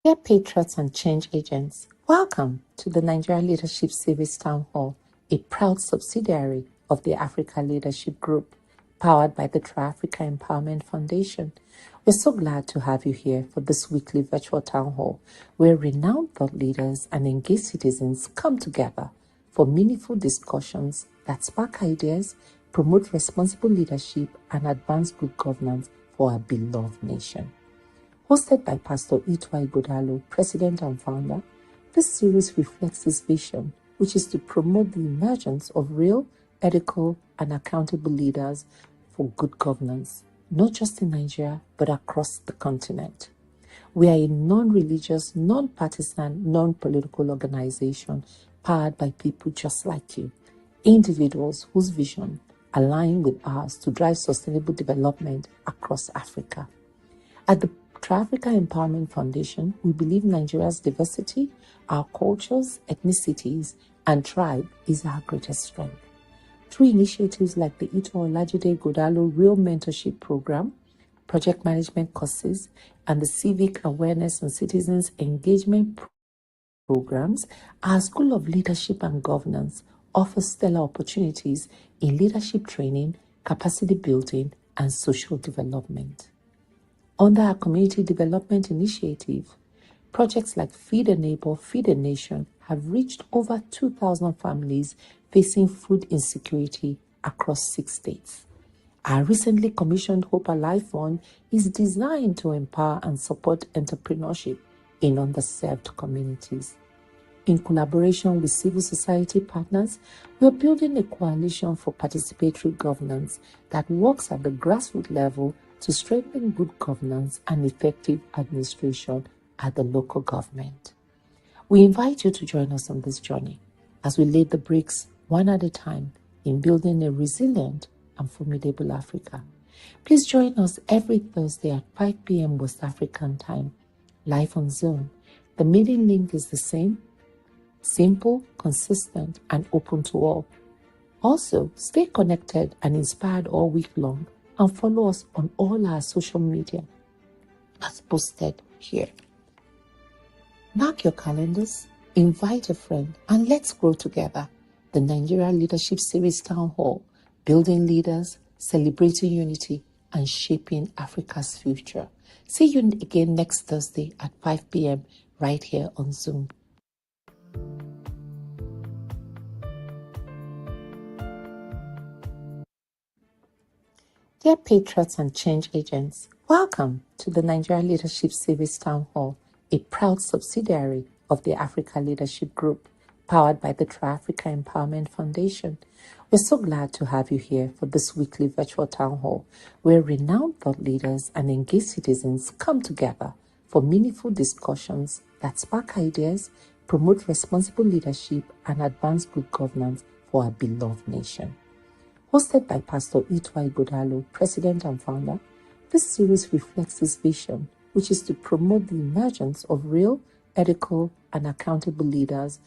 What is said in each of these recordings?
Dear patriots and change agents, welcome to the Nigerian Leadership Series Town Hall, a proud subsidiary of the Africa Leadership Group, powered by the Tri-Africa Empowerment Foundation. We're so glad to have you here for this weekly virtual town hall, where renowned thought leaders and engaged citizens come together for meaningful discussions that spark ideas, promote responsible leadership, and advance good governance for our beloved nation. Hosted by Pastor Itwai Godalo, President and Founder, this series reflects his vision, which is to promote the emergence of real, ethical, and accountable leaders for good governance, not just in Nigeria, but across the continent. We are a non-religious, non-partisan, non-political organization powered by people just like you, individuals whose vision align with ours to drive sustainable development across Africa. At the Tri-Africa Empowerment Foundation, we believe Nigeria's diversity, our cultures, ethnicities, and tribe is our greatest strength. Through initiatives like the Ito Olajide Godalo Real Mentorship Program, project management courses, and the Civic Awareness and Citizens Engagement programs, our School of Leadership and Governance offers stellar opportunities in leadership training, capacity building, and social development. Under our Community Development Initiative, projects like Feed a Neighbor, Feed a Nation have reached over 2,000 families facing food insecurity across 6 states. Our recently commissioned Hope Alive Fund is designed to empower and support entrepreneurship in underserved communities. In collaboration with civil society partners, we are building a coalition for participatory governance that works at the grassroots level to strengthen good governance and effective administration at the local government. We invite you to join us on this journey as we lay the bricks one at a time in building a resilient and formidable Africa. Please join us every Thursday at 5 p.m. West African time, live on Zoom. The meeting link is the same, simple, consistent, and open to all. Also, stay connected and inspired all week long and follow us on all our social media as posted here. Mark your calendars, invite a friend, and let's grow together. The Nigeria Leadership Series Town Hall, building leaders, celebrating unity, and shaping Africa's future. See you again next Thursday at 5 p.m. right here on Zoom. Dear patriots and change agents, welcome to the Nigerian Leadership Series Town Hall, a proud subsidiary of the Africa Leadership Group, powered by the Tri-Africa Empowerment Foundation. We're so glad to have you here for this weekly virtual town hall, where renowned thought leaders and engaged citizens come together for meaningful discussions that spark ideas, promote responsible leadership, and advance good governance for our beloved nation. Hosted by Pastor Itwai Godalo, President and Founder, this series reflects his vision, which is to promote the emergence of real, ethical, and accountable leaders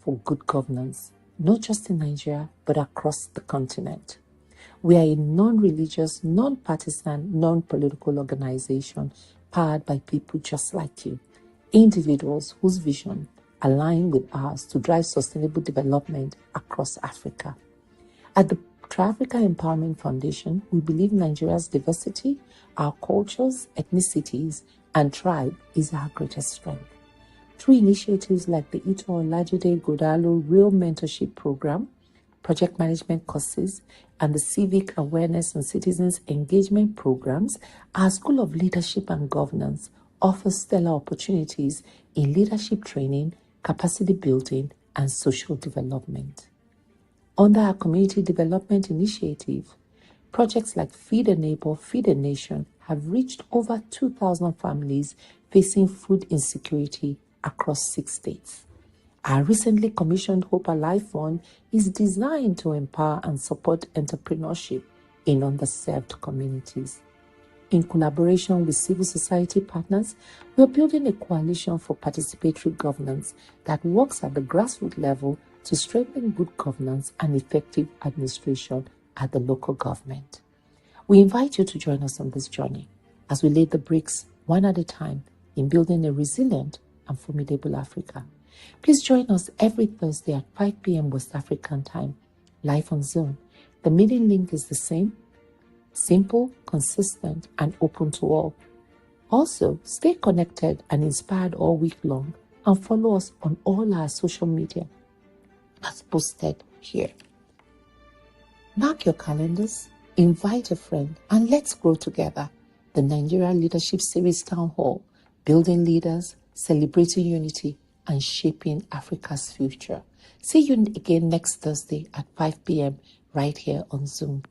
for good governance, not just in Nigeria, but across the continent. We are a non-religious, non-partisan, non-political organization powered by people just like you, individuals whose vision align with ours to drive sustainable development across Africa. At the Tri-Africa Empowerment Foundation, we believe Nigeria's diversity, our cultures, ethnicities, and tribe is our greatest strength. Through initiatives like the Ito Olajide Godalo Real Mentorship Program, project management courses, and the Civic Awareness and Citizens Engagement programs, our School of Leadership and Governance offers stellar opportunities in leadership training, capacity building, and social development. Under our Community Development Initiative, projects like Feed a Neighbor, Feed a Nation have reached over 2,000 families facing food insecurity across 6 states. Our recently commissioned Hope Alive Fund is designed to empower and support entrepreneurship in underserved communities. In collaboration with civil society partners, we are building a coalition for participatory governance that works at the grassroots level to strengthen good governance and effective administration at the local government. We invite you to join us on this journey as we lay the bricks one at a time in building a resilient and formidable Africa. Please join us every Thursday at 5 p.m. West African time, live on Zoom. The meeting link is the same, simple, consistent, and open to all. Also, stay connected and inspired all week long and follow us on all our social media as posted here. Mark your calendars, invite a friend, and let's grow together. The Nigeria Leadership Series Town Hall, building leaders, celebrating unity, and shaping Africa's future. See you again next Thursday at 5 p.m. right here on Zoom.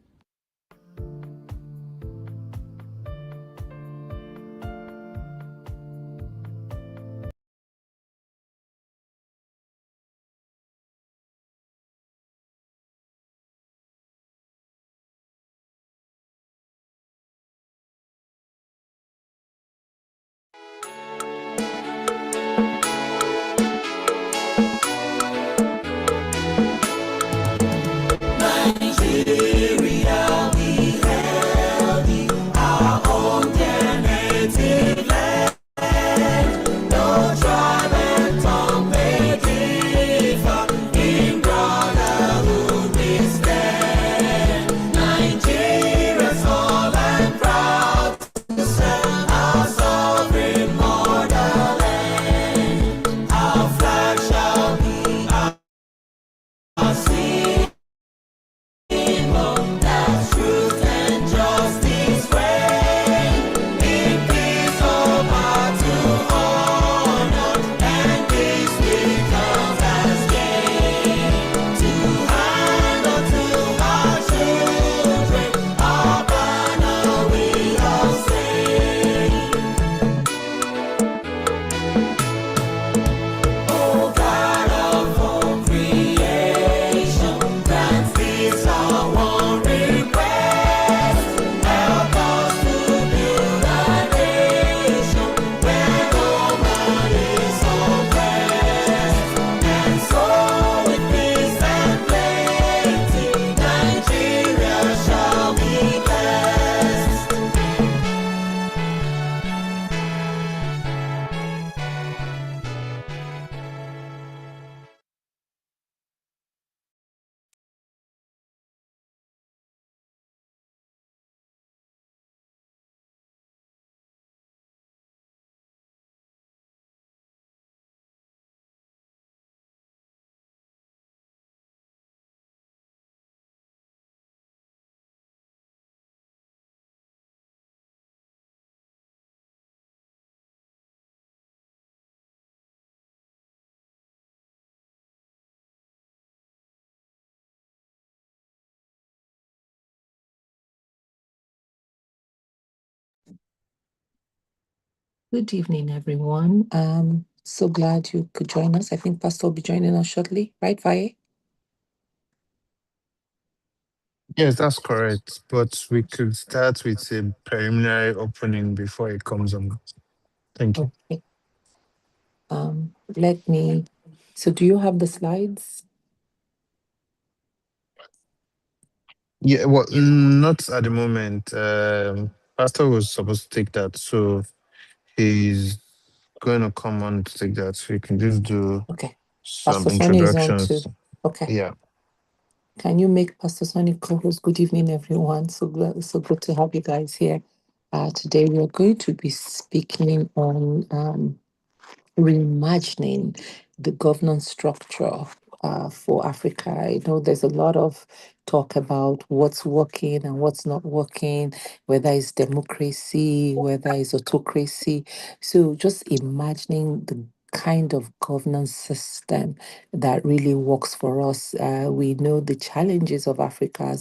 Good evening, everyone. So glad you could join us. I think Pastor will be joining us shortly, right, Vaye? Yes, that's correct. But we could start with a preliminary opening before it comes on. Thank you. Okay. Let me. So, do you have the slides? Yeah, well, not at the moment. Pastor was supposed to take that, so he's going to come on to take that. So you can just do Okay. some Pastor Sonny is on too. introductions. Okay. Yeah. Can you make Pastor Sonny co-host? Good evening, everyone. So good to have you guys here. Today we are going to be speaking on reimagining the governance structure for Africa. I know there's a lot of talk about what's working and what's not working, whether it's democracy, whether it's autocracy. So just imagining the kind of governance system that really works for us. We know the challenges of Africa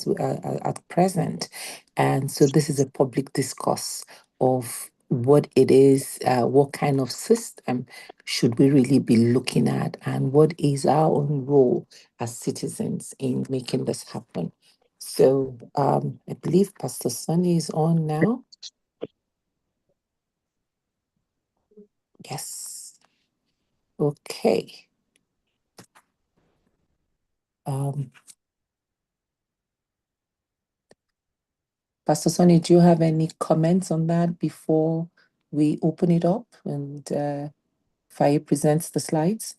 at present. And so this is a public discourse of what it is, what kind of system should we really be looking at, and what is our own role as citizens in making this happen. So I believe Pastor Sunny is on now. Yes. Okay. Um, Pastor Sunny, do you have any comments on that before we open it up and Faye presents the slides.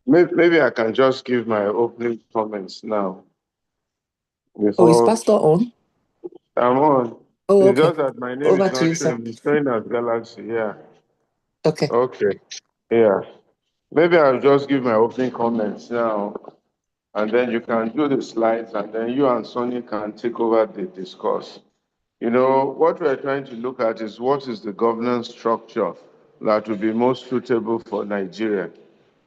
Maybe I can just give my opening comments now. Oh, is Pastor on? I'm on. Oh, It's okay. just that my name Over is to you, not sir. showing. It's showing as Galaxy. Yeah. Okay. Okay. Yeah. Maybe I'll just give my opening comments now, and then you can do the slides, and then you and Sonny can take over the discourse. You know, what we're trying to look at is what is the governance structure that will be most suitable for Nigeria.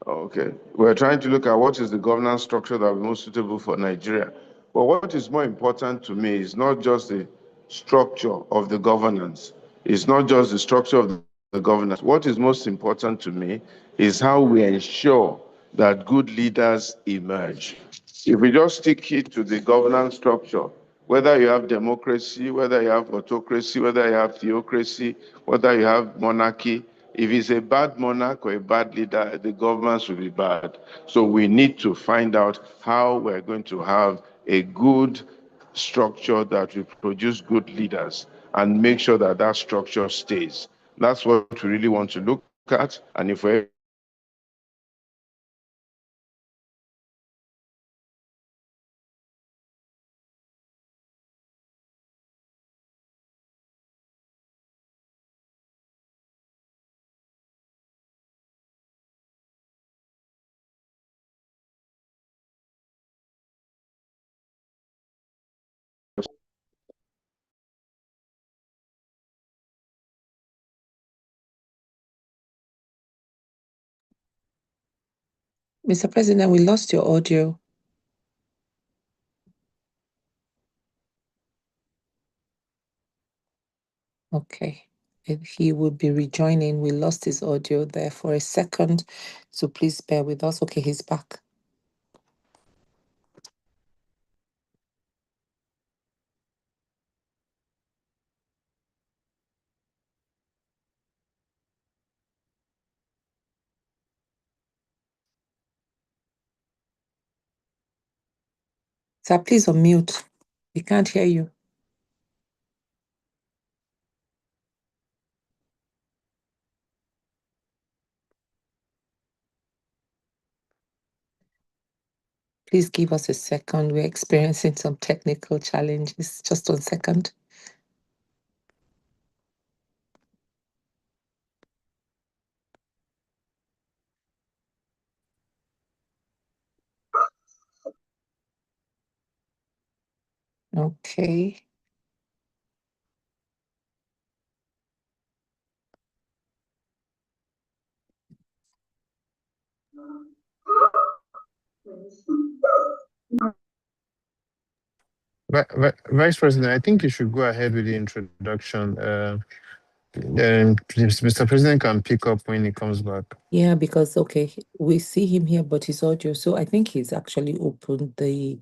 Okay. We're trying to look at what is the governance structure that will be most suitable for Nigeria. But what is more important to me is not just the structure of the governance. It's not just the structure of the governance. What is most important to me is how we ensure that good leaders emerge. If we just stick it to the governance structure, whether you have democracy, whether you have autocracy, whether you have theocracy, whether you have monarchy, if it's a bad monarch or a bad leader, the governments will be bad. So we need to find out how we're going to have a good structure that will produce good leaders and make sure that that structure stays. That's what we really want to look at. And if we're Mr. President, we lost your audio. Okay. He will be rejoining. We lost his audio there for a second, so please bear with us. Okay, he's back. Sir, please unmute. We can't hear you. Please give us a second. We're experiencing some technical challenges. Just 1 second. Okay. Vice President, I think you should go ahead with the introduction. Mr. President can pick up when he comes back. Yeah, because, okay, we see him here, but his audio. So I think he's actually opened the,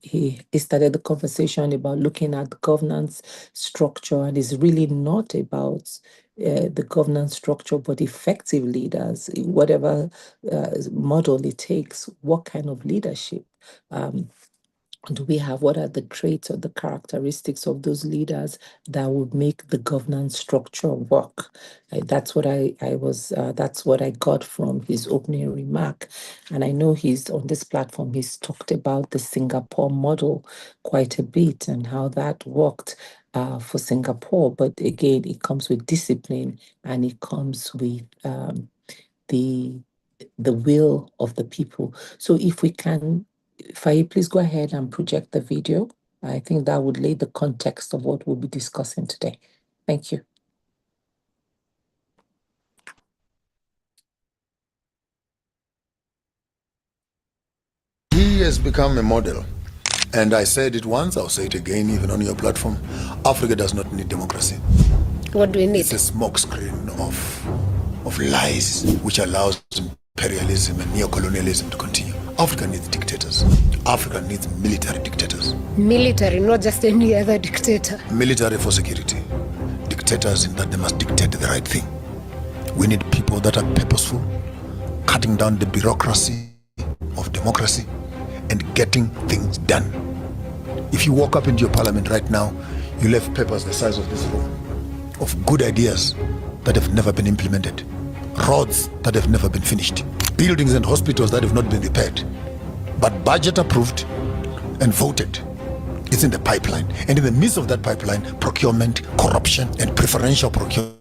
he started the conversation about looking at the governance structure, and it's really not about the governance structure, but effective leaders, whatever model it takes, what kind of leadership do we have? What are the traits or the characteristics of those leaders that would make the governance structure work? That's what that's what I got from his opening remark. And I know he's on this platform, he's talked about the Singapore model quite a bit and how that worked for Singapore. But again, it comes with discipline and it comes with the will of the people. So if we can, Faye, please go ahead and project the video. I think that would lay the context of what we'll be discussing today. Thank you. He has become a model. And I said it once, I'll say it again, even on your platform. Africa does not need democracy. What do we need? It's a smokescreen of lies which allows imperialism and neocolonialism to continue. Africa needs dictators. Africa needs military dictators. Military, not just any other dictator. Military for security. Dictators in that they must dictate the right thing. We need people that are purposeful, cutting down the bureaucracy of democracy and getting things done. If you walk up into your parliament right now, you'll have papers the size of this room. of good ideas that have never been implemented, roads that have never been finished, buildings and hospitals that have not been repaired, but budget approved and voted. It's in the pipeline. And in the midst of that pipeline, procurement, corruption, and preferential procurement,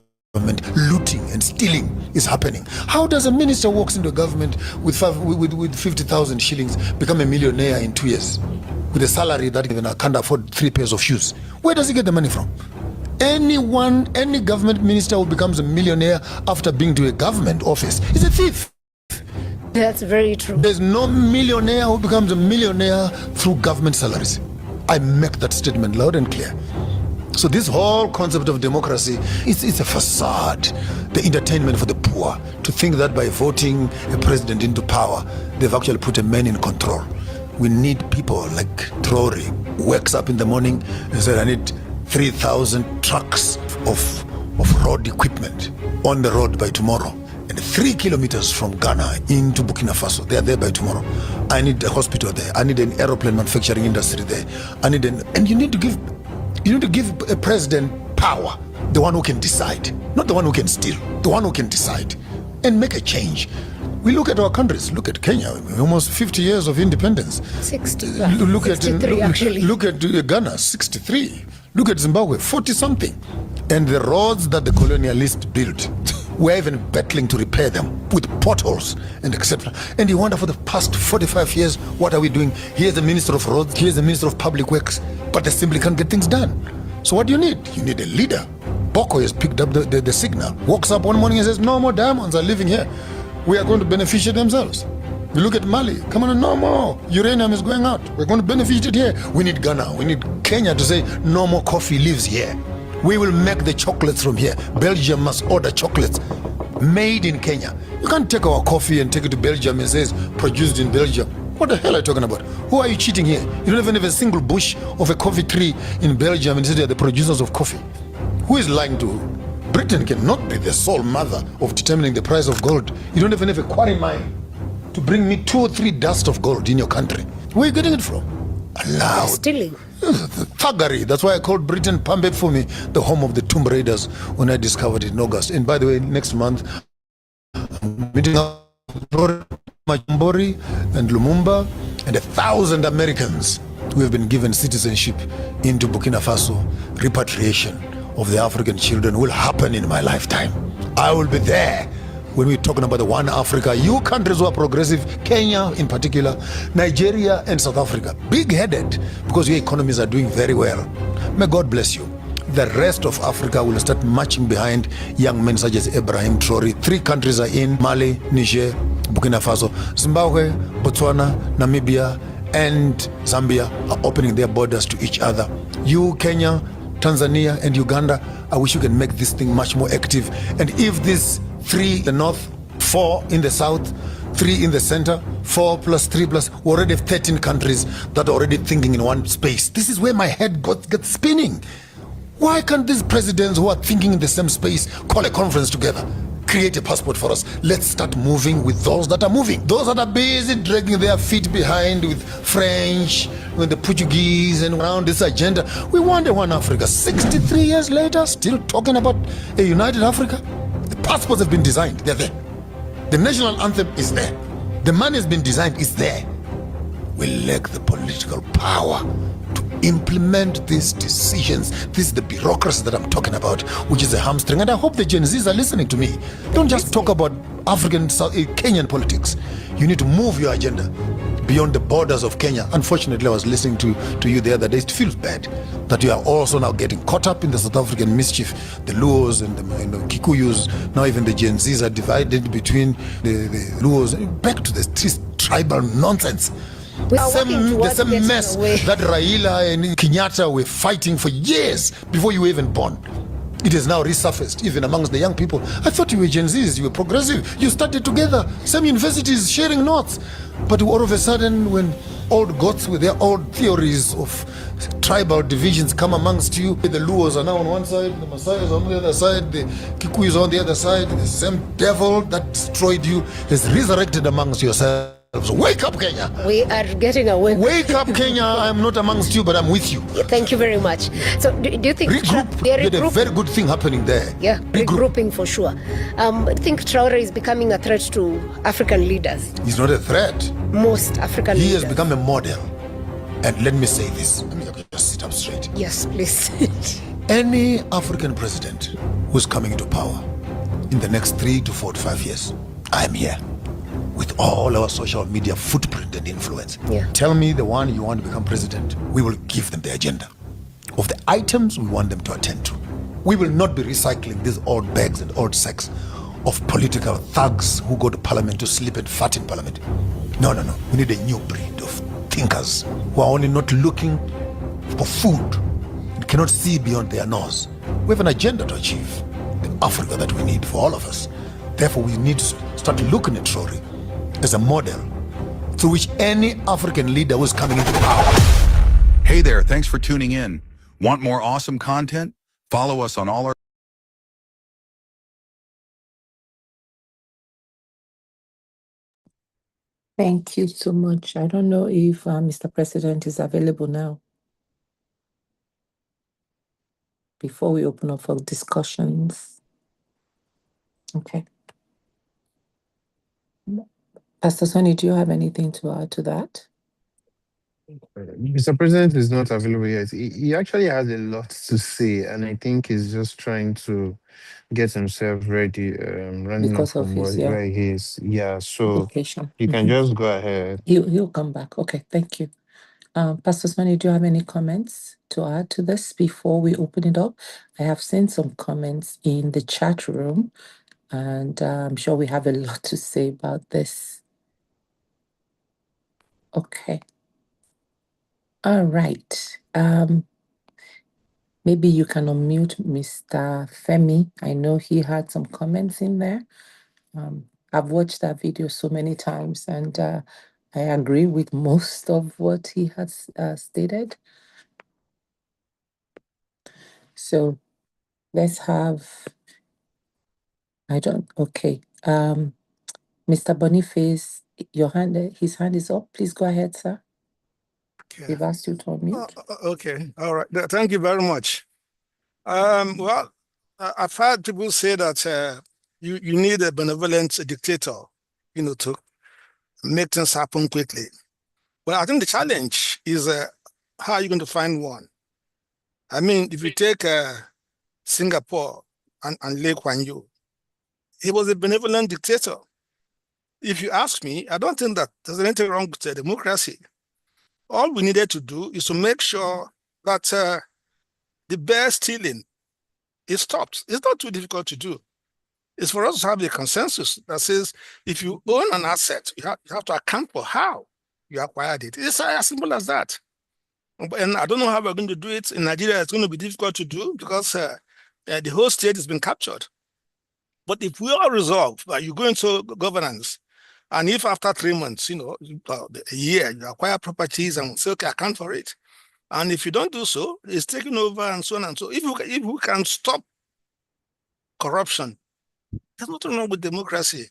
looting and stealing is happening. How does a minister walks into a government with 50,000 shillings become a millionaire in 2 years with a salary that even can't afford 3 pairs of shoes? Where does he get the money from? Any government minister who becomes a millionaire after being to a government office is a thief. That's very true. There's no millionaire who becomes a millionaire through government salaries. I make that statement loud and clear. So this whole concept of democracy, it's a facade, the entertainment for the poor, to think that by voting a president into power, they've actually put a man in control. We need people like Traore, who wakes up in the morning and says, I need 3,000 trucks of road equipment on the road by tomorrow. And 3 kilometers from Ghana into Burkina Faso, they are there by tomorrow. I need a hospital there. I need an aeroplane manufacturing industry there. And you need to give a president power, the one who can decide, not the one who can steal, the one who can decide and make a change. We look at our countries. Look at Kenya, almost 50 years of independence. 60. Look 63 actually. Look at Ghana, 63. Look at Zimbabwe, 40 something. And the roads that the colonialists built, we're even battling to repair them with potholes and etc. And you wonder, for the past 45 years, what are we doing? Here's the Minister of Roads, here's the Minister of Public Works, but they simply can't get things done. So what do you need? You need a leader. Boko has picked up the signal, walks up one morning and says, no more diamonds are living here. We are going to beneficiate themselves. You look at Mali, come on, no more. Uranium is going out. We're going to benefit it here. We need Ghana, we need Kenya to say, no more coffee lives here. We will make the chocolates from here. Belgium must order chocolates made in Kenya. You can't take our coffee and take it to Belgium and says produced in Belgium. What the hell are you talking about? Who are you cheating here? You don't even have a single bush of a coffee tree in Belgium and say they're the producers of coffee. Who is lying to who? Britain cannot be the sole mother of determining the price of gold. You don't even have a quarry mine to bring me 2 or 3 dust of gold in your country. Where are you getting it from? Allowed. Stealing. Thuggery. That's why I called Britain Pambe for me, the home of the Tomb Raiders, when I discovered it in August. And by the way, next month, I'm meeting up with Majambori and Lumumba and 1,000 Americans who have been given citizenship into Burkina Faso. Repatriation of the African children will happen in my lifetime. I will be there when we're talking about the one Africa. You countries who are progressive, Kenya in particular, Nigeria and South Africa, big-headed because your economies are doing very well. May God bless you. The rest of Africa will start marching behind young men such as Ibrahim Traore. 3 countries are in: Mali, Niger, Burkina Faso. Zimbabwe, Botswana, Namibia, and Zambia are opening their borders to each other. You, Kenya, Tanzania, and Uganda, I wish you can make this thing much more active. And if this 3 in the north, 4 in the south, 3 in the center, 4 plus 3 plus, we already have 13 countries that are already thinking in one space. This is where my head gets spinning. Why can't these presidents who are thinking in the same space call a conference together? Create a passport for us. Let's start moving with those that are moving. Those that are busy dragging their feet behind with French, with the Portuguese, and around this agenda. We want a one Africa. 63 years later, still talking about a united Africa? The passports have been designed. They're there. The national anthem is there. The money has been designed. It's there. We lack the political power to implement these decisions. This is the bureaucracy that I'm talking about, which is a hamstring. And I hope the Gen Zs are listening to me. Don't just talk about African, Kenyan politics. You need to move your agenda beyond the borders of Kenya. Unfortunately, I was listening to you the other day. It feels bad that you are also now getting caught up in the South African mischief. The Luos and the Kikuyus, now even the Gen Zs are divided between the Luos. Back to this tribal nonsense. The same mess that Raila and Kenyatta were fighting for years before you were even born. It has now resurfaced even amongst the young people. I thought you were Gen Zs, you were progressive. You started together, same universities, sharing notes. But all of a sudden, when old gods with their old theories of tribal divisions come amongst you, the Luos are now on one side, the Maasais on the other side, the Kikuyus on the other side, the same devil that destroyed you is resurrected amongst yourselves. Wake up, Kenya. We are getting away. Wake up, Kenya. I'm not amongst you, but I'm with you. Yeah, thank you very much. So do you think Regroup. they're There's a very good thing happening there. Yeah, regrouping for sure. I think Traore is becoming a threat to African leaders. He's not a threat. Most African leaders. He has become a model. And let me say this. Let me just sit up straight. Yes, please. Any African president who's coming into power in the next 3 to 4 to 5 years, I'm here with all our social media footprint and influence. Yeah. Tell me the one you want to become president. We will give them the agenda of the items we want them to attend to. We will not be recycling these old bags and old sacks of political thugs who go to parliament to sleep and fat in parliament. No. We need a new breed of thinkers who are only not looking for food and cannot see beyond their nose. We have an agenda to achieve the Africa that we need for all of us. Therefore, we need to start looking at Traore as a model through which any African leader who is coming into power. Hey there, thanks for tuning in. Want more awesome content? Follow us on all our Thank you so much. I don't know if Mr. President is available now. Before we open up for discussions. Okay. Pastor Sonny, do you have anything to add to that? Mr. President is not available yet. He actually has a lot to say, and I think he's just trying to get himself ready, running Because up of from his, where he is. Yeah, so vacation. you can just go ahead. He'll come back. Okay, thank you. Pastor Sonny, do you have any comments to add to this before we open it up? I have seen some comments in the chat room, and I'm sure we have a lot to say about this. Okay. All right. Maybe you can unmute Mr. Femi. I know he had some comments in there. I've watched that video so many times, and I agree with most of what he has stated. So let's have, okay. Mr. Boniface, his hand is up. Please go ahead, sir. Okay. We've asked you to unmute. Okay, all right. Thank you very much. Well, I've heard people say that you need a benevolent dictator, to make things happen quickly. But I think the challenge is how are you going to find one? I mean, if you take Singapore and Lee Kuan Yew, he was a benevolent dictator. If you ask me, I don't think that there's anything wrong with democracy. All we needed to do is to make sure that the bear stealing is stopped. It's not too difficult to do. It's for us to have a consensus that says if you own an asset, you have to account for how you acquired it. It's as simple as that. And I don't know how we're going to do it. In Nigeria, it's going to be difficult to do because the whole state has been captured. But if we all resolve that you go into governance, and if after 3 months, a year, you acquire properties and say, okay, account for it. And if you don't do so, it's taken over and so on and so. If we can stop corruption, there's nothing wrong with democracy.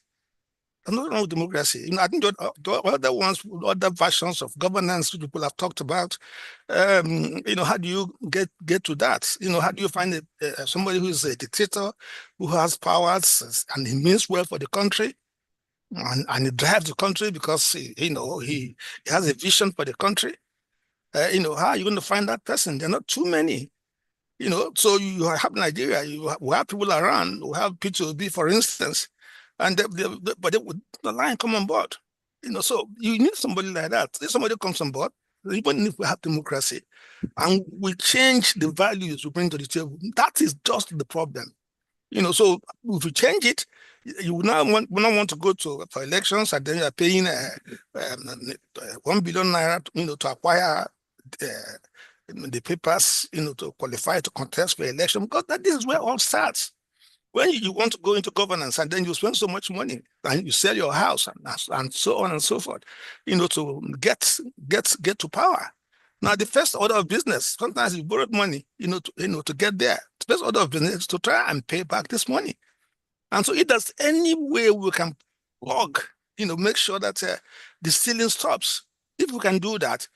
There's nothing wrong with democracy. I think the other versions of governance people have talked about, how do you get to that? How do you find somebody who is a dictator, who has powers and he means well for the country? And he drives the country because he has a vision for the country. How are you going to find that person? There are not too many. So you have Nigeria. We have people around. We have P2B, for instance, and but they would the line come on board. So you need somebody like that. If somebody comes on board, even if we have democracy, and we change the values we bring to the table, that is just the problem. So if you change it, you will not want to go for elections, and then you are paying 1 billion naira, to acquire the papers, to qualify to contest for election, because this is where all starts. When you want to go into governance and then you spend so much money and you sell your house and so on and so forth, to get to power. Now, the first order of business, sometimes you borrowed money, to get there. The first order of business is to try and pay back this money. And so if there's any way we can plug make sure that the stealing stops. If we can do that,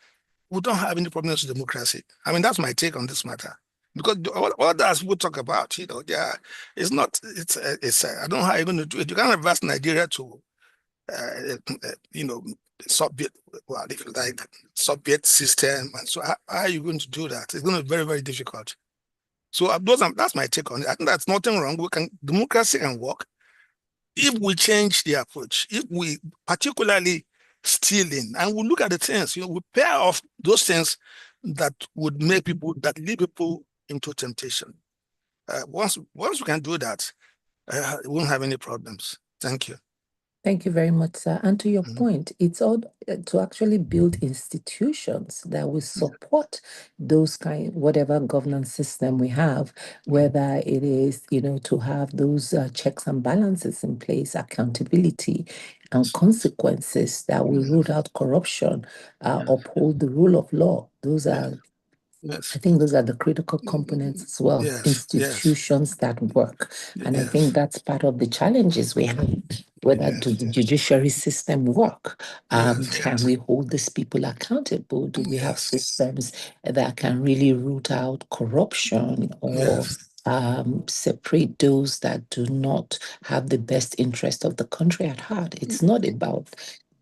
we don't have any problems with democracy. I mean, that's my take on this matter. Because all that people talk about, it's not, I don't know how you're going to do it. You can't reverse Nigeria to, Soviet, well, if you like, Soviet system. And so how are you going to do that? It's going to be very, very difficult. So that's my take on it. I think that's nothing wrong. Democracy can work if we change the approach, if we particularly stealing, and we look at the things, we pair off those things that would make people, that lead people into temptation. Once we can do that, we won't have any problems. Thank you. Thank you very much, sir. And to your point, it's all to actually build institutions that will support those whatever governance system we have, whether it is, to have those checks and balances in place, accountability and consequences that will root out corruption, uphold the rule of law. Those are I think those are the critical components as well. Institutions that work. And I think that's part of the challenges we have. Whether do the judiciary system work? Can we hold these people accountable? Do we have systems that can really root out corruption or separate those that do not have the best interest of the country at heart? It's not about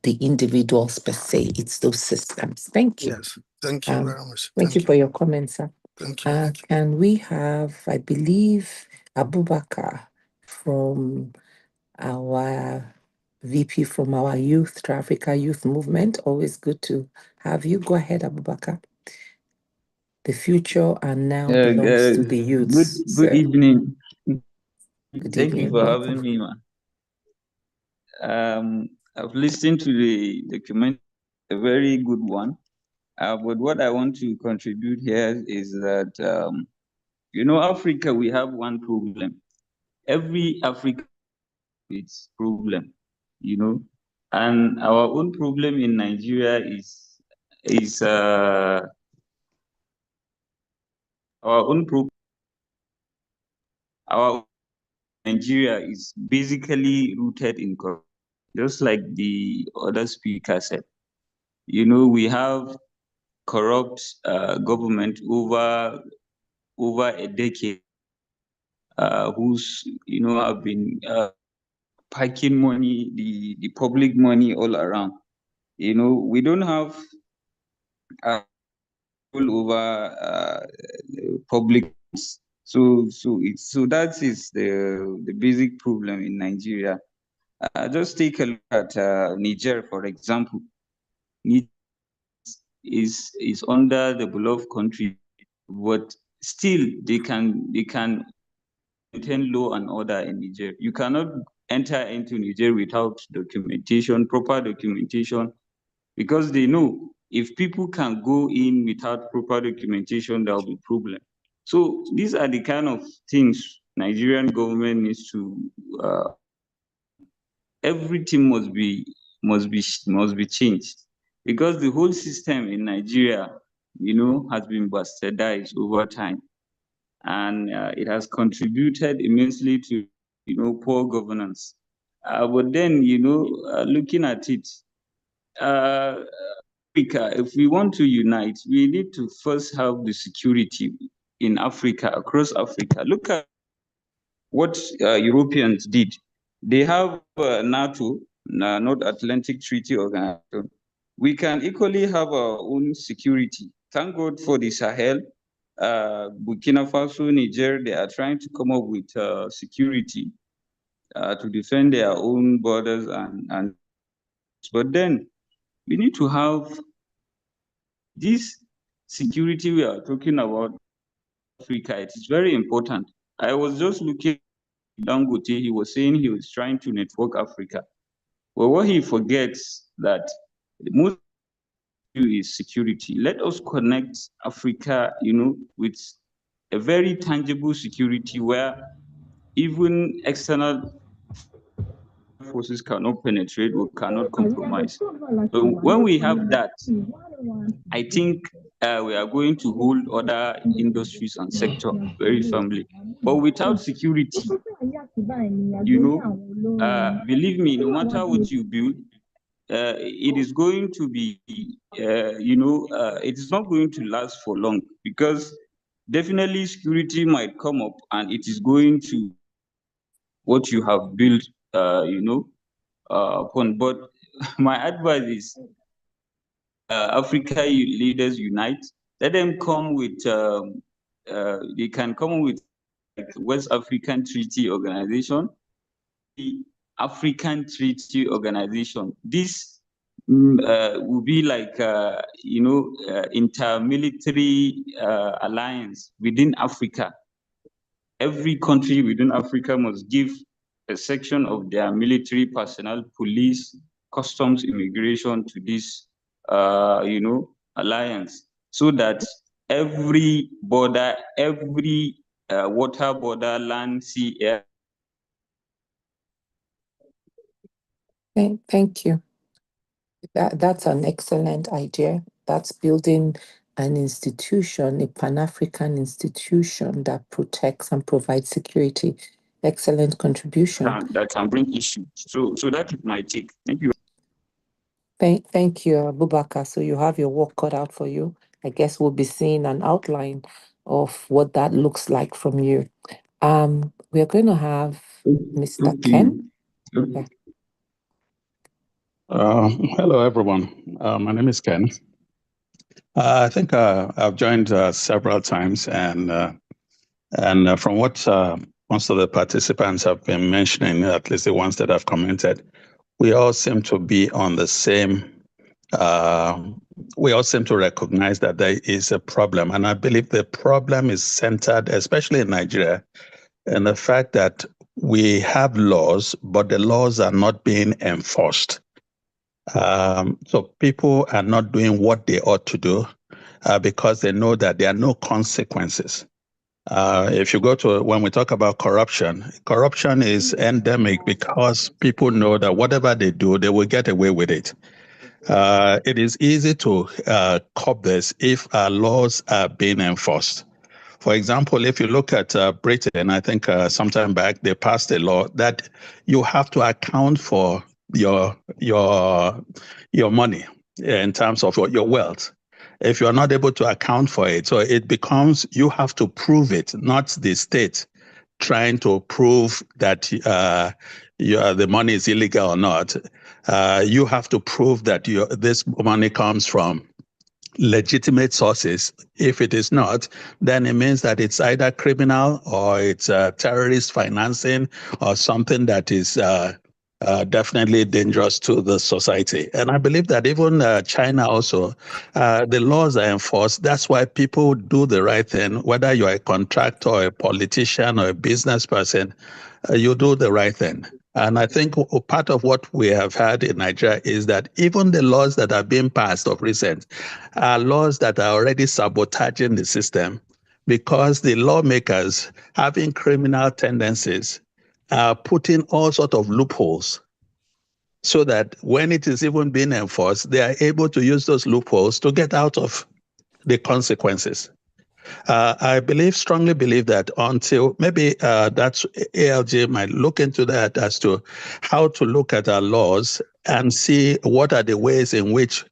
the individuals per se, it's those systems. Thank you. Yes, thank you very much. Thank you for your comments, sir. Thank you. Can we have, I believe, Abubakar from our VP from our Youth to Africa Youth Movement? Always good to have you. Go ahead, Abubakar. The future and now belongs to the youth. Good evening. Thank you for having me, man. I've listened to the document, a very good one. But what I want to contribute here is that, Africa, we have one problem. Every African its problem, and our own problem in Nigeria is our own problem. Our Nigeria is basically rooted in corruption, just like the other speaker said. We have corrupt government over a decade, who's have been packing money, the public money all around. We don't have control over public. So that is the basic problem in Nigeria. Just take a look at Niger, for example. Niger is under the beloved country, but still they can maintain law and order in Niger. You cannot enter into Niger without documentation, proper documentation, because they know if people can go in without proper documentation, there will be problem. So these are the kind of things Nigerian government needs to. Everything must be changed, because the whole system in Nigeria, has been bastardized over time, and it has contributed immensely to poor governance. But then looking at it, Africa, if we want to unite, we need to first have the security in Africa, across Africa. Look at what Europeans did. They have NATO, North Atlantic Treaty Organization. We can equally have our own security. Thank God for the Sahel. Burkina Faso, Niger, they are trying to come up with security to defend their own borders and but then we need to have this security we are talking about. Africa, it is very important. I was just looking at Dangote, he was saying he was trying to network Africa. Well, what he forgets that the most is security. Let us connect Africa, with a very tangible security where even external forces cannot penetrate or cannot compromise. So when we have that, I think we are going to hold other industries and sectors very firmly. But without security, believe me, no matter what you build, it is going to be, it is not going to last for long, because definitely security might come up and it is going to what you have built, upon. But my advice is, Africa leaders unite. Let them come with, they can come with like West African Treaty Organization, the African Treaty Organization. This will be like, inter-military alliance within Africa. Every country within Africa must give a section of their military personnel, police, customs, immigration to this, alliance, so that every border, every water border, land, sea, air. Thank you. That's an excellent idea. That's building an institution, a Pan-African institution that protects and provides security. Excellent contribution. That can bring issues. So that is my take. Thank you. Thank you, Abubakar. So you have your work cut out for you. I guess we'll be seeing an outline of what that looks like from you. We're going to have Mr. Okay. Ken. Okay. Yeah. Hello, everyone. My name is Ken. I think I've joined several times, and from what most of the participants have been mentioning, at least the ones that have commented, we all seem to be on the same. We all seem to recognize that there is a problem, and I believe the problem is centered, especially in Nigeria, in the fact that we have laws, but the laws are not being enforced. So people are not doing what they ought to do because they know that there are no consequences. If you go to, when we talk about corruption, corruption is endemic because people know that whatever they do, they will get away with it. It is easy to curb this if our laws are being enforced. For example, if you look at Britain, I think sometime back they passed a law that you have to account for your money in terms of your wealth. If you are not able to account for it, so it becomes you have to prove it, not the state trying to prove that the money is illegal or not. You have to prove that this money comes from legitimate sources. If it is not, then it means that it's either criminal or it's terrorist financing or something that is definitely dangerous to the society. And I believe that even China also, the laws are enforced. That's why people do the right thing, whether you're a contractor or a politician or a business person, you do the right thing. And I think part of what we have had in Nigeria is that even the laws that are being passed of recent are laws that are already sabotaging the system because the lawmakers having criminal tendencies are putting all sorts of loopholes so that when it is even being enforced, they are able to use those loopholes to get out of the consequences. I strongly believe that until maybe that's ALJ might look into that as to how to look at our laws and see what are the ways in which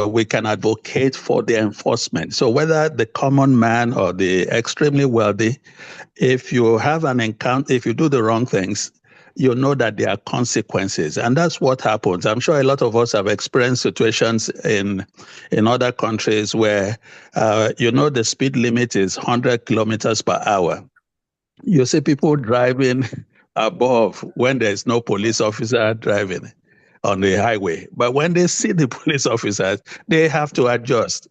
we can advocate for the enforcement. So whether the common man or the extremely wealthy, if you have an encounter, if you do the wrong things, you know that there are consequences. And that's what happens. I'm sure a lot of us have experienced situations in other countries where, the speed limit is 100 kilometers per hour. You see people driving above when there's no police officer driving on the highway. But when they see the police officers, they have to adjust.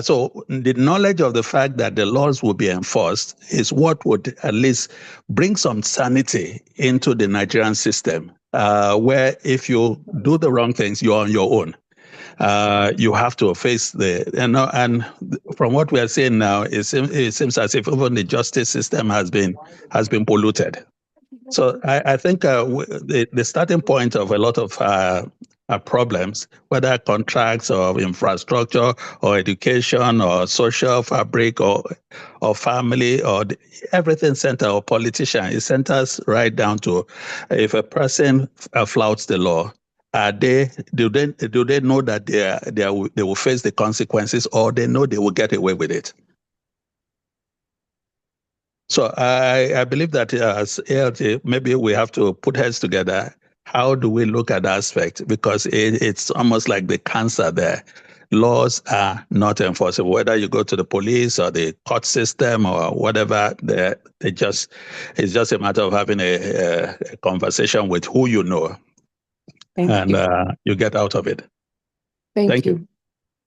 So the knowledge of the fact that the laws will be enforced is what would at least bring some sanity into the Nigerian system, where if you do the wrong things, you're on your own. You have to face and from what we are seeing now, it seems as if even the justice system has been polluted. So I think the starting point of a lot of problems, whether contracts or infrastructure or education or social fabric or family or everything center or politician, it centers right down to if a person flouts the law, do they know that they will face the consequences, or they know they will get away with it? So I believe that as ALT, maybe we have to put heads together. How do we look at that aspect? Because it's almost like the cancer there. Laws are not enforceable. Whether you go to the police or the court system or whatever, it's just a matter of having a conversation with who you know, Thank you. you get out of it. Thank Thank you. you.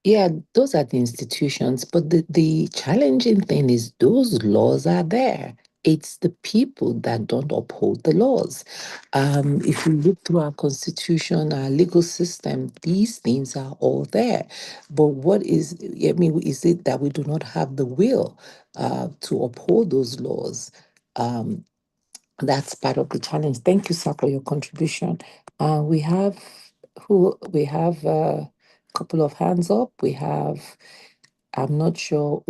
Yeah, those are the institutions, but the challenging thing is those laws are there. It's the people that don't uphold the laws. If you look through our constitution, our legal system, these things are all there. But is it that we do not have the will to uphold those laws? That's part of the challenge. Thank you, sir, for your contribution. We have a couple of hands up. We have, I'm not sure,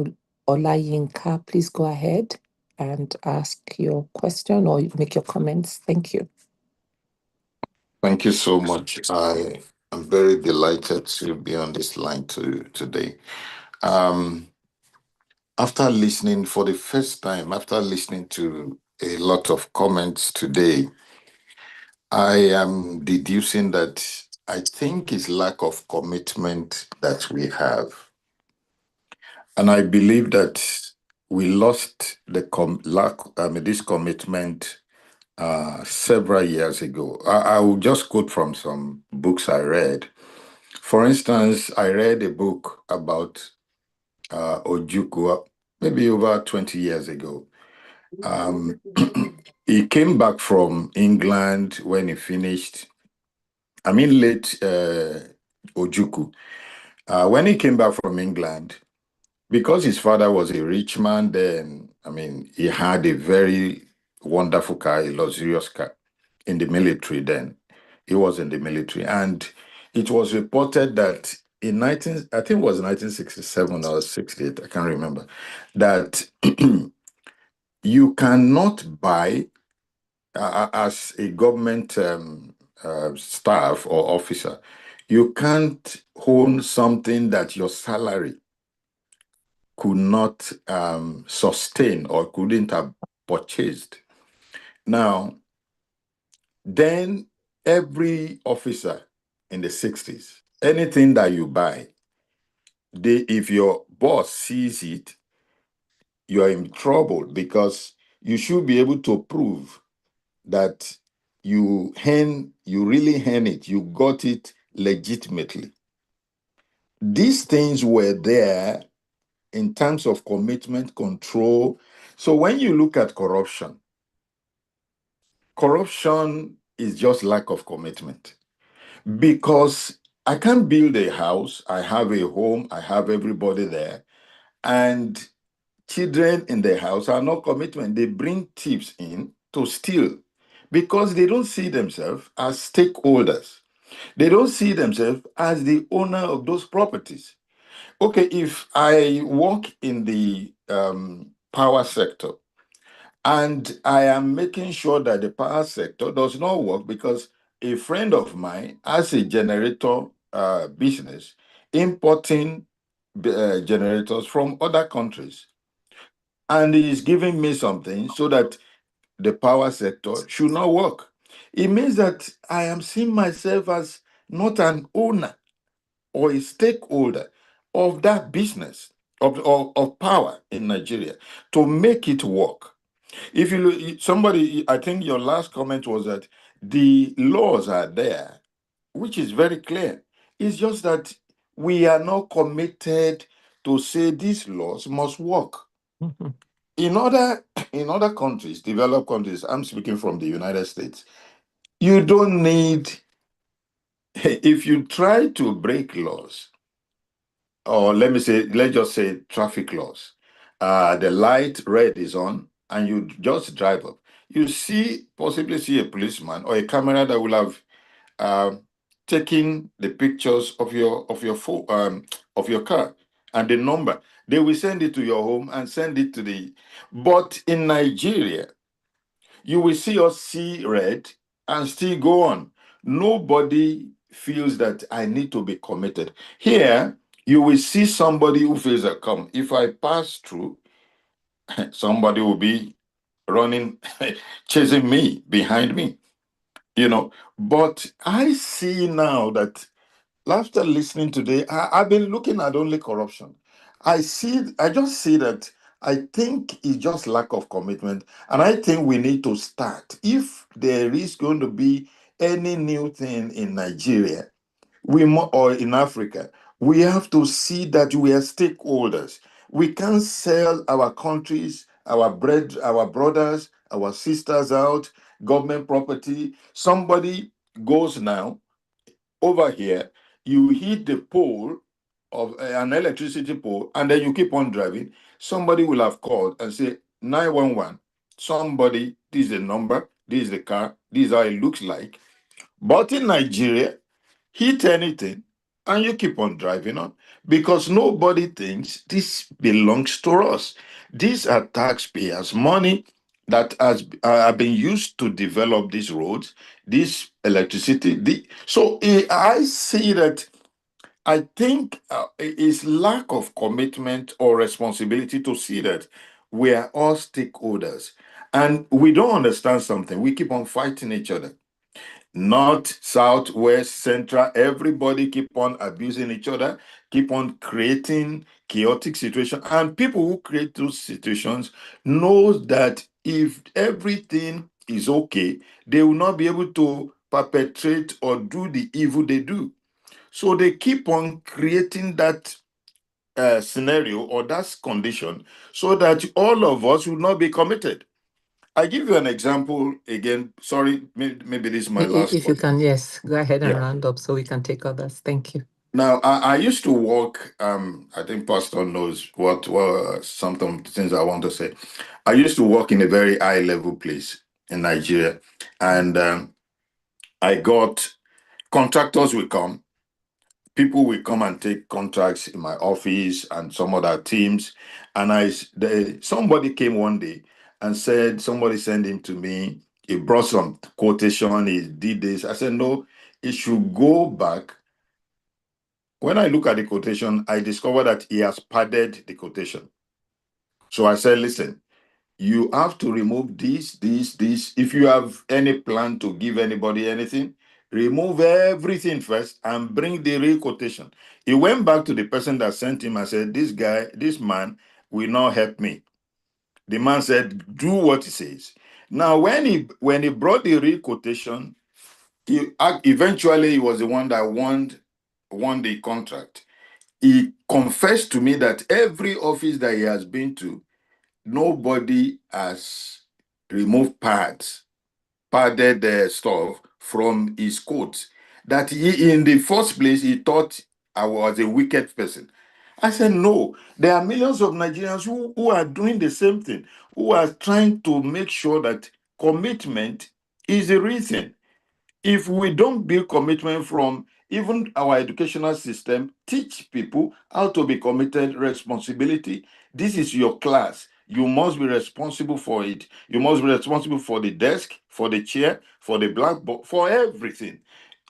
Olayinka, please go ahead and ask your question or make your comments. Thank you. Thank you so much. I am very delighted to be on this line today. After listening for the first time, after listening to a lot of comments today, I am deducing that I think it's lack of commitment that we have. And I believe that we lost this commitment several years ago. I will just quote from some books I read. For instance, I read a book about Ojukwu maybe over 20 years ago. He came back from England when he finished, late Ojukwu. When he came back from England, because his father was a rich man then, he had a very wonderful car, a luxurious car in the military then. He was in the military. And it was reported that I think it was 1967 or 68, I can't remember, that you cannot buy, as a government staff or officer, you can't own something that your salary could not sustain or couldn't have purchased. Now, then every officer in the 60s, anything that you buy, if your boss sees it, you are in trouble because you should be able to prove that you really earn it, you got it legitimately. These things were there in terms of commitment, control. So when you look at corruption is just lack of commitment. Because I can't build a house, I have a home, I have everybody there, and children in the house are not commitment. They bring thieves in to steal because they don't see themselves as stakeholders. They don't see themselves as the owner of those properties. Okay, if I work in the power sector and I am making sure that the power sector does not work because a friend of mine has a generator business importing generators from other countries, and he is giving me something so that the power sector should not work. It means that I am seeing myself as not an owner or a stakeholder of that business of power in Nigeria to make it work. If you look, I think your last comment was that the laws are there, which is very clear. It's just that we are not committed to say these laws must work. Mhm. In other countries, developed countries, I'm speaking from the United States, you don't need, if you try to break laws, or let's just say traffic laws, the light red is on and you just drive up, you possibly see a policeman or a camera that will have taken the pictures of your phone, of your car and the number. They will send it to your home and send it to but in Nigeria, you will see us see red and still go on. Nobody feels that I need to be committed. Here, you will see somebody who feels that, come, if I pass through, somebody will be running, chasing me, behind me, you know. But I see now that after listening today, I've been looking at only corruption. I just see that I think it's just lack of commitment. And I think we need to start. If there is going to be any new thing in Nigeria, or in Africa, we have to see that we are stakeholders. We can't sell our countries, our brothers, our sisters out, government property. Somebody goes now over here, you hit the pole of an electricity pole, and then you keep on driving. Somebody will have called and say 911. Somebody, this is the number, this is the car, this is how it looks like. But in Nigeria, hit anything and you keep on driving on because nobody thinks this belongs to us. These are taxpayers' money that has been used to develop these roads, this electricity. I see that. I think it's lack of commitment or responsibility to see that we are all stakeholders and we don't understand something. We keep on fighting each other. North, south, west, central, everybody keep on abusing each other, keep on creating chaotic situations. And people who create those situations knows that if everything is okay, they will not be able to perpetrate or do the evil they do. So they keep on creating that scenario or that condition so that all of us will not be committed. I give you an example again. Sorry, maybe this is my last If you point. can, yes, go ahead and Yeah. round up so we can take others. Thank you. Now, I used to work, I think Pastor knows what some things I want to say. I used to work in a very high level place in Nigeria, and I got contractors will come, people will come and take contracts in my office and some other teams. And somebody came one day and said, somebody sent him to me. He brought some quotation, he did this. I said, no, it should go back. When I look at the quotation, I discover that he has padded the quotation. So I said, listen, you have to remove this. If you have any plan to give anybody anything, remove everything first and bring the real quotation. He went back to the person that sent him and said, this man will not help me. The man said, do what he says. Now, when he brought the real quotation, eventually he was the one that won the contract. He confessed to me that every office that he has been to, nobody has removed padded stuff from his coat. That he, in the first place, he thought I was a wicked person. I said, no, there are millions of Nigerians who are doing the same thing, who are trying to make sure that commitment is the reason. If we don't build commitment from even our educational system, teach people how to be committed, responsibility. This is your class. You must be responsible for it. You must be responsible for the desk, for the chair, for the blackboard, for everything.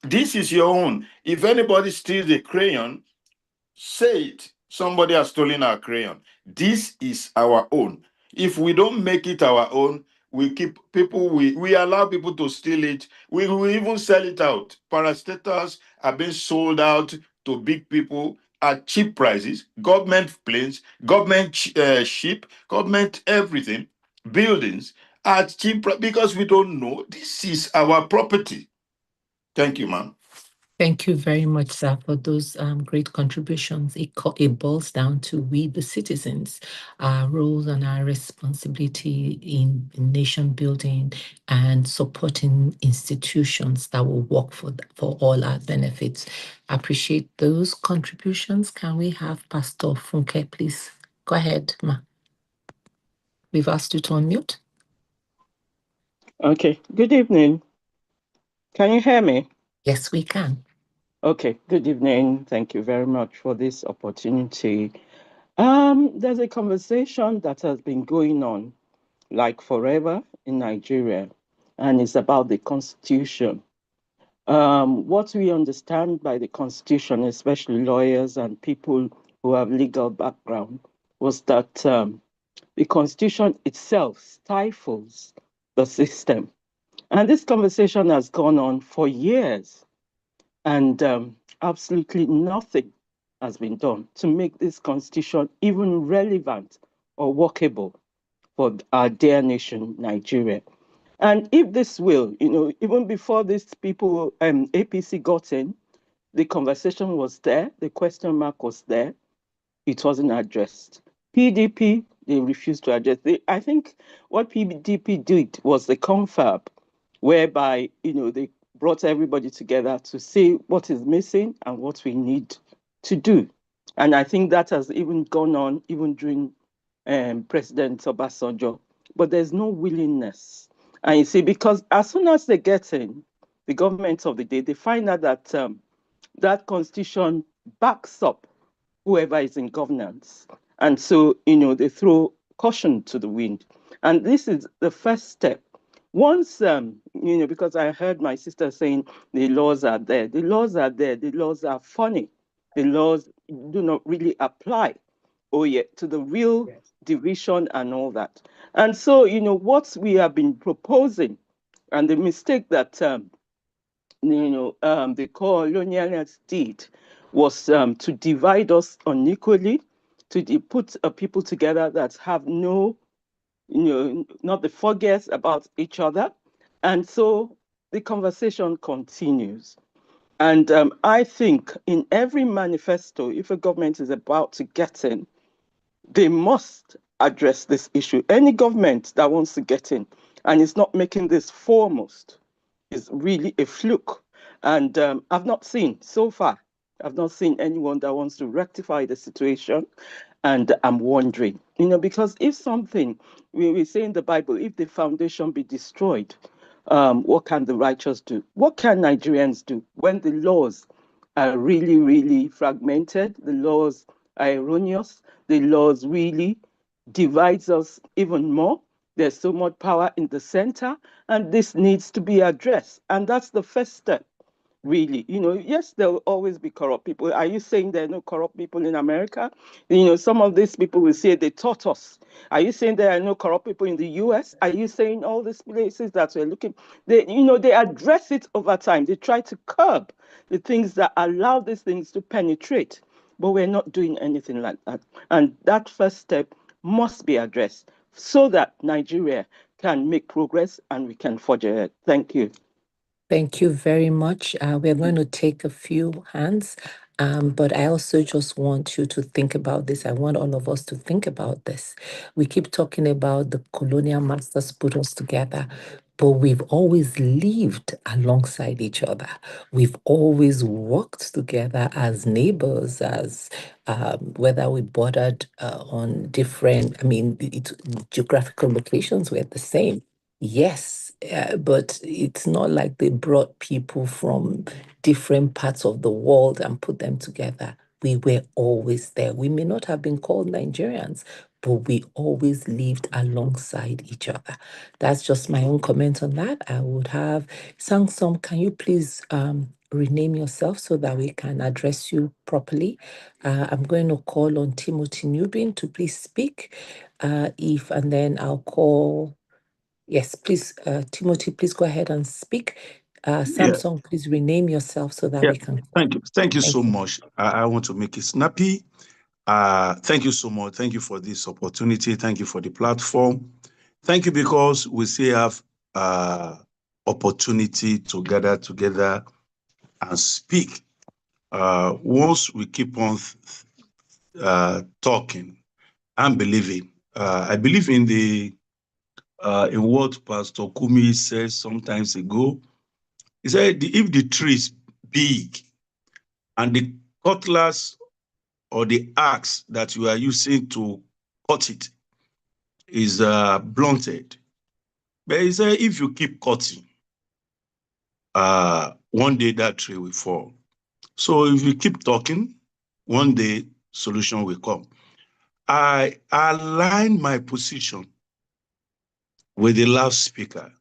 This is your own. If anybody steals a crayon, say it. Somebody has stolen our crayon. This is our own. If we don't make it our own, we allow people to steal it. We will even sell it out. Parastatals are being sold out to big people at cheap prices. Government planes, government ship, government everything, buildings at cheap because we don't know this is our property. Thank you, ma'am. Thank you very much, sir, for those great contributions. It boils down to we, the citizens, our roles and our responsibility in nation building and supporting institutions that will work for all our benefits. I appreciate those contributions. Can we have Pastor Funke, please? Go ahead, ma. We've asked you to unmute. Okay, good evening. Can you hear me? Yes, we can. Okay, good evening. Thank you very much for this opportunity. There's a conversation that has been going on like forever in Nigeria, and it's about the Constitution. What we understand by the Constitution, especially lawyers and people who have legal background, was that the Constitution itself stifles the system. And this conversation has gone on for years, and absolutely nothing has been done to make this Constitution even relevant or workable for our dear nation, Nigeria. And if this will, even before these people, APC got in, the conversation was there, the question mark was there, it wasn't addressed. PDP, they refused to address it. I think what PDP did was the confab, whereby, they brought everybody together to see what is missing and what we need to do. And I think that has even gone on even during President Obasanjo. But there's no willingness. And you see, because as soon as they get in, the government of the day, they find out that that constitution backs up whoever is in governance. And so, they throw caution to the wind. And this is the first step. Once, because I heard my sister saying the laws are there. The laws are there. The laws are funny. The laws do not really apply, to the real division and all that. And so, what we have been proposing and the mistake that, the colonialists did was to divide us unequally, to put people together that have no, not the forgets about each other. And so the conversation continues. And I think in every manifesto, if a government is about to get in, they must address this issue. Any government that wants to get in and is not making this foremost is really a fluke. And I've not seen anyone that wants to rectify the situation. And I'm wondering, because if something, we say in the Bible, if the foundation be destroyed, what can the righteous do? What can Nigerians do when the laws are really, really fragmented, the laws are erroneous, the laws really divides us even more? There's so much power in the center, and this needs to be addressed. And that's the first step, really. Yes, there will always be corrupt people. Are you saying there are no corrupt people in America? Some of these people will say they taught us. Are you saying there are no corrupt people in the US? Are you saying all these places that we're looking, they address it over time. They try to curb the things that allow these things to penetrate. But we're not doing anything like that. And that first step must be addressed so that Nigeria can make progress and we can forge ahead. Thank you. Thank you very much. We're going to take a few hands, but I also just want you to think about this. I want all of us to think about this. We keep talking about the colonial masters put us together, but we've always lived alongside each other. We've always worked together as neighbors, as whether we bordered on different, geographical locations were the same. Yes, but it's not like they brought people from different parts of the world and put them together. We were always there. We may not have been called Nigerians, but we always lived alongside each other. That's just my own comment on that. I would have Sangsom, can you please rename yourself so that we can address you properly? I'm going to call on Timothy Newbin to please speak. And then I'll call. Yes, please, Timothy, please go ahead and speak. Samsung, please rename yourself so that Yeah, we can. thank you. Thank you Thank so you. much. I want to make it snappy. Thank you so much. Thank you for this opportunity. Thank you for the platform. Thank you because we still have opportunity to gather together and speak. Once we keep on talking and believing, I believe in what Pastor Kumi said sometimes ago. He said, if the tree is big and the cutlass or the axe that you are using to cut it is blunted, but he said, if you keep cutting, one day that tree will fall. So if you keep talking, one day solution will come. I align my position with the last speaker.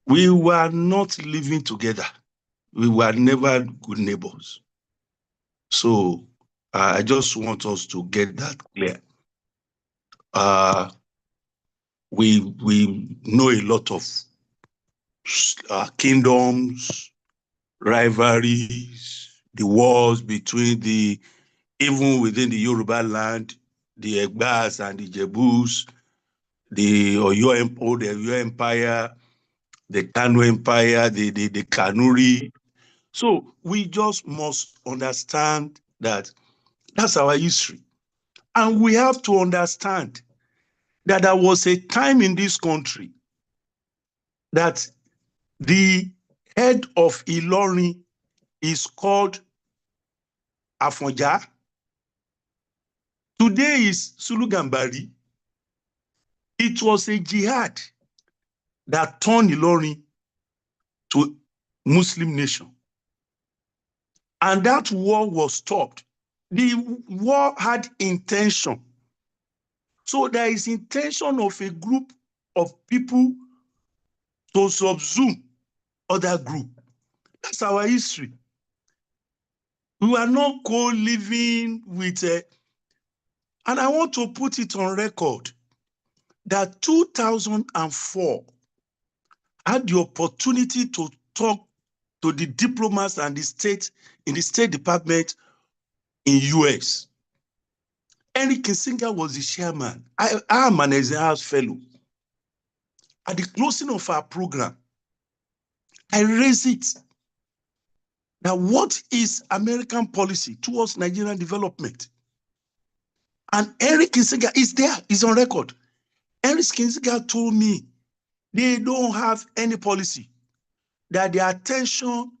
We were not living together. We were never good neighbors. So I just want us to get that clear. We know a lot of kingdoms, rivalries, the wars between even within the Yoruba land, the Egbas and the Jebus, the Oyo Empire, the Kano Empire, the Kanuri. So we just must understand that that's our history. And we have to understand that there was a time in this country that the head of Ilorin is called Afonja. Today is Sulugambari. It was a jihad that turned Ilorin to Muslim nation. And that war was stopped. The war had intention. So there is intention of a group of people to subsume other group. That's our history. We are not co-living with and I want to put it on record that 2004 I had the opportunity to talk to the diplomats and the State Department in US. Henry Kissinger was the chairman. I am an Eisenhower fellow. At the closing of our program, I raised it. Now, what is American policy towards Nigerian development? And Henry Kissinger is there, is on record. Henry Kissinger told me they don't have any policy, that their attention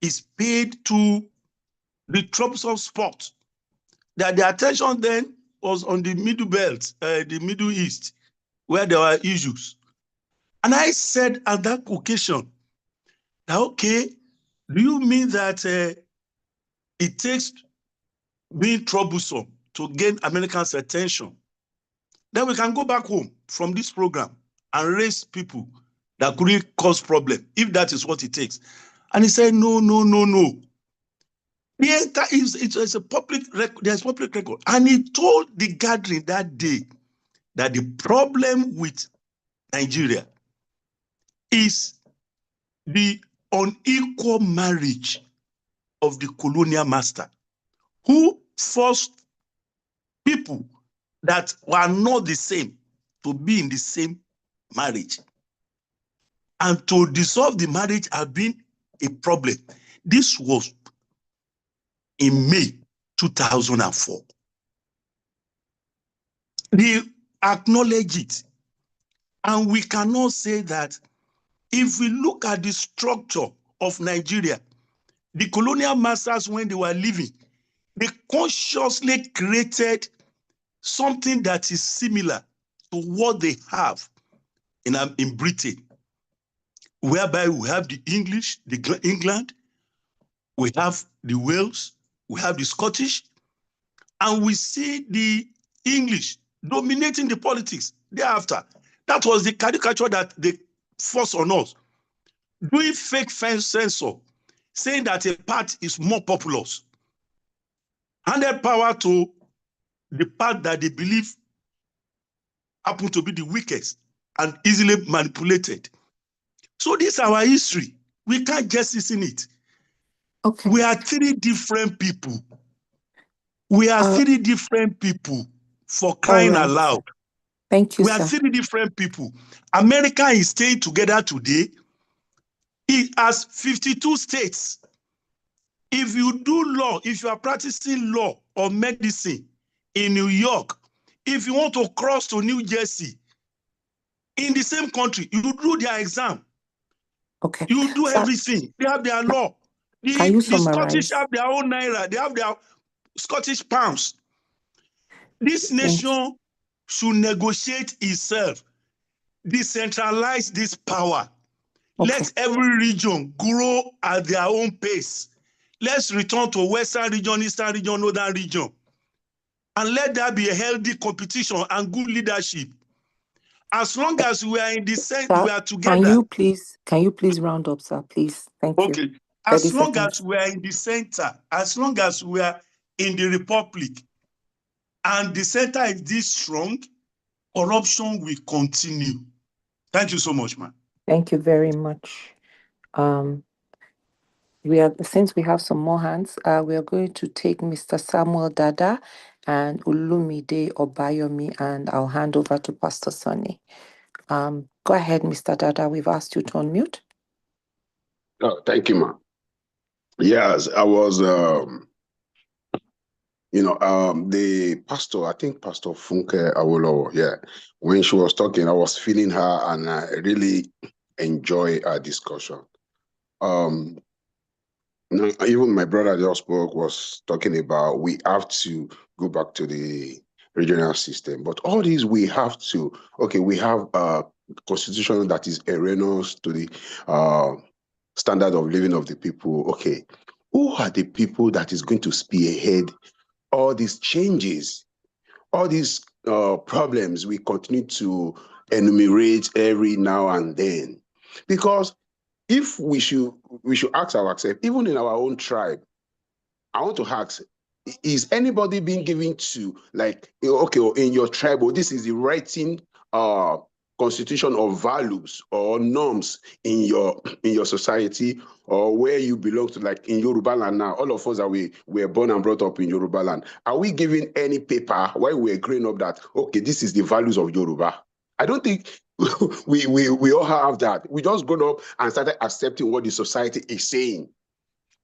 is paid to the troublesome spot, that the attention then was on the Middle Belt, the Middle East, where there were issues. And I said at that occasion, that, okay, do you mean that it takes being troublesome to gain Americans' attention? Then we can go back home from this program and raise people that couldn't cause problem, if that is what it takes. And he said, no. It's a public record, there's public record. And he told the gathering that day that the problem with Nigeria is the unequal marriage of the colonial master, who forced people that were not the same to be in the same marriage. And to dissolve the marriage had been a problem. This was in May 2004. They acknowledge it. And we cannot say that if we look at the structure of Nigeria, the colonial masters, when they were living, they consciously created something that is similar to what they have in Britain, whereby we have the English, the England, we have the Wales, we have the Scottish, and we see the English dominating the politics thereafter. That was the caricature that they forced on us. Doing fake censor, saying that a part is more populous, handed power to the part that they believe happen to be the weakest and easily manipulated. So this is our history. We can't just listen it. Okay. We are three different people. We are three different people, for crying out loud. Thank you, we are three different people. America is staying together today. It has 52 states. If you do law, if you are practicing law or medicine in New York, if you want to cross to New Jersey, in the same country, you do their exam. Okay. You do everything. They have their law. Can you The summarize? Scottish have their own naira. They have their Scottish pounds. This nation should negotiate itself, decentralize this power. Okay. Let every region grow at their own pace. Let's return to Western region, Eastern region, Northern region. And let there be a healthy competition and good leadership. As long as we are in the same, Sir, we are together. Can you please round up, sir? Please. Thank you. Okay. 30 As long seconds. as we are in the center, as long as we are in the republic, and the center is this strong, corruption will continue. Thank you so much, man. Thank you very much. Since we have some more hands, we are going to take Mr. Samuel Dada and Olumide Obayomi, and I'll hand over to Pastor Sonny. Go ahead, Mr. Dada. We've asked you to unmute. Oh, thank you, ma. Yes, I was, the pastor, I think Pastor Funke Awolowo, yeah, when she was talking, I was feeling her and I really enjoy our discussion. Even my brother just spoke, was talking about we have to go back to the regional system. But all these we have to, we have a constitution that is erroneous to the standard of living of the people. Okay, who are the people that is going to spearhead all these changes, all these problems we continue to enumerate every now and then? Because if we should ask ourselves, even in our own tribe, I want to ask, is anybody being given to, like, okay, in your tribe, or this is the writing constitution of values or norms in your society, or where you belong to, like in Yoruba land now, all of us we were born and brought up in Yoruba land. Are we given any paper while we're growing up that, okay, this is the values of Yoruba? I don't think we all have that. We just grown up and started accepting what the society is saying.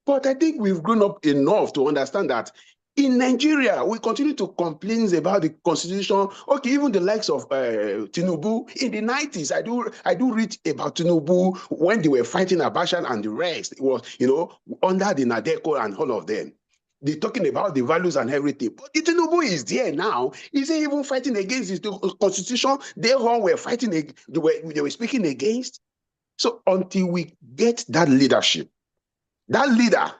But I think we've grown up enough to understand that in Nigeria, we continue to complain about the constitution. Okay, even the likes of Tinubu in the 90s, I do read about Tinubu when they were fighting Abacha and the rest. It was, under the Nadeko and all of them. They're talking about the values and everything. But the Tinubu is there now. Is he even fighting against his constitution? They all were fighting, they were speaking against. So until we get that leadership, that leader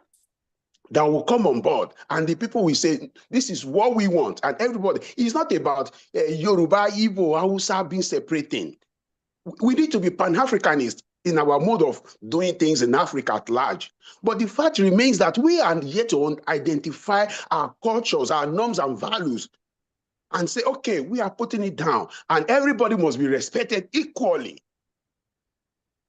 that will come on board, and the people will say, this is what we want, and everybody, it's not about Yoruba, Igbo, Hausa being separating. We need to be Pan-Africanist in our mode of doing things in Africa at large. But the fact remains that we are yet to identify our cultures, our norms and values, and say, okay, we are putting it down, and everybody must be respected equally.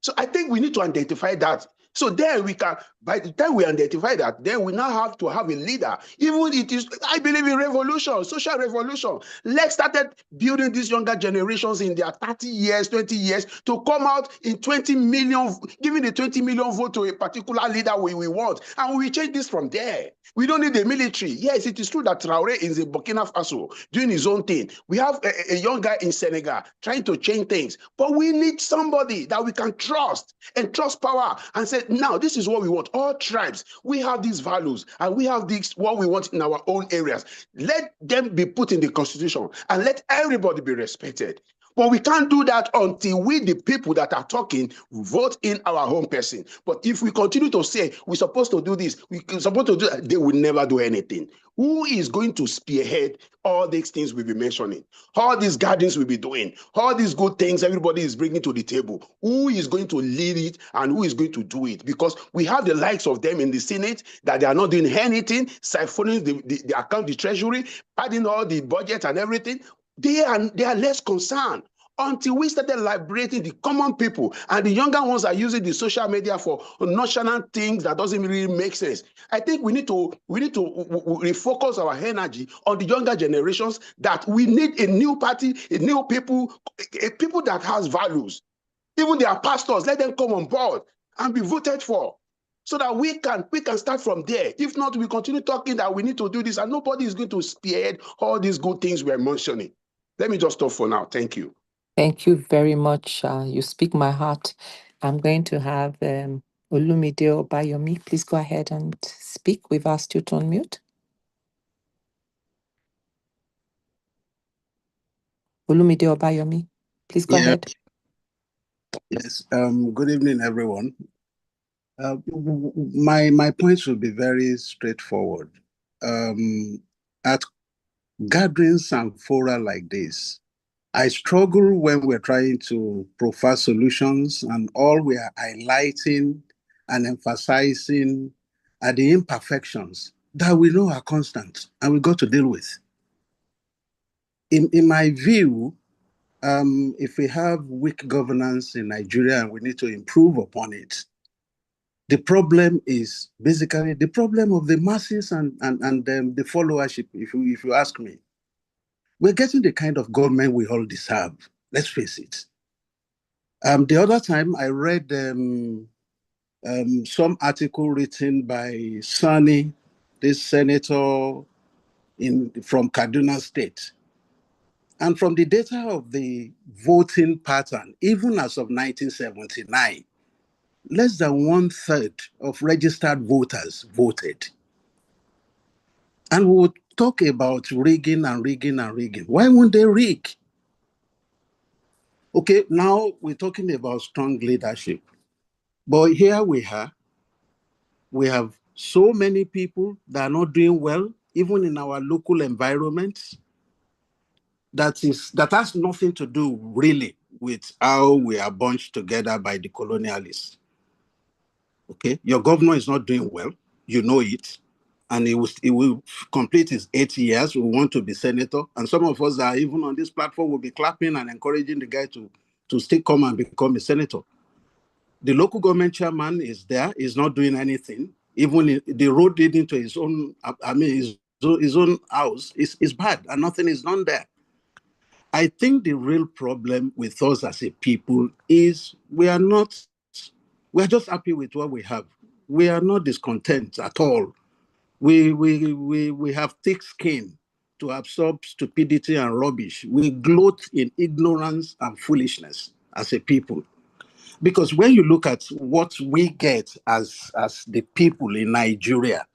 So I think we need to identify that. So then we can, by the time we identify that, then we now have to have a leader. Even it is, I believe in revolution, social revolution. Let's start building these younger generations in their 30 years, 20 years, to come out in 20 million, giving the 20 million vote to a particular leader we want. And we change this from there. We don't need the military. Yes, it is true that Traoré is in Burkina Faso doing his own thing. We have a young guy in Senegal trying to change things. But we need somebody that we can trust and trust power and say, now this is what we want. All tribes, we have these values and we have this what we want in our own areas. Let them be put in the constitution and let everybody be respected. But we can't do that until we, the people that are talking, vote in our own person. But if we continue to say, we're supposed to do this, we're supposed to do that, they will never do anything. Who is going to spearhead all these things we'll be mentioning? All these gardens we'll be doing, all these good things everybody is bringing to the table. Who is going to lead it and who is going to do it? Because we have the likes of them in the Senate that they are not doing anything, siphoning the account, the treasury, adding all the budget and everything. They are less concerned until we started liberating the common people, and the younger ones are using the social media for national things that doesn't really make sense. I think we need to refocus our energy on the younger generations, that we need a new party, a new people, a people that has values. Even their pastors, let them come on board and be voted for, so that we can start from there. If not, we continue talking that we need to do this, and nobody is going to spearhead all these good things we're mentioning. Let me just stop for now. Thank you. Thank you very much. You speak my heart. I'm going to have Olumide Obayomi. Please go ahead and speak. We've asked you to unmute. Olumide Obayomi, please go ahead. Yes. Good evening, everyone. My points will be very straightforward. At gatherings and fora like this, I struggle when we're trying to provide solutions and all we are highlighting and emphasizing are the imperfections that we know are constant and we got to deal with. In my view, if we have weak governance in Nigeria and we need to improve upon it, the problem is basically the problem of the masses and the followership, if you ask me. We're getting the kind of government we all deserve. Let's face it. The other time I read some article written by Sani, this senator from Kaduna State. And from the data of the voting pattern, even as of 1979, less than 1/3 of registered voters voted. And we would talk about rigging and rigging and rigging. Why won't they rig? Okay, now we're talking about strong leadership. But here we have so many people that are not doing well, even in our local environments. That has nothing to do really with how we are bunched together by the colonialists. Okay, your governor is not doing well, you know it, and he will complete his 8 years. We want to be senator, and some of us that are even on this platform will be clapping and encouraging the guy to still come and become a senator. The local government chairman is there, is not doing anything. Even the road leading to his own, his own house is bad, and nothing is done there. I think the real problem with us as a people is we're just happy with what we have. We are not discontent at all. We have thick skin to absorb stupidity and rubbish. We gloat in ignorance and foolishness as a people. Because when you look at what we get as the people in Nigeria,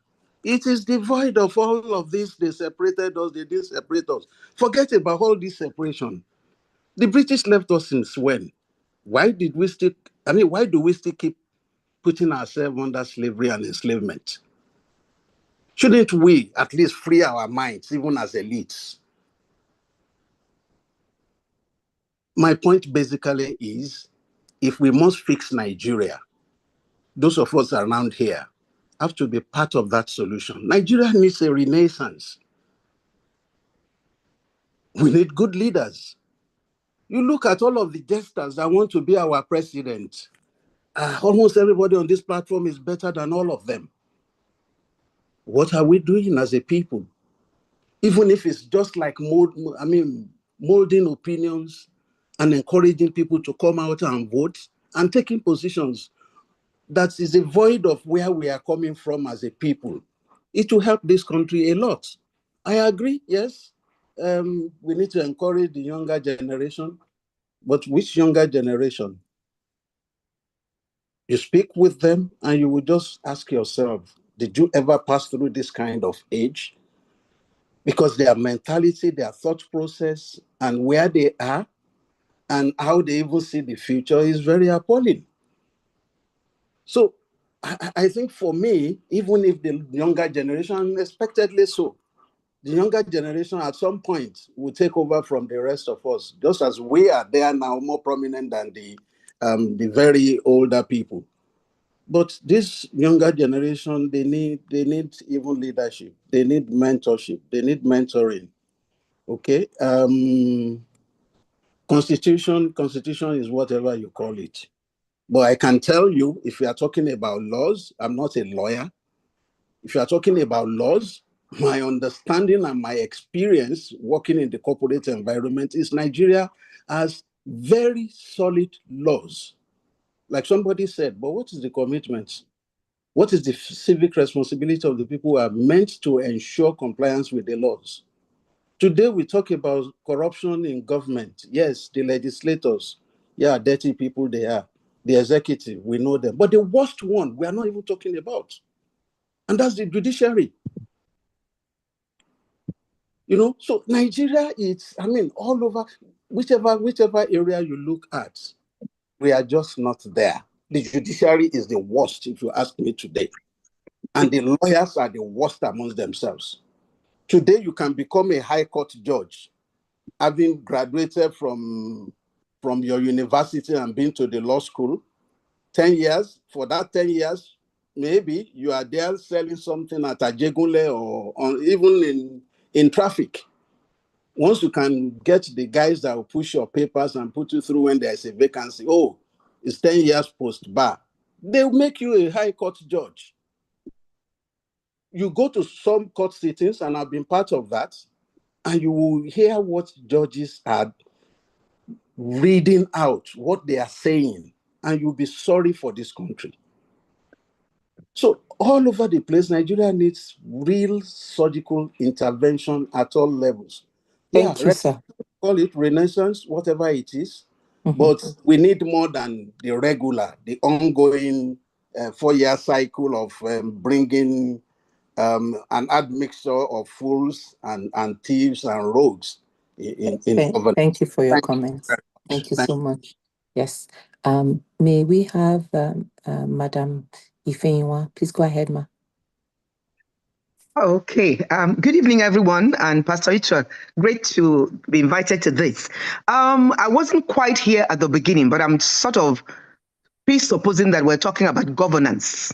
it is devoid of all of this. They separated us, they didn't separate us. Forget about all this separation. The British left us since when? Why do we still keep putting ourselves under slavery and enslavement? Shouldn't we at least free our minds, even as elites? My point basically is, if we must fix Nigeria, those of us around here have to be part of that solution. Nigeria needs a renaissance. We need good leaders. You look at all of the jesters that want to be our president. Almost everybody on this platform is better than all of them. What are we doing as a people? Even if it's just like molding opinions and encouraging people to come out and vote and taking positions that is devoid of where we are coming from as a people. It will help this country a lot. I agree, yes. We need to encourage the younger generation, but which younger generation? You speak with them and you will just ask yourself, did you ever pass through this kind of age? Because their mentality, their thought process, and where they are, and how they even see the future is very appalling. So I think for me, even if the younger generation, unexpectedly so, the younger generation at some point will take over from the rest of us, just as we are there now more prominent than the very older people. But this younger generation, they need even leadership. They need mentorship. They need mentoring. Okay. Constitution is whatever you call it. But I can tell you, if you are talking about laws, I'm not a lawyer. If you are talking about laws, my understanding and my experience working in the corporate environment is Nigeria has very solid laws. Like somebody said, but what is the commitment? What is the civic responsibility of the people who are meant to ensure compliance with the laws? Today, we talk about corruption in government. Yes, the legislators, yeah, dirty people they are. The executive, we know them. But the worst one, we are not even talking about. And that's the judiciary. So Nigeria is, all over, whichever area you look at, we are just not there. The judiciary is the worst, if you ask me today. And the lawyers are the worst amongst themselves. Today, you can become a high court judge having graduated from your university and been to the law school, 10 years, for that 10 years, maybe you are there selling something at Ajegunle or even in traffic. Once you can get the guys that will push your papers and put you through when there's a vacancy, oh, it's 10 years post-bar, they'll make you a high court judge. You go to some court sittings, and I've been part of that, and you will hear what judges are reading out, what they are saying, and you'll be sorry for this country. So all over the place, Nigeria needs real surgical intervention at all levels. Thank you, sir. Call it Renaissance, whatever it is, but we need more than the regular, the ongoing 4-year cycle of bringing an admixture of fools and thieves and rogues in government. Thank you for your comments. Thank you so much. Yes. May we have Madam Ifeanyiwa? Please go ahead, ma. Okay. Good evening, everyone, and Pastor Icha. Great to be invited to this. I wasn't quite here at the beginning, but I'm sort of presupposing that we're talking about governance.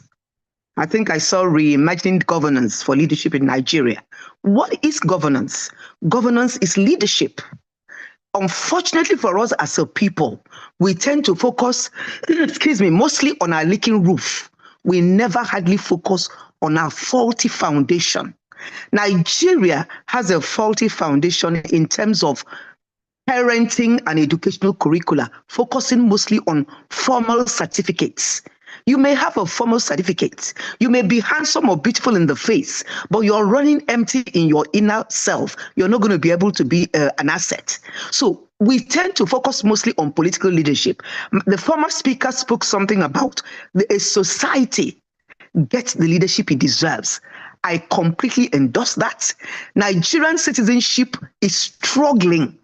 I think I saw reimagining governance for leadership in Nigeria. What is governance? Governance is leadership. Unfortunately for us as a people, we tend to focus, mostly on our leaking roof. We never hardly focus on our faulty foundation. Nigeria has a faulty foundation in terms of parenting and educational curricula, focusing mostly on formal certificates. You may have a formal certificate. You may be handsome or beautiful in the face, but you're running empty in your inner self. You're not going to be able to be an asset. So we tend to focus mostly on political leadership. The former speaker spoke something about a society gets the leadership it deserves. I completely endorse that. Nigerian citizenship is struggling.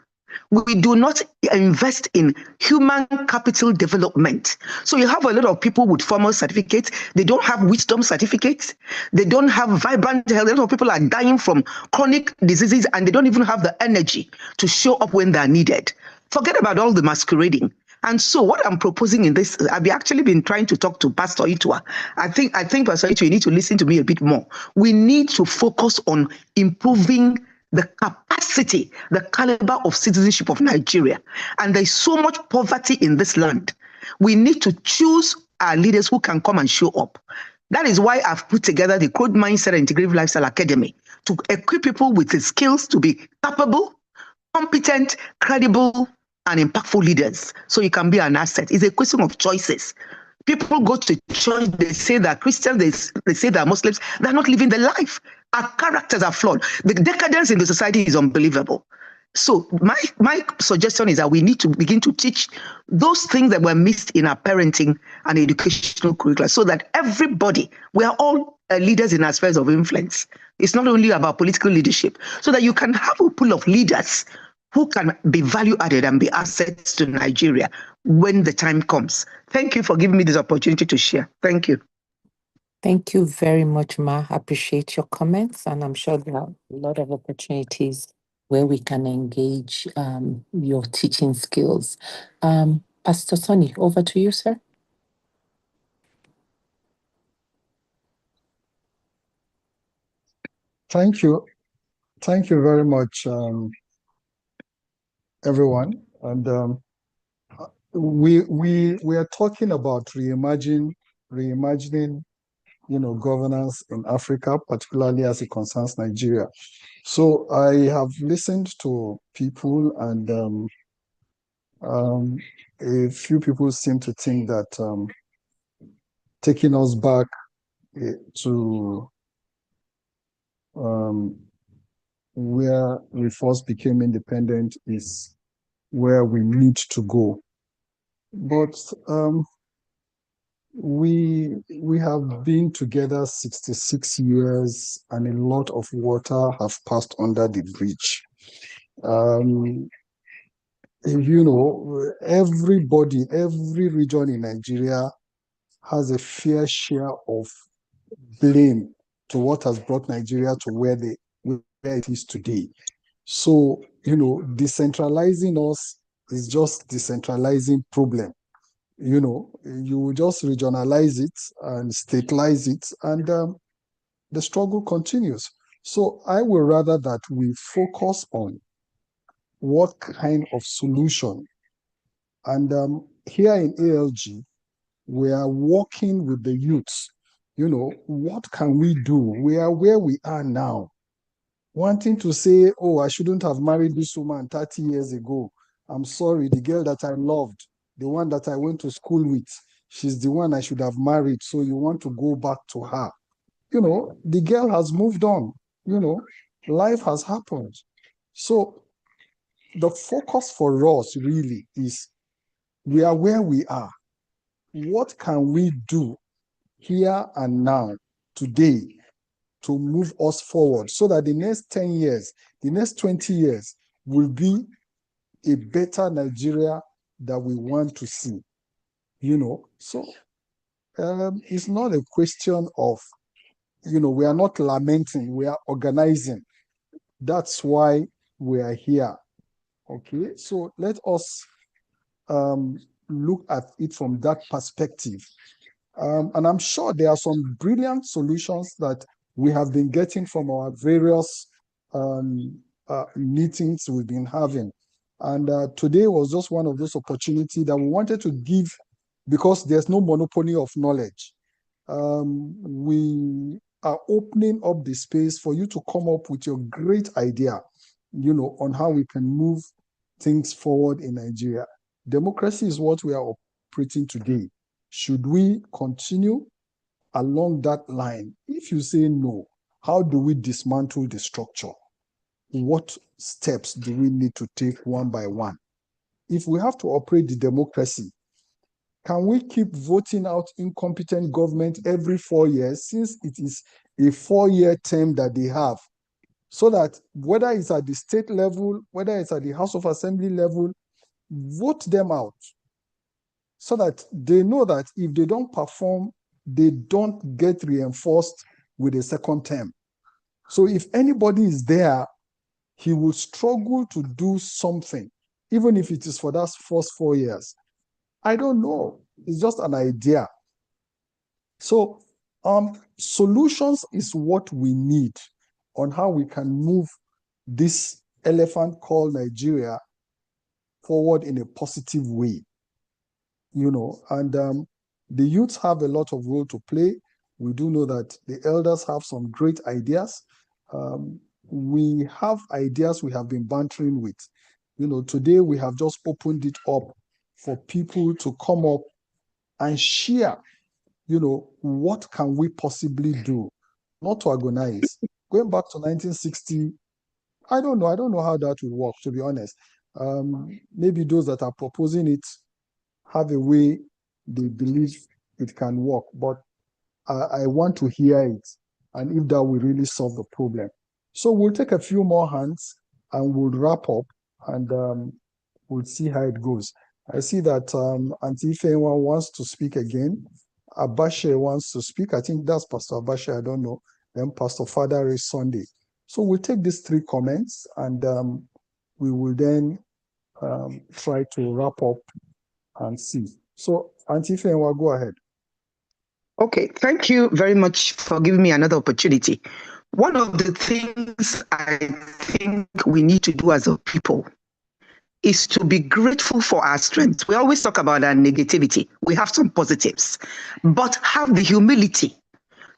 We do not invest in human capital development. So you have a lot of people with formal certificates. They don't have wisdom certificates. They don't have vibrant health. A lot of people are dying from chronic diseases, and they don't even have the energy to show up when they're needed. Forget about all the masquerading. And so what I'm proposing in this, I've actually been trying to talk to Pastor Itua. I think Pastor Itua, you need to listen to me a bit more. We need to focus on improving the capacity, the caliber of citizenship of Nigeria. And there's so much poverty in this land. We need to choose our leaders who can come and show up. That is why I've put together the Code Mindset and Integrative Lifestyle Academy to equip people with the skills to be capable, competent, credible, and impactful leaders, so you can be an asset. It's a question of choices. People go to church, they say they're Christians, they say they're Muslims, they're not living the life. Our characters are flawed. The decadence in the society is unbelievable. So my suggestion is that we need to begin to teach those things that were missed in our parenting and educational curricula, so that everybody, we are all leaders in our spheres of influence. It's not only about political leadership, so that you can have a pool of leaders who can be value added and be assets to Nigeria when the time comes. Thank you for giving me this opportunity to share. Thank you. Thank you very much, Ma. I appreciate your comments, and I'm sure there are a lot of opportunities where we can engage your teaching skills. Pastor Sonny, over to you, sir. Thank you. Thank you very much, everyone. And we are talking about reimagining, governance in Africa, particularly as it concerns Nigeria. So I have listened to people, and a few people seem to think that taking us back to where we first became independent is where we need to go. But we have been together 66 years, and a lot of water have passed under the bridge. Everybody, every region in Nigeria has a fair share of blame to what has brought Nigeria to where it is today. So, decentralizing us is just decentralizing problem. You just regionalize it and statelize it, and the struggle continues. So I would rather that we focus on what kind of solution. And here in ALG, we are working with the youths. What can we do? We are where we are now. Wanting to say, oh, I shouldn't have married this woman 30 years ago. I'm sorry, the girl that I loved, the one that I went to school with, she's the one I should have married. So you want to go back to her. The girl has moved on. Life has happened. So the focus for us really is we are where we are. What can we do here and now, today, to move us forward so that the next 10 years, the next 20 years will be a better Nigeria that we want to see? So it's not a question of, we are not lamenting, we are organizing. That's why we are here. Okay, so let us look at it from that perspective. And I'm sure there are some brilliant solutions that we have been getting from our various meetings we've been having. And today was just one of those opportunities that we wanted to give, because there's no monopoly of knowledge. We are opening up the space for you to come up with your great idea, on how we can move things forward in Nigeria. Democracy is what we are operating today. Should we continue along that line? If you say no, how do we dismantle the structure? What steps do we need to take one by one? If we have to operate the democracy, can we keep voting out incompetent government every 4 years, since it is a 4-year term that they have? So that whether it's at the state level, whether it's at the House of Assembly level, vote them out, so that they know that if they don't perform, they don't get reinforced with a second term. So if anybody is there, he will struggle to do something, even if it is for that first 4 years. I don't know. It's just an idea. So solutions is what we need on how we can move this elephant called Nigeria forward in a positive way. And the youths have a lot of role to play. We do know that the elders have some great ideas. We have ideas we have been bantering with. Today we have just opened it up for people to come up and share, what can we possibly do, not to agonize. Going back to 1960, I don't know how that will work, to be honest. Maybe those that are proposing it have a way they believe it can work, but I want to hear it, and if that will really solve the problem. So we'll take a few more hands and we'll wrap up, and we'll see how it goes. I see that Auntie Ifeanyi wants to speak again. Abashe wants to speak. I think that's Pastor Abashe, I don't know. Then Pastor Father Ray Sunday. So we'll take these 3 comments, and we will then try to wrap up and see. So Auntie Ifeanyi, go ahead. Okay, thank you very much for giving me another opportunity. One of the things I think we need to do as a people is to be grateful for our strengths. We always talk about our negativity. We have some positives, but have the humility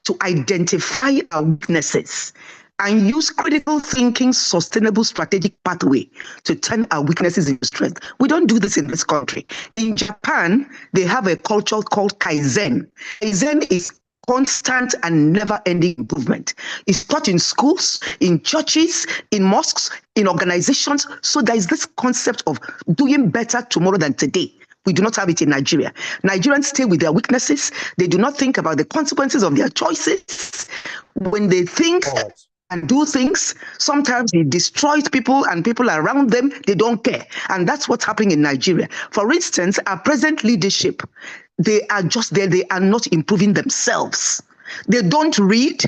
to identify our weaknesses and use critical thinking, sustainable strategic pathway to turn our weaknesses into strength. We don't do this in this country. In Japan, they have a culture called Kaizen. Kaizen is constant and never-ending improvement. It's taught in schools, in churches, in mosques, in organizations. So there is this concept of doing better tomorrow than today. We do not have it in Nigeria. Nigerians stay with their weaknesses. They do not think about the consequences of their choices. When they think and do things, sometimes it destroys people and people around them. They don't care. And that's what's happening in Nigeria. For instance, our present leadership, they are just there. They are not improving themselves. They don't read.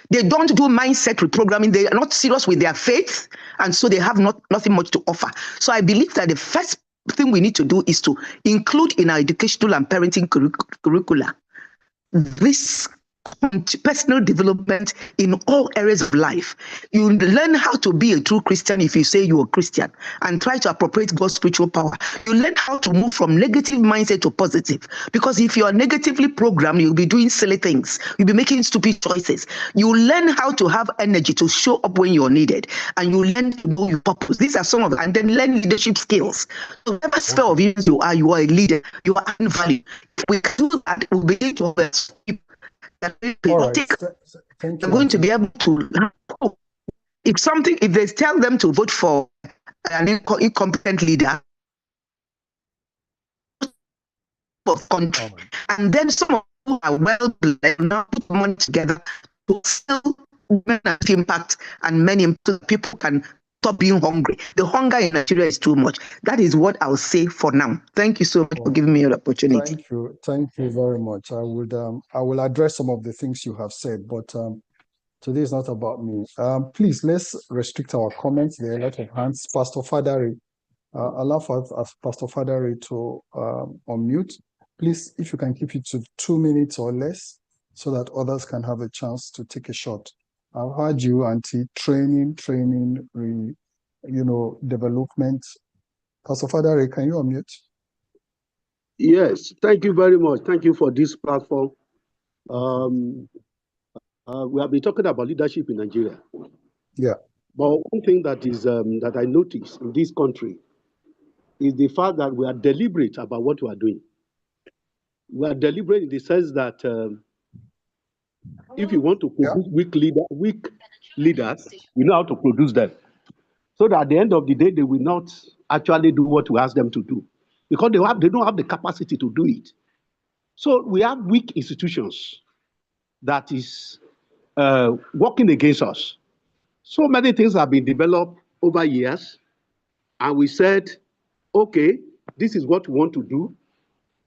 They don't do mindset reprogramming. They are not serious with their faith. and so they have nothing much to offer. So I believe that the first thing we need to do is to include in our educational and parenting curricula this personal development in all areas of life. You learn how to be a true Christian if you say you're a Christian and try to appropriate God's spiritual power. You learn how to move from negative mindset to positive, because if you are negatively programmed, you'll be doing silly things. You'll be making stupid choices. You learn how to have energy to show up when you're needed, and you learn to know your purpose. These are some of them. And then learn leadership skills. So whatever sphere of influence you are a leader, you are adding value. If we can do that, we'll begin to All right. Thank I'm you, going to Auntie. be able to, if they tell them to vote for an incompetent leader of country, and then some of who are well now put money together to sell impact, and many people can stop being hungry. The hunger in Nigeria is too much. That is what I'll say for now. Thank you so much for giving me the opportunity. Thank you very much. I will address some of the things you have said, but today is not about me. Please, let's restrict our comments. There are a lot of hands. Pastor Fadari, allow for Pastor Fadari to unmute. Please, if you can keep it to 2 minutes or less, so that others can have a chance to take a shot. I've heard you, Auntie, training, development. Pastor Fadari, can you unmute? Yes, thank you very much. Thank you for this platform. We have been talking about leadership in Nigeria. Yeah. But one thing that is that I noticed in this country is the fact that we are deliberate about what we are doing. We are deliberate in the sense that if you want to produce weak leaders, you know how to produce them. So that at the end of the day, they will not actually do what we ask them to do, because they don't have the capacity to do it. So we have weak institutions that is working against us. So many things have been developed over years, and we said, okay, this is what we want to do.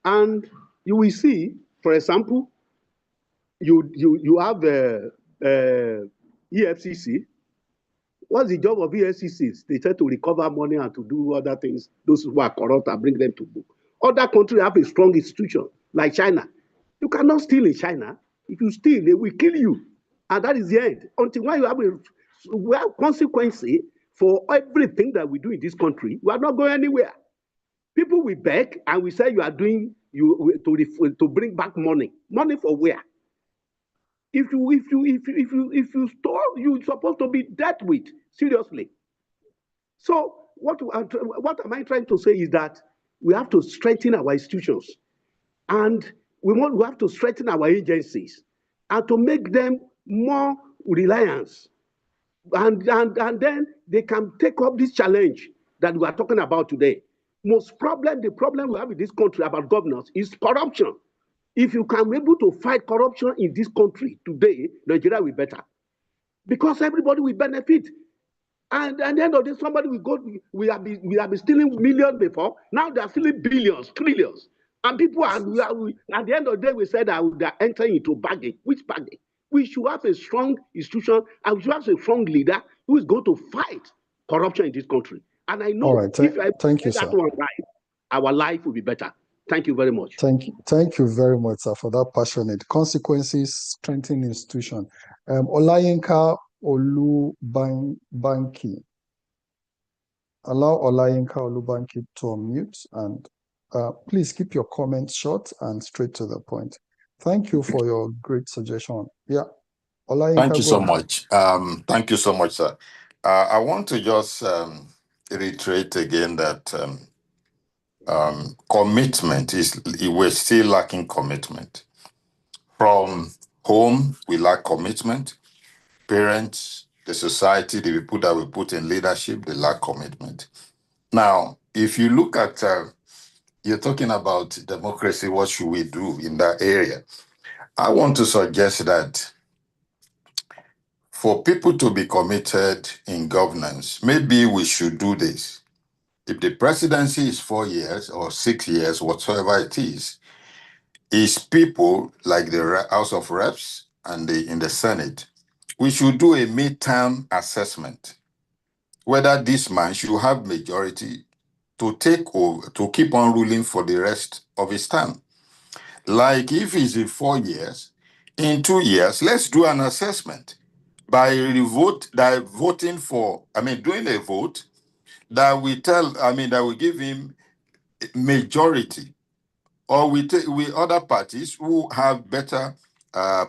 And you will see, for example, you have EFCC. What's the job of EFCC? They try to recover money and to do other things. Those who are corrupt and bring them to book. Other countries have a strong institution, like China. You cannot steal in China. If you steal, they will kill you. And that is the end. Until when you have a consequence for everything that we do in this country, we are not going anywhere. People will beg and we say you are doing to bring back money. Money for where? If you store, you're supposed to be dealt with seriously. So what am I trying to say is that we have to strengthen our institutions, and we have to strengthen our agencies and to make them more reliant, and then they can take up this challenge that we are talking about today. The problem we have in this country about governance is corruption. If you can be able to fight corruption in this country today, Nigeria will be better, because everybody will benefit. And at the end of the day, somebody will go, we have been stealing millions before. Now they are stealing billions, trillions. And people at the end of the day, we said that they are entering into bargain. Which bargain? We should have a strong institution, and we should have a strong leader who is going to fight corruption in this country. And I know if I thank you, get that sir. one right, our life will be better. Thank you very much. Thank you very much, sir, for that passionate consequences, strengthening institution. Olayinka Olubanki. Allow Olayinka Olubanki to unmute, and please keep your comments short and straight to the point. Thank you for your great suggestion. Yeah. Olayinka, thank you so much. Thank you so much, sir. I want to just reiterate again that commitment we're still lacking commitment. From home, we lack commitment. Parents, the society, the people that we put in leadership, they lack commitment. Now, if you look at, you're talking about democracy, what should we do in that area? I want to suggest that for people to be committed in governance, maybe we should do this. If the presidency is 4 years or 6 years, whatsoever it is people like the House of Reps and in the Senate, we should do a midterm assessment whether this man should have majority to take over, to keep on ruling for the rest of his term. Like if it's in 4 years, in 2 years, let's do an assessment by voting for, doing a vote that that we give him majority, or we other parties who have better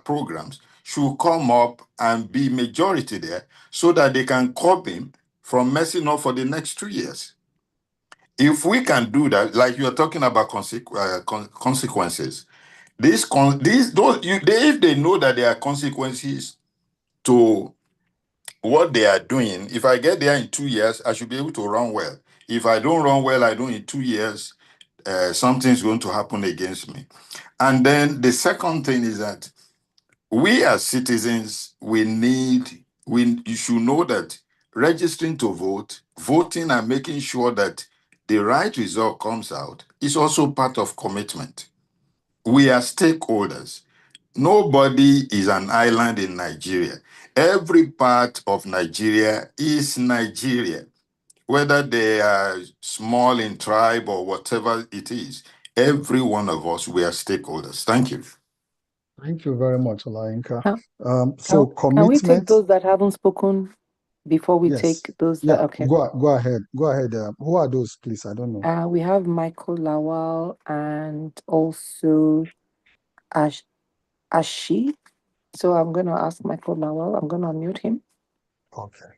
programs should come up and be majority there so that they can curb him from messing up for the next 2 years. If we can do that, like you're talking about consequences, if they know that there are consequences to what they are doing, if I get there in 2 years, I should be able to run well. If I don't run well, I don't in 2 years, something's going to happen against me. And then the second thing is that we as citizens, you should know that registering to vote, voting and making sure that the right result comes out is also part of commitment. We are stakeholders. Nobody is an island in Nigeria. Every part of Nigeria is Nigeria, whether they are small in tribe or whatever it is. Every one of us, we are stakeholders. Thank you. Thank you very much, Olayinka. So can we take commitment. those that haven't spoken before we Yes. take those Yeah. that, okay. Go ahead. Go ahead. Who are those, please? I don't know. We have Michael Lawal and also Ashi. So I'm going to ask Michael Lawal. I'm going to unmute him. Okay.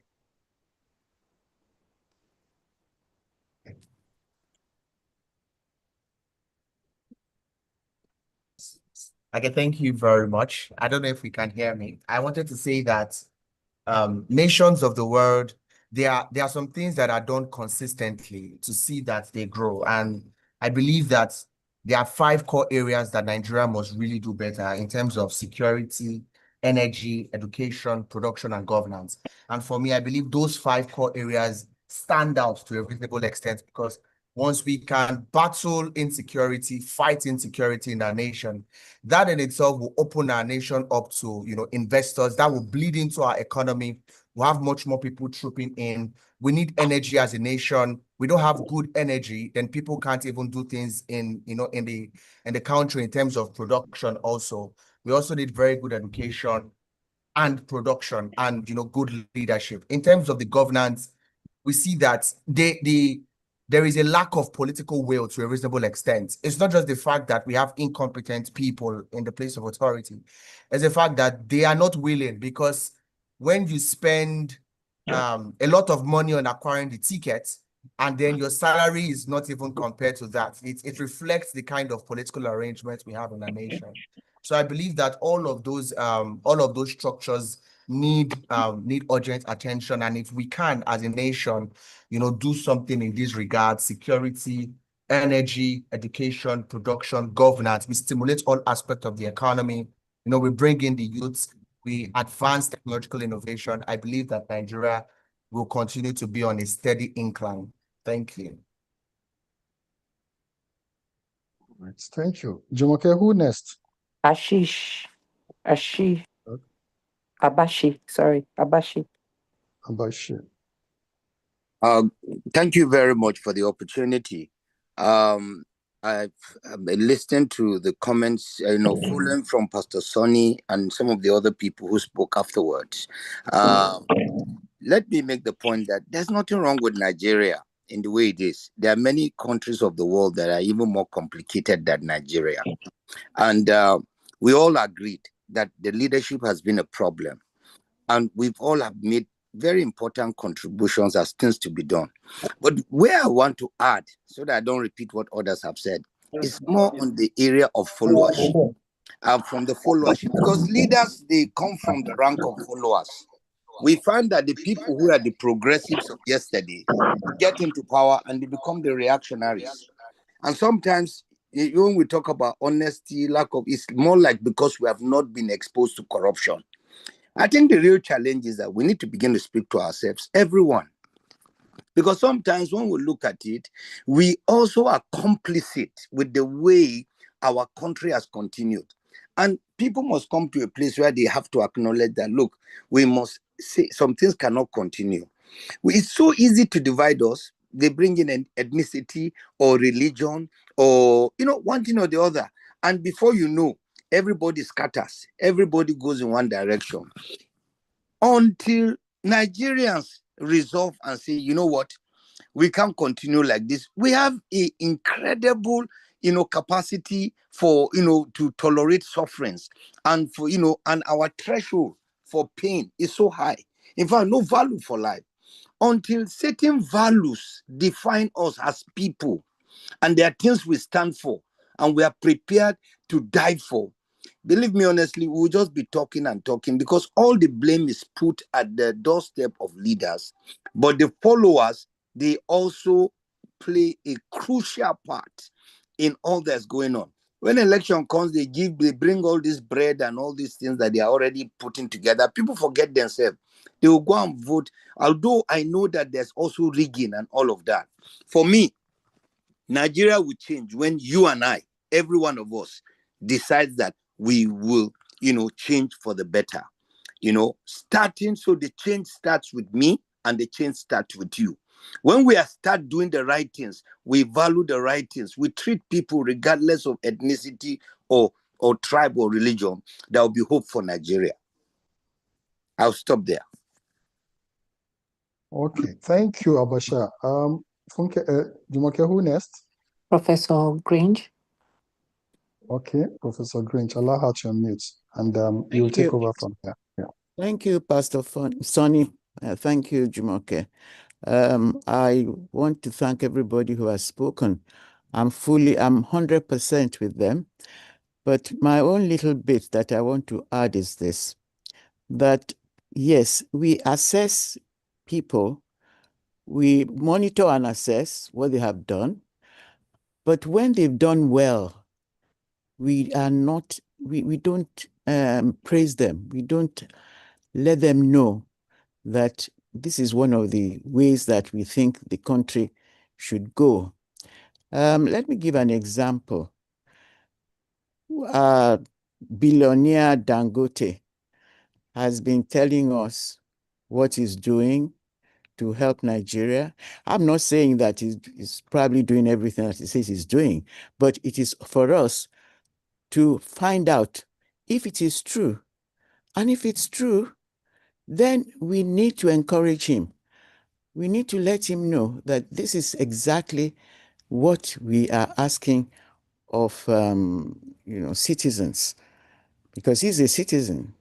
Okay, thank you very much. I don't know if you can hear me. I wanted to say that nations of the world, there are some things that are done consistently to see that they grow. And I believe that there are 5 core areas that Nigeria must really do better in terms of security, energy, education, production, and governance. And for me, I believe those 5 core areas stand out to a reasonable extent, because once we can battle insecurity, fight insecurity in our nation, that in itself will open our nation up to, investors. That will bleed into our economy. We'll have much more people trooping in. We need energy as a nation. We don't have good energy, then people can't even do things in the country in terms of production. Also, we also need very good education and production and good leadership. In terms of the governance, we see that there is a lack of political will to a reasonable extent. It's not just the fact that we have incompetent people in the place of authority. It's the fact that they are not willing, because when you spend a lot of money on acquiring the tickets, and then your salary is not even compared to that, it reflects the kind of political arrangements we have in our nation. So I believe that all of those structures need urgent attention. And if we can, as a nation, do something in this regard: security, energy, education, production, governance, we stimulate all aspects of the economy. We bring in the youths, we advance technological innovation. I believe that Nigeria will continue to be on a steady incline. Thank you. Right. Thank you. Jumoke, who next? Abashi. Sorry, Abashi. Abashi. Thank you very much for the opportunity. I've listened to the comments, following from Pastor Sonny and some of the other people who spoke afterwards. Let me make the point that there's nothing wrong with Nigeria in the way it is. There are many countries of the world that are even more complicated than Nigeria. And we all agreed that the leadership has been a problem. And we've all have made very important contributions as things to be done. But where I want to add, so that I don't repeat what others have said, is more on the area of followership. From the followership, because leaders, they come from the rank of followers. We find that the people who are the progressives of yesterday get into power and they become the reactionaries. And sometimes when we talk about honesty, it's more like because we have not been exposed to corruption. I think the real challenge is that we need to begin to speak to ourselves, everyone. Because sometimes when we look at it, we also are complicit with the way our country has continued. And people must come to a place where they have to acknowledge that, look, we must say some things cannot continue. It's so easy to divide us. They bring in an ethnicity or religion or, one thing or the other. And before you know, everybody scatters. Everybody goes in one direction. Until Nigerians resolve and say, you know what, we can't continue like this. We have an incredible, capacity for, to tolerate sufferings, and for, and our threshold for pain is so high. In fact, no value for life. Until certain values define us as people, and there are things we stand for, and we are prepared to die for. Believe me, honestly, we'll just be talking and talking, because all the blame is put at the doorstep of leaders. But the followers, they also play a crucial part in all that's going on. When election comes, they bring all this bread and all these things that they are already putting together. People forget themselves. They will go and vote. Although I know that there's also rigging and all of that. For me, Nigeria will change when you and I, every one of us, decides that we will, change for the better. So the change starts with me, and the change starts with you. When we start doing the right things, we value the right things, we treat people regardless of ethnicity or tribe or religion, there will be hope for Nigeria. I'll stop there. Okay, thank you, Abasha. Jumoke, who next? Professor Grange. Okay, Professor Grange, allow her to unmute, and you'll take over from here. Yeah. Thank you, Pastor Sonny. Thank you, Jumoke. I want to thank everybody who has spoken. I'm 100% with them. But my own little bit that I want to add is this, that yes, we assess people, we monitor and assess what they have done, but when they've done well, we don't praise them. We don't let them know that this is one of the ways that we think the country should go. Let me give an example. Billionaire Dangote has been telling us what he's doing to help Nigeria. I'm not saying that he's probably doing everything that he says he's doing, but it is for us to find out if it is true. And if it's true, then we need to encourage him. We need to let him know that this is exactly what we are asking of citizens, because he's a citizen,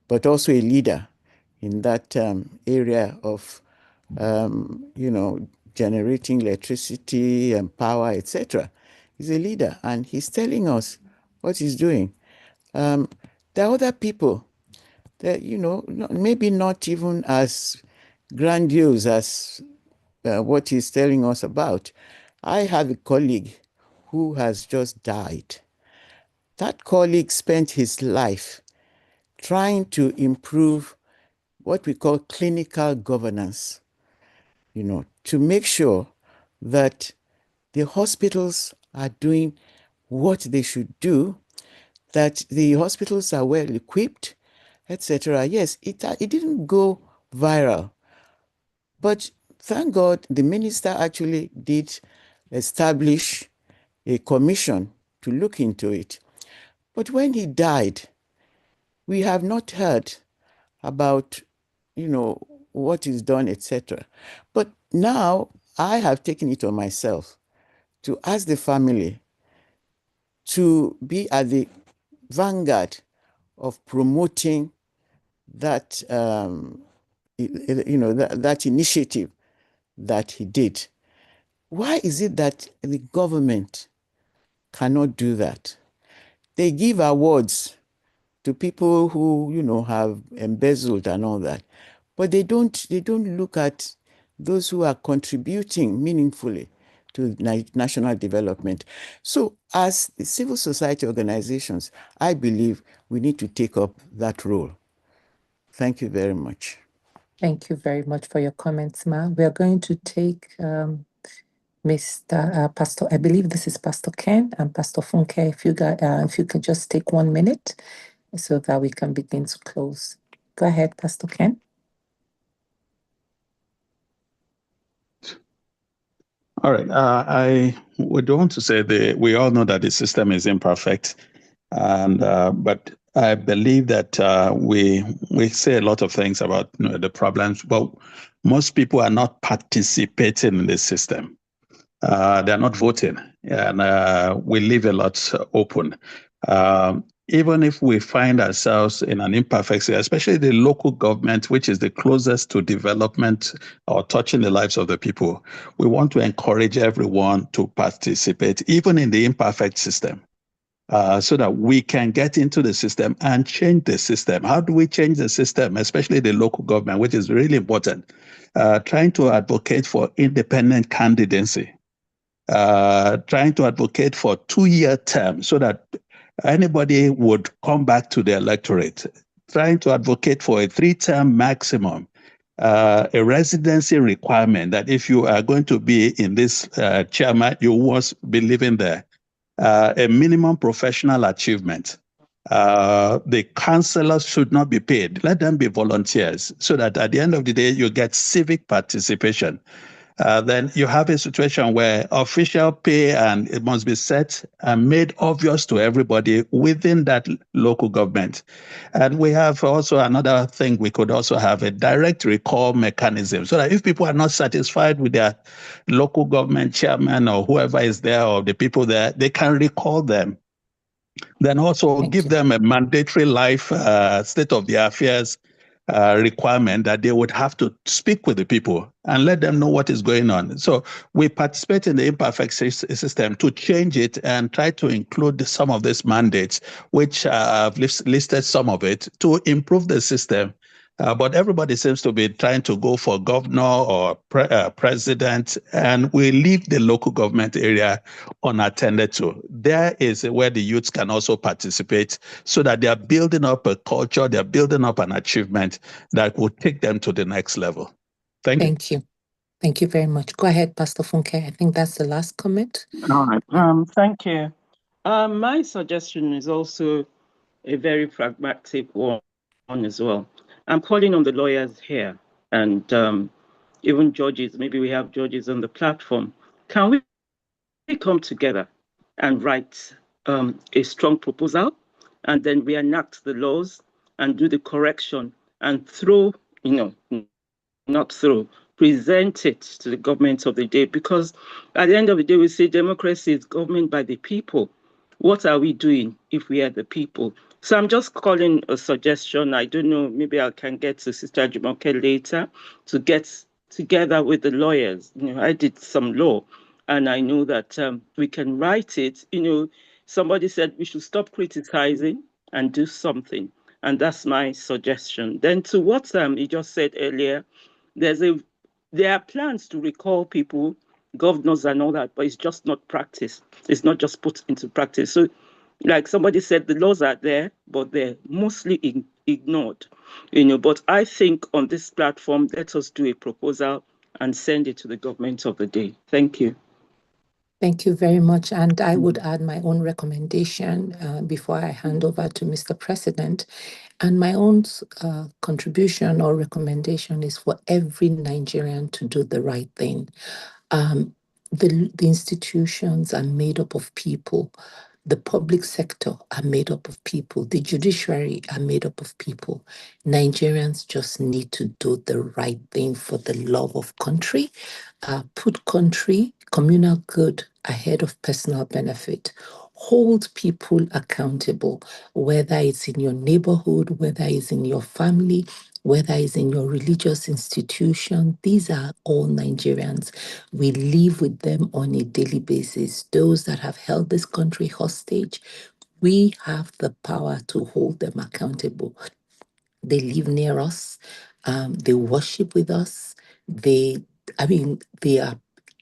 but also a leader in that area of generating electricity and power, etc. He's a leader, and he's telling us what he's doing. There are other people that, maybe not even as grandiose as what he's telling us about. I have a colleague who has just died. That colleague spent his life trying to improve what we call clinical governance, to make sure that the hospitals are doing what they should do, that the hospitals are well equipped, etc. Yes, it didn't go viral, but thank God the minister actually did establish a commission to look into it. But when he died, we have not heard about, what is done, etc. But now I have taken it on myself to ask the family to be at the vanguard of promoting that, that initiative that he did. Why is it that the government cannot do that? They give awards to people who, have embezzled and all that, but they don't look at those who are contributing meaningfully to national development. So as the civil society organizations, I believe we need to take up that role. Thank you very much. Thank you very much for your comments, Ma. We are going to take Mr. Pastor, I believe this is Pastor Ken and Pastor Funke, if you could just take 1 minute so that we can begin to close. Go ahead, Pastor Ken. All right. I would want to say that we all know that the system is imperfect, and but I believe that we say a lot of things about the problems, but most people are not participating in the system. They're not voting, and we leave a lot open. Even if we find ourselves in an imperfect state, especially the local government, which is the closest to development or touching the lives of the people, we want to encourage everyone to participate, even in the imperfect system. So that we can get into the system and change the system. How do we change the system, especially the local government, which is really important? Trying to advocate for independent candidacy. Trying to advocate for 2-year terms so that anybody would come back to the electorate, trying to advocate for a 3-term maximum, a residency requirement that if you are going to be in this chairman, you must be living there, a minimum professional achievement. The councillors should not be paid. Let them be volunteers so that at the end of the day, you get civic participation. Then you have a situation where official pay and it must be set and made obvious to everybody within that local government. And we have also another thing, we could also have a direct recall mechanism so that if people are not satisfied with their local government chairman or whoever is there or the people there, they can recall them. Then also give them a mandatory life state of the affairs requirement that they would have to speak with the people and let them know what is going on. So we participate in the imperfect system to change it and try to include some of these mandates, which I've listed some of it, to improve the system. But everybody seems to be trying to go for governor or president, and we leave the local government area unattended to. There is where the youths can also participate so that they are building up a culture, they're building up an achievement that will take them to the next level. Thank you. Thank you very much. Go ahead, Pastor Funke. I think that's the last comment. All right. Thank you. My suggestion is also a very pragmatic one as well. I'm calling on the lawyers here and even judges. Maybe we have judges on the platform. Can we come together and write a strong proposal and then reenact the laws and do the correction and present it to the government of the day? Because at the end of the day, we say democracy is government by the people. What are we doing if we are the people? So I'm just calling a suggestion. I don't know, maybe I can get to Sister Jumoke later to get together with the lawyers. I did some law and I know that we can write it. Somebody said we should stop criticizing and do something. And that's my suggestion. Then to what he just said earlier, there are plans to recall people, governors and all that, but it's just not practiced. It's not just put into practice. So like somebody said, the laws are there, but they're mostly ignored. But I think on this platform, let us do a proposal and send it to the government of the day. Thank you. Thank you very much. And I would add my own recommendation before I hand over to Mr. President. And my own contribution or recommendation is for every Nigerian to do the right thing. The institutions are made up of people. The public sector are made up of people. The judiciary are made up of people. Nigerians just need to do the right thing for the love of country. Put country, communal good ahead of personal benefit. Hold people accountable, whether it's in your neighborhood, whether it's in your family, whether it's in your religious institution. These are all Nigerians. We live with them on a daily basis. Those that have held this country hostage, we have the power to hold them accountable. They live near us. They worship with us. They are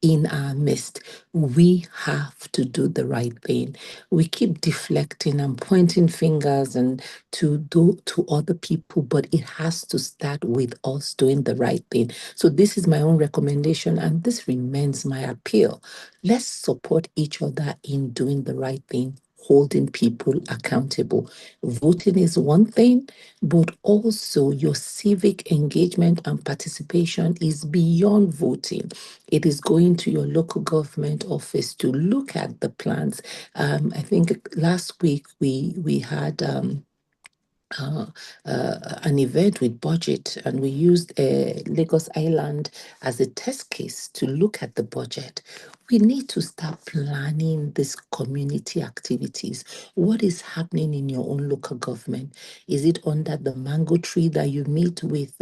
in our midst. We have to do the right thing. We keep deflecting and pointing fingers and to other people, but it has to start with us doing the right thing. So this is my own recommendation, and this remains my appeal. Let's support each other in doing the right thing holding people accountable. Voting is one thing, but also your civic engagement and participation is beyond voting. It is going to your local government office to look at the plans. I think last week we had an event with budget, and we used Lagos Island as a test case to look at the budget. We need to start planning these community activities. What is happening in your own local government? Is it under the mango tree that you meet with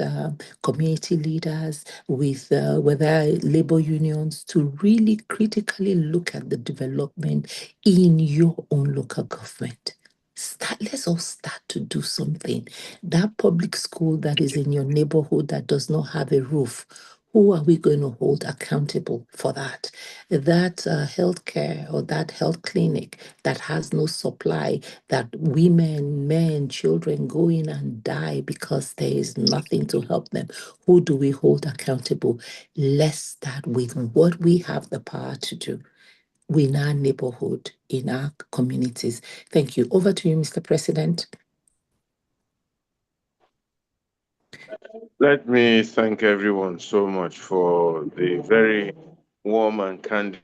community leaders, with whether labor unions, to really critically look at the development in your own local government? Let's all start to do something. That public school that is in your neighborhood that does not have a roof, who are we going to hold accountable for that? That healthcare or that health clinic that has no supply, that women, men, children go in and die because there is nothing to help them. Who do we hold accountable? Let's start with what we have the power to do in our neighborhood, in our communities. Thank you. Over to you, Mr. President. Let me thank everyone so much for the very warm and candid.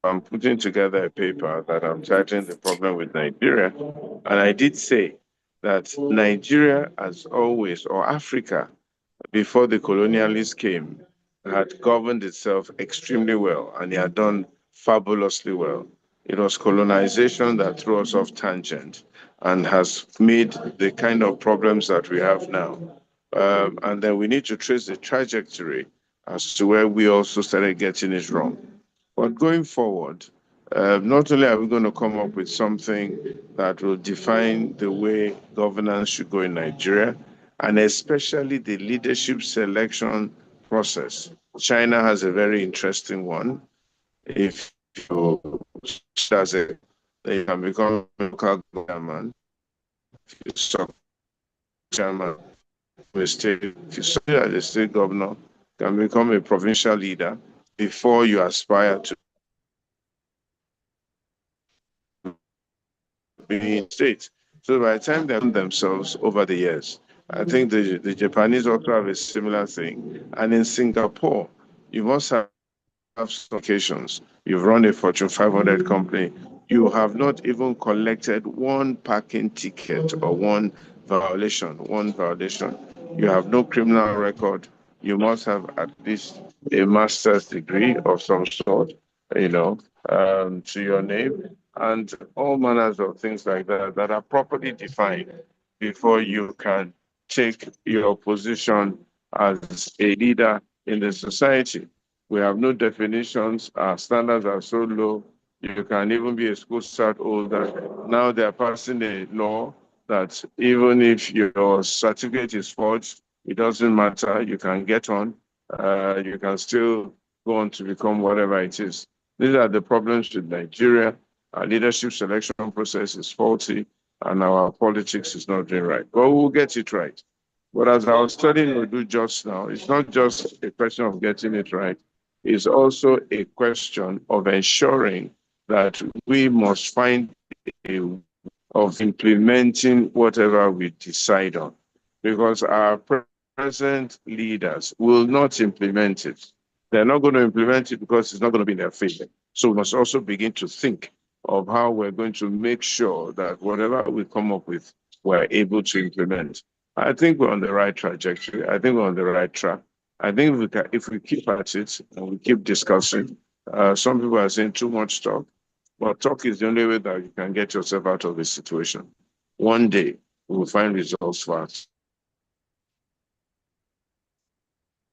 I'm putting together a paper that I'm titling The Problem with Nigeria. And I did say that Nigeria, as always, or Africa, before the colonialists came, had governed itself extremely well, and it had done fabulously well. It was colonization that threw us off tangent and has made the kind of problems that we have now. And then we need to trace the trajectory as to where we also started getting it wrong. But going forward, not only are we going to come up with something that will define the way governance should go in Nigeria, and especially the leadership selection process. China has a very interesting one. If you as a, you can become a local government, if you suck chairman of a state, if you serve as a state governor, can become a provincial leader before you aspire to be in state. So by the time they've done themselves over the years, I think the Japanese also have a similar thing. And in Singapore, you must have some occasions. You've run a Fortune 500 company. You have not even collected one parking ticket or one violation. You have no criminal record. You must have at least a master's degree of some sort, to your name, and all manners of things like that that are properly defined before you can take your position as a leader in the society. We have no definitions. Our standards are so low. You can even be a school start holder. Now they're passing a law that even if your certificate is forged, it doesn't matter. You can get on. You can still go on to become whatever it is. These are the problems with Nigeria. Our leadership selection process is faulty, and our politics is not doing right. But we'll get it right. But as I was studying Urdu just now, it's not just a question of getting it right. It's also a question of ensuring that we must find a way of implementing whatever we decide on, because our present leaders will not implement it. They're not going to implement it because it's not going to be in their favor. So we must also begin to think of how we're going to make sure that whatever we come up with, we're able to implement. I think we're on the right trajectory. I think we're on the right track. I think if we keep at it and we keep discussing, some people are saying too much talk, but talk is the only way that you can get yourself out of this situation. One day, we will find results fast.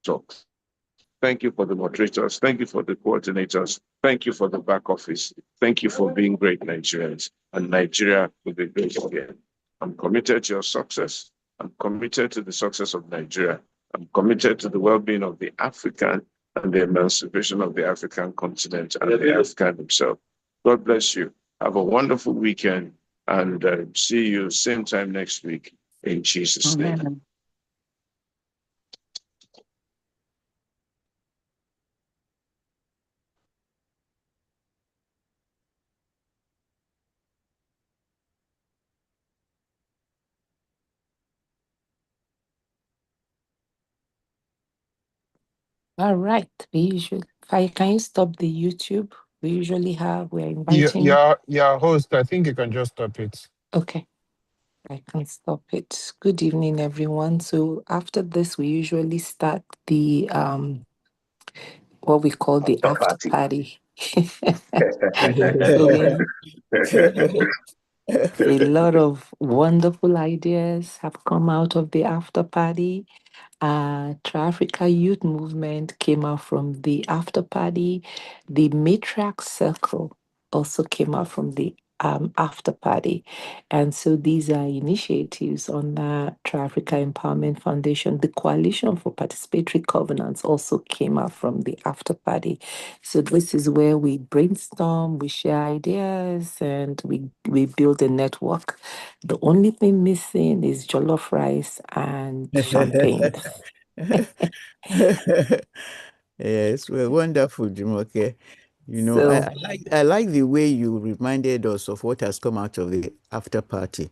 Talk. Thank you for the moderators. Thank you for the coordinators. Thank you for the back office. Thank you for being great Nigerians. And Nigeria will be great again. I'm committed to your success. I'm committed to the success of Nigeria. I'm committed to the well-being of the African and the emancipation of the African continent and the African himself. God bless you. Have a wonderful weekend, and see you same time next week in Jesus' name. Amen. All right. Can you stop the YouTube? We're Yeah, inviting. host. I think you can just stop it. Okay, I can stop it. Good evening, everyone. So after this, we usually start the what we call the after party. So a lot of wonderful ideas have come out of the after party. Trafrica Youth Movement came out from the after party. The Matriarch Circle also came out from the after party. And so these are initiatives on the Trafrica Empowerment Foundation. The Coalition for Participatory Governance also came out from the after party. So this is where we brainstorm, we share ideas, and we build a network. The only thing missing is jollof rice and champagne. Yes, well, wonderful, Jumoke. You know, So I like the way you reminded us of what has come out of the after party,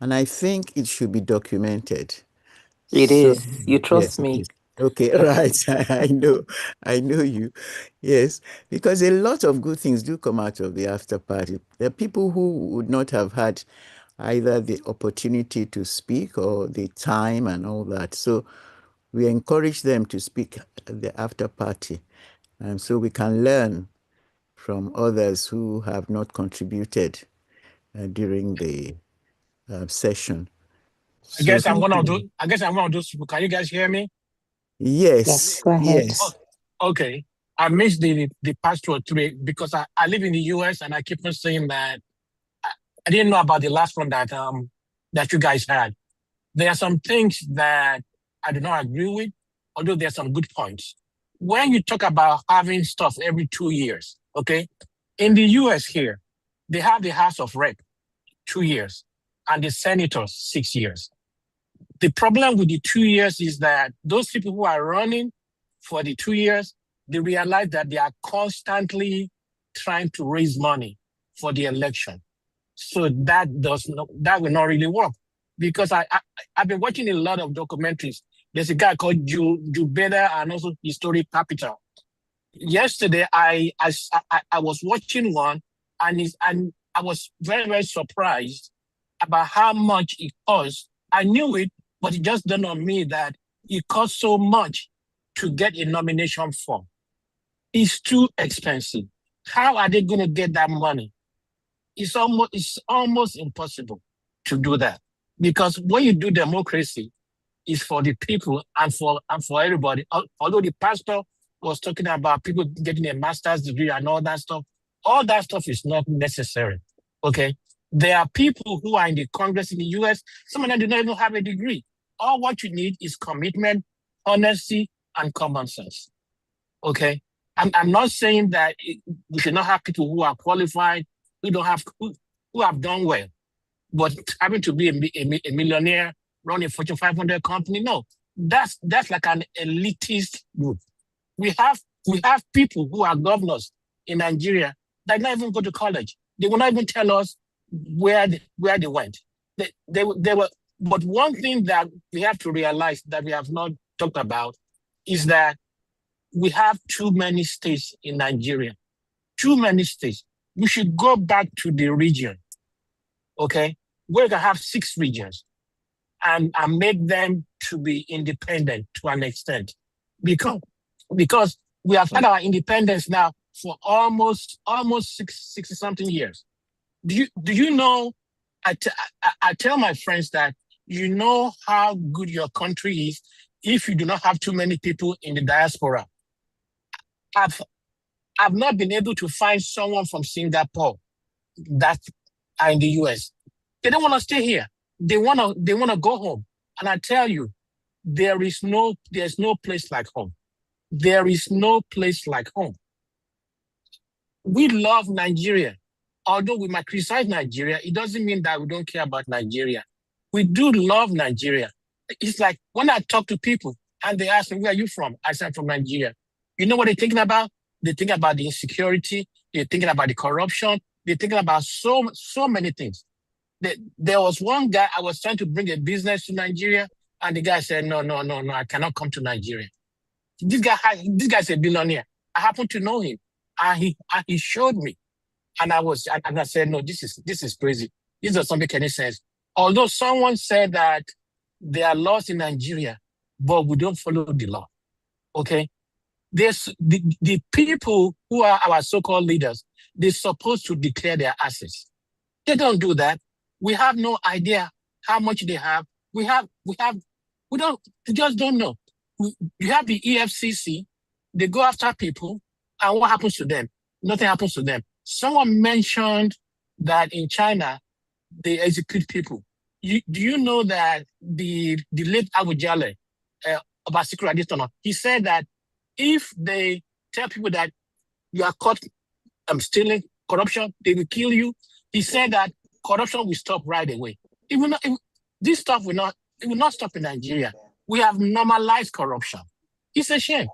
and I think it should be documented. it So is. You trust yes, me. yes. Okay, right. I know you. Yes, because a lot of good things do come out of the after party. There are people who would not have had either the opportunity to speak or the time and all that. So we encourage them to speak at the after party, and so we can learn from others who have not contributed during the session. I So guess I'm thank one of those. you. I guess I'm one of those people. Can you guys hear me? Yes, Yes, go ahead. Oh, yes. okay. I missed the past 2 or 3 because I live in the US and I keep on saying that I didn't know about the last one that you guys had. There are some things that I do not agree with, although there are some good points. When you talk about having stuff every 2 years, okay, in the US here, they have the House of Rep 2 years and the Senators 6 years. The problem with the 2 years is that those people who are running for the 2 years, they realize that they are constantly trying to raise money for the election. So that will not really work because I've been watching a lot of documentaries. There's a guy called Jubeda and also Historic Capital. Yesterday, I was watching one and I was very, very surprised about how much it costs. I knew it, but it just dawned on me that it costs so much to get a nomination form. It's too expensive. How are they going to get that money? It's almost impossible to do that because when you do democracy, it's for the people and for everybody. Although the pastor was talking about people getting a master's degree and all that stuff is not necessary. Okay, there are people who are in the Congress in the U.S. Some of them do not even have a degree. All what you need is commitment, honesty, and common sense. Okay, I'm not saying that we should not have people who are qualified, who have done well, but having to be a millionaire, run a Fortune 500 company, no, that's like an elitist group. We have people who are governors in Nigeria that not even go to college. They will not even tell us where they went. They were. But one thing that we have to realize that we have not talked about is that we have too many states in Nigeria. Too many states. We should go back to the region, okay? We're gonna have 6 regions and make them to be independent to an extent. Because we have had our independence now for almost 60 something years. Do you know, I tell my friends that you know how good your country is if you do not have too many people in the diaspora. I've not been able to find someone from Singapore that are in the US. They don't want to stay here. They want to go home. And I tell you, there's no place like home. there is no place like home. We love Nigeria. Although we might criticize Nigeria, it doesn't mean that we don't care about Nigeria. We do love Nigeria. It's like when I talk to people and they ask me, where are you from? I say, I'm from Nigeria. You know what they're thinking about? They're thinking about the insecurity. They're thinking about the corruption. They're thinking about so many things. There was one guy, I was trying to bring a business to Nigeria, and the guy said, no, I cannot come to Nigeria. This guy's a billionaire. I happen to know him. And he showed me. And I said, no, this is crazy. This doesn't make any sense. Although someone said that there are laws in Nigeria, but we don't follow the law. Okay? There's the people who are our so-called leaders, they're supposed to declare their assets. They don't do that. We have no idea how much they have. We just don't know. You have the EFCC, they go after people, and what happens to them? Nothing happens to them. Someone mentioned that in China, they execute people. Do you know that the late Abu Jaleh, about secret additional, he said that if they tell people that you are caught stealing, corruption, they will kill you. He said that corruption will stop right away. This stuff will not stop in Nigeria. We have normalized corruption. It's a shame.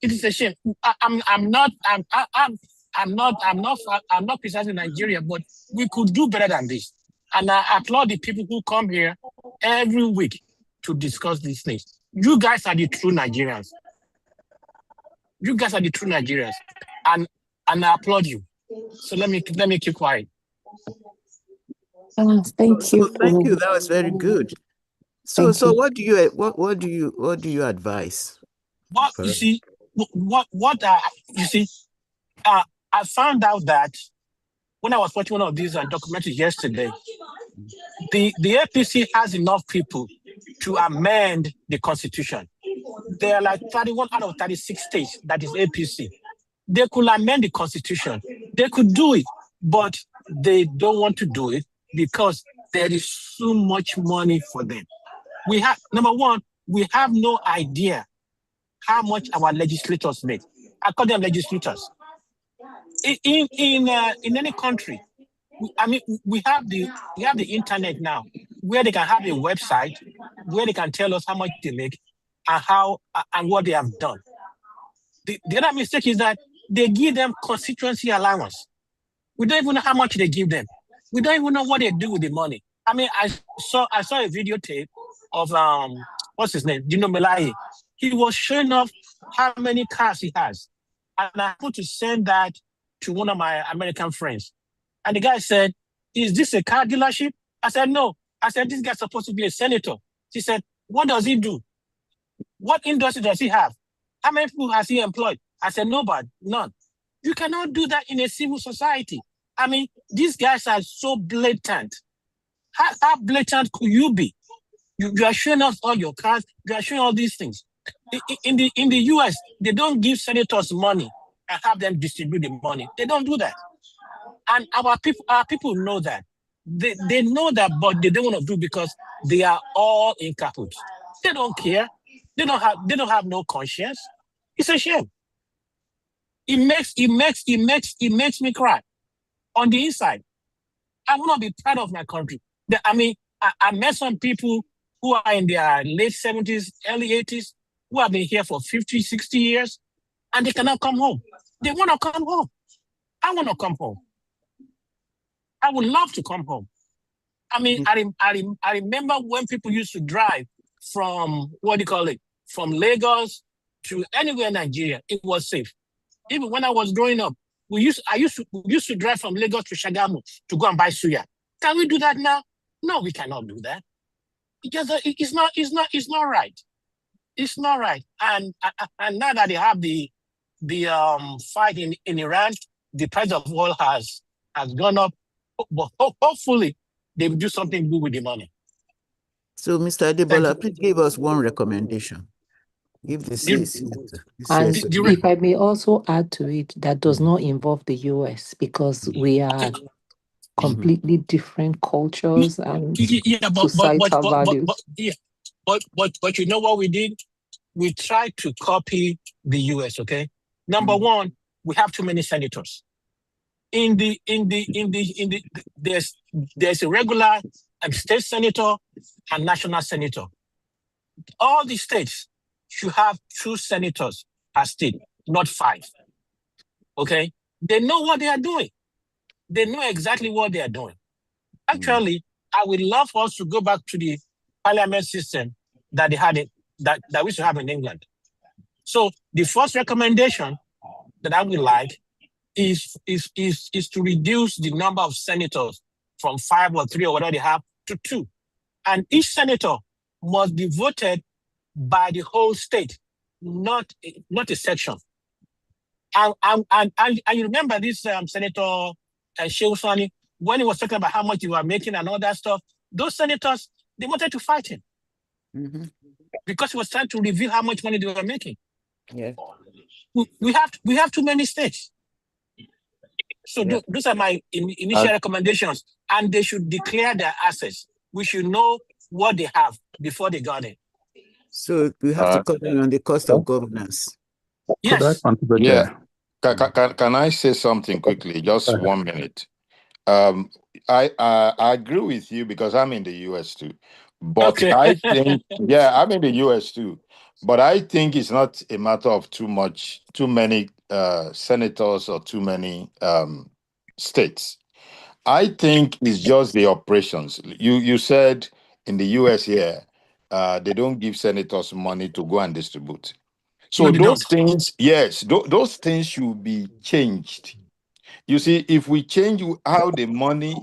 It is a shame. I'm not criticizing Nigeria, but we could do better than this. And I applaud the people who come here every week to discuss these things. You guys are the true Nigerians. You guys are the true Nigerians, and I applaud you. So let me keep quiet. Thank you. Thank you. That was very good. So what do you advise? What you see? You see? I found out that when I was watching one of these documentaries yesterday, the APC has enough people to amend the constitution. There are like 31 out of 36 states that is APC. They could amend the constitution. They could do it, but they don't want to do it because there is so much money for them. Number one, we have no idea how much our legislators make. I call them legislators. In any country, we have the internet now, where they can have a website where they can tell us how much they make and what they have done. The other mistake is that they give them constituency allowance. We don't even know how much they give them. We don't even know what they do with the money. I saw a videotape of what's his name, Dino Melaye. He was showing off how many cars he has, and I had to send that to one of my American friends. And the guy said, "Is this a car dealership?" I said, "No." I said, "This guy's supposed to be a senator." She said, "What does he do? What industry does he have? How many people has he employed?" I said, "Nobody, none." You cannot do that in a civil society. These guys are so blatant. How blatant could you be? You are showing us all your cars. You are showing all these things. In the US, they don't give senators money and have them distribute the money. They don't do that. And our people know that. They know that, but they don't want to do because they are all in cahoots. They don't care. They don't have no conscience. It's a shame. It makes me cry on the inside. I want to be proud of my country. I met some people who are in their late 70s, early 80s, who have been here for 50, 60 years, and they cannot come home. They want to come home. I want to come home. I would love to come home. I remember when people used to drive from, from Lagos to anywhere in Nigeria. It was safe. Even when I was growing up, we used to drive from Lagos to Shagamu to go and buy suya. Can we do that now? No, we cannot do that. It's not right. It's not right. And now that they have the fight in Iran, the price of oil has gone up. But hopefully they will do something good with the money. So, Mr. Adebola, please give us one recommendation. Give the and if I may also add to it, that does not involve the US, because we are completely different cultures and societal values. But you know what we did? we try to copy the US, okay? Number one, we have too many senators. There's a regular state senator and national senator. All the states should have 2 senators per state, not 5. Okay? They know what they are doing. They know exactly what they are doing. Actually, I would love for us to go back to the parliament system that they had that we used to have in England. So the first recommendation that I would like is to reduce the number of senators from 5 or 3 or whatever they have to 2. And each senator must be voted by the whole state, not a section. And you remember this Senator Shehu Sani, when he was talking about how much you were making and all that stuff, those senators, they wanted to fight him because he was trying to reveal how much money they were making. Yeah. We have too many states. So those are my initial recommendations, and they should declare their assets. We should know what they have before they got it. So we have to comment on the cost of governance. Yes. Yeah. Can I say something quickly? Just 1 minute. I agree with you because I'm in the US too. But I think, I'm in the US too. But I think it's not a matter of too many senators or too many states. I think it's just the operations. You said in the US here, they don't give senators money to go and distribute. So those things, yes, those things should be changed. You see, if we change how the money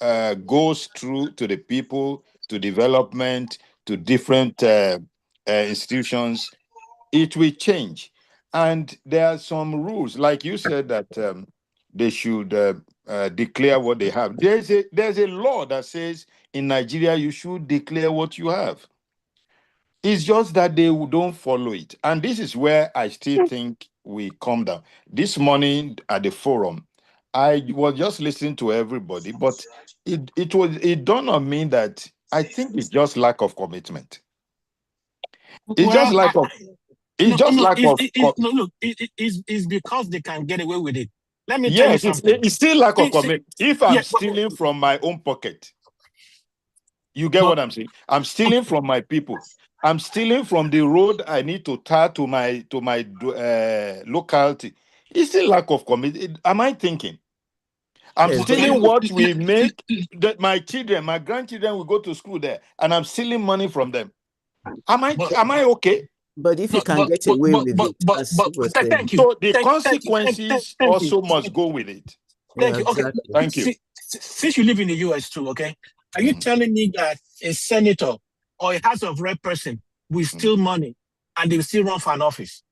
goes through to the people, to development, to different institutions, it will change. And there are some rules, like you said, that they should declare what they have. There's a law that says in Nigeria you should declare what you have. It's just that they don't follow it. And this is where I still think we come down. This morning at the forum, I was just listening to everybody, but it dawned on me that I think it's just lack of commitment. It's just lack of It's because they can get away with it. Let me tell you yes, something. it's still lack of commitment. If I'm stealing from my own pocket, you get what I'm saying? I'm stealing from my people. I'm stealing from the road I need to tar to my locality. It's still lack of commitment. Am I thinking? I'm stealing what we make. That my children, my grandchildren will go to school there, and I'm stealing money from them. Am I okay? But if you can get away with it, thank you. So the consequences also must go with it. Thank you. Okay. Thank you. Since you live in the US too, okay, are you telling me that a senator or a House of Rep person will steal money and they will still run for an office?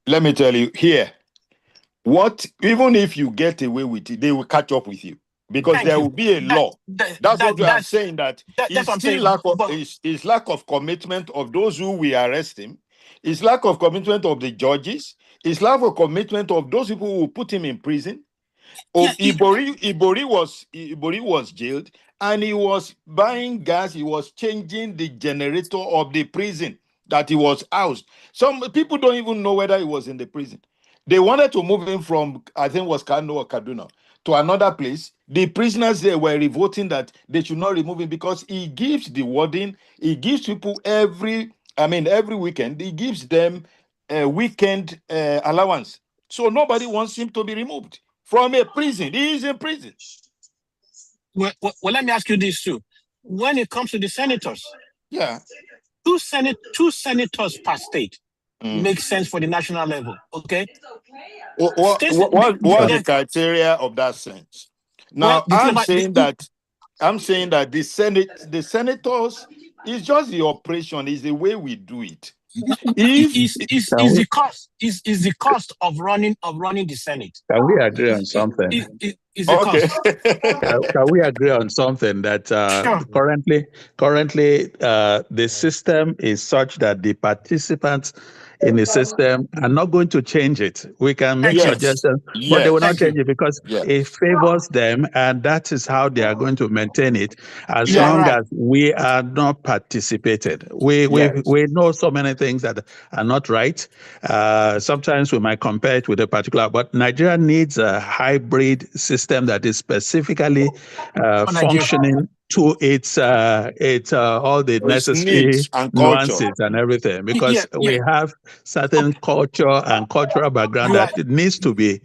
Let me tell you here, even if you get away with it, they will catch up with you because there will be a law. That's what I'm saying. It's still lack of commitment of those who will arrest him. It's lack of commitment of the judges. It's lack of commitment of those people who put him in prison. Ibori was jailed and he was buying gas. He was changing the generator of the prison that he was housed. Some people don't even know whether he was in the prison. They wanted to move him from, I think it was Kano or Kaduna, to another place. The prisoners there were revolting that they should not remove him because he gives the warden, he gives people every weekend, he gives them a weekend allowance. So nobody wants him to be removed from a prison. He is in prison. Well, let me ask you this too. When it comes to the senators, two senators per state makes sense for the national level. Okay. What's the criteria of that sense? Now, I'm saying that the senators is just the operation, is the way we do it. Is the cost of running the Senate? Can we agree on something? Can we agree on something that currently the system is such that the participants in the system are not going to change it. We can make Yes. suggestions, but they will not change it because it favors them, and that is how they are going to maintain it as long as we are not participated. We know so many things that are not right. Sometimes we might compare it with a particular, but Nigeria needs a hybrid system that is specifically functioning to its all the necessary needs and culture. nuances and everything, because we have certain culture and cultural background that it needs to be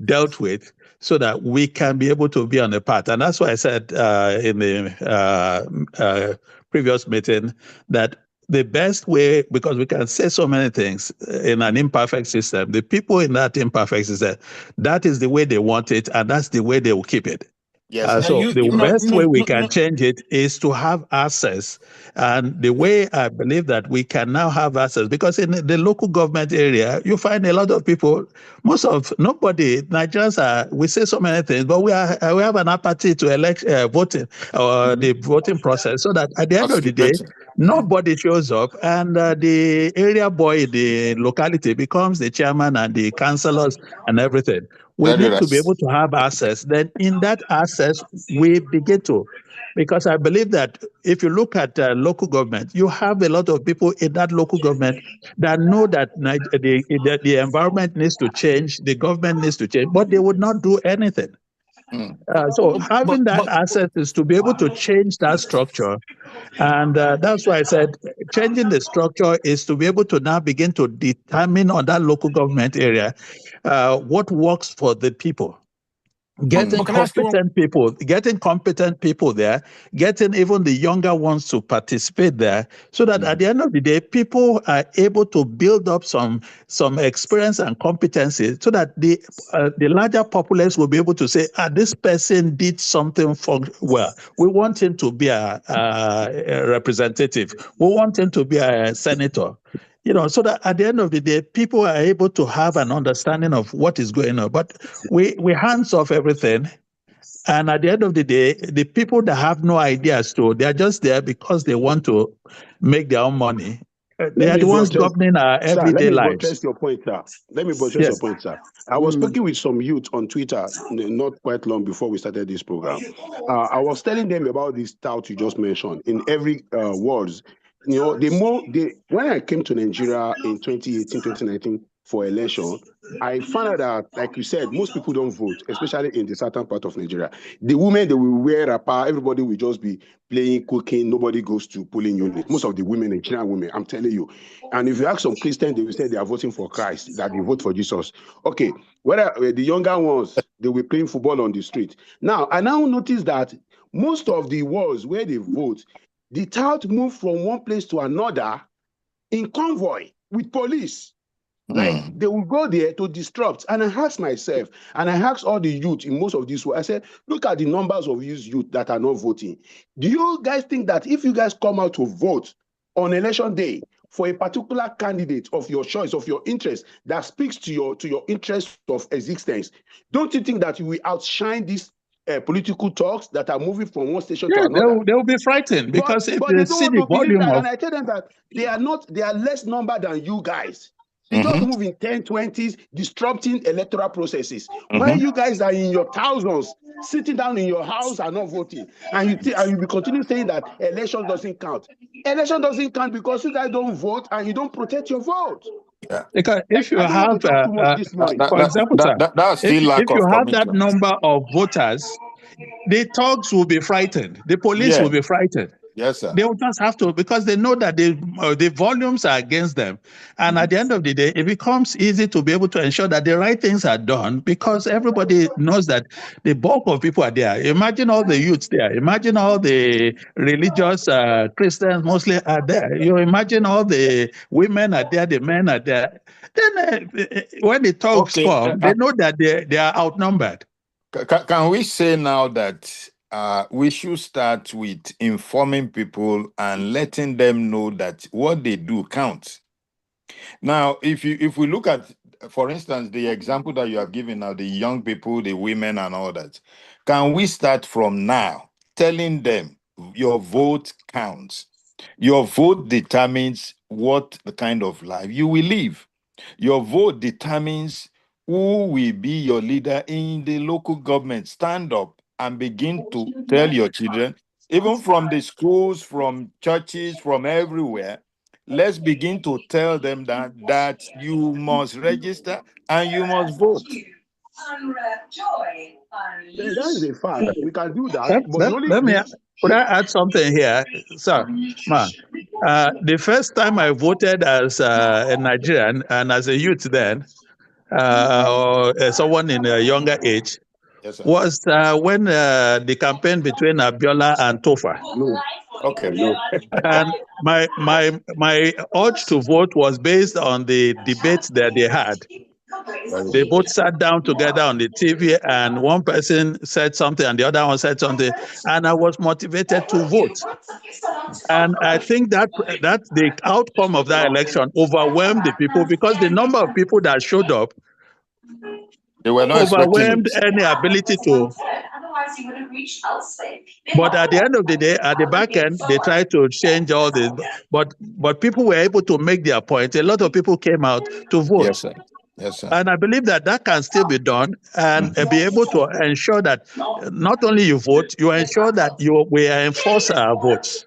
dealt with so that we can be able to be on the path. And that's why I said in the previous meeting that the best way, because we can say so many things in an imperfect system, the people in that imperfect system, that is the way they want it, and that's the way they will keep it. Yes, So the best way we can change it is to have access. And the way I believe that we can now have access, because in the local government area, you find a lot of people, Nigerians we say so many things, but we have an apathy to voting or the voting process, so that at the end of the day, nobody shows up, and the area boy in the locality becomes the chairman and the councillors and everything. We need to be able to have access. Then in that access, we begin to, because I believe that if you look at local government, you have a lot of people in that local government that know that the environment needs to change, the government needs to change, but they would not do anything. So having that access is to be able to change that structure. And that's why I said changing the structure is to be able to now begin to determine on that local government area what works for the people. Getting competent people there, getting even the younger ones to participate there, so that at the end of the day, people are able to build up some experience and competency, so that the larger populace will be able to say, this person did something well. We want him to be a representative. We want him to be a senator. So that at the end of the day, people are able to have an understanding of what is going on. But we hands off everything. And at the end of the day, the people that have no ideas they're just there because they want to make their own money. They are the ones governing our everyday lives. Your point, sir. Let me buttress your point, sir. I was speaking with some youth on Twitter not quite long before we started this program. I was telling them about this tout you just mentioned. In every words, when I came to Nigeria in 2018, 2019 for election, I found out that, like you said, most people don't vote, especially in the southern part of Nigeria. The women, they will wear wrapper, everybody will just be playing, cooking, nobody goes to polling unit. Most of the women, Nigerian women, I'm telling you. And if you ask some Christians, they will say they are voting for Christ, that they vote for Jesus. Okay, whether the younger ones, they were playing football on the street. Now, I now notice that most of the wards where they vote, the tout move from one place to another in convoy with police. Like they will go there to disrupt. And I asked myself, and I asked all the youth in most of these, I said, look at the numbers of these youth that are not voting. Do you guys think that if you guys come out to vote on election day for a particular candidate of your choice, of your interest, that speaks to your interest of existence, don't you think that you will outshine these political talks that are moving from one station to another? They will be frightened, because if they see the volume of... And I tell them that they are less number than you guys. They just move in 10, 20s, disrupting electoral processes. While you guys are in your thousands, sitting down in your house and not voting. And you be continue saying that election doesn't count. Election doesn't count because you guys don't vote and you don't protect your vote. Because if you have, for example, that's still lack if of you have commitment. that number of voters, the thugs will be frightened. The police will be frightened. Yes, sir. They will just have to, because they know that the volumes are against them. And at the end of the day, it becomes easy to be able to ensure that the right things are done, because everybody knows that the bulk of people are there. Imagine all the youths there. Imagine all the religious Christians mostly are there. You imagine all the women are there, the men are there. Then when the thugs come, they know that they are outnumbered. Can we say now that we should start with informing people and letting them know that what they do counts? Now, if we look at, for instance, the example that you have given now, the young people, the women and all that, can we start from now telling them your vote counts? Your vote determines what the kind of life you will live. Your vote determines who will be your leader in the local government. Stand up and begin to tell your children, even from the schools, from churches, from everywhere. Let's begin to tell them that you must register and you must vote. Yeah, that is a fact. We can do that, but Could I add something here, sir? The first time I voted as a Nigerian and as a youth then, or someone in a younger age, Yes, sir. was when the campaign between Abiola and Tofa. No. Okay. No. And my urge to vote was based on the debates that they had. They both sat down together on the TV, and one person said something and the other one said something, and I was motivated to vote. And I think that the outcome of that election overwhelmed the people, because the number of people that showed up, they were not overwhelmed expecting any ability to. But at the end of the day, at the back end, they tried to change all this. But people were able to make their point. A lot of people came out to vote. Yes, sir. Yes, sir. And I believe that can still be done, and be able to ensure that not only you vote, you ensure that we enforce our votes.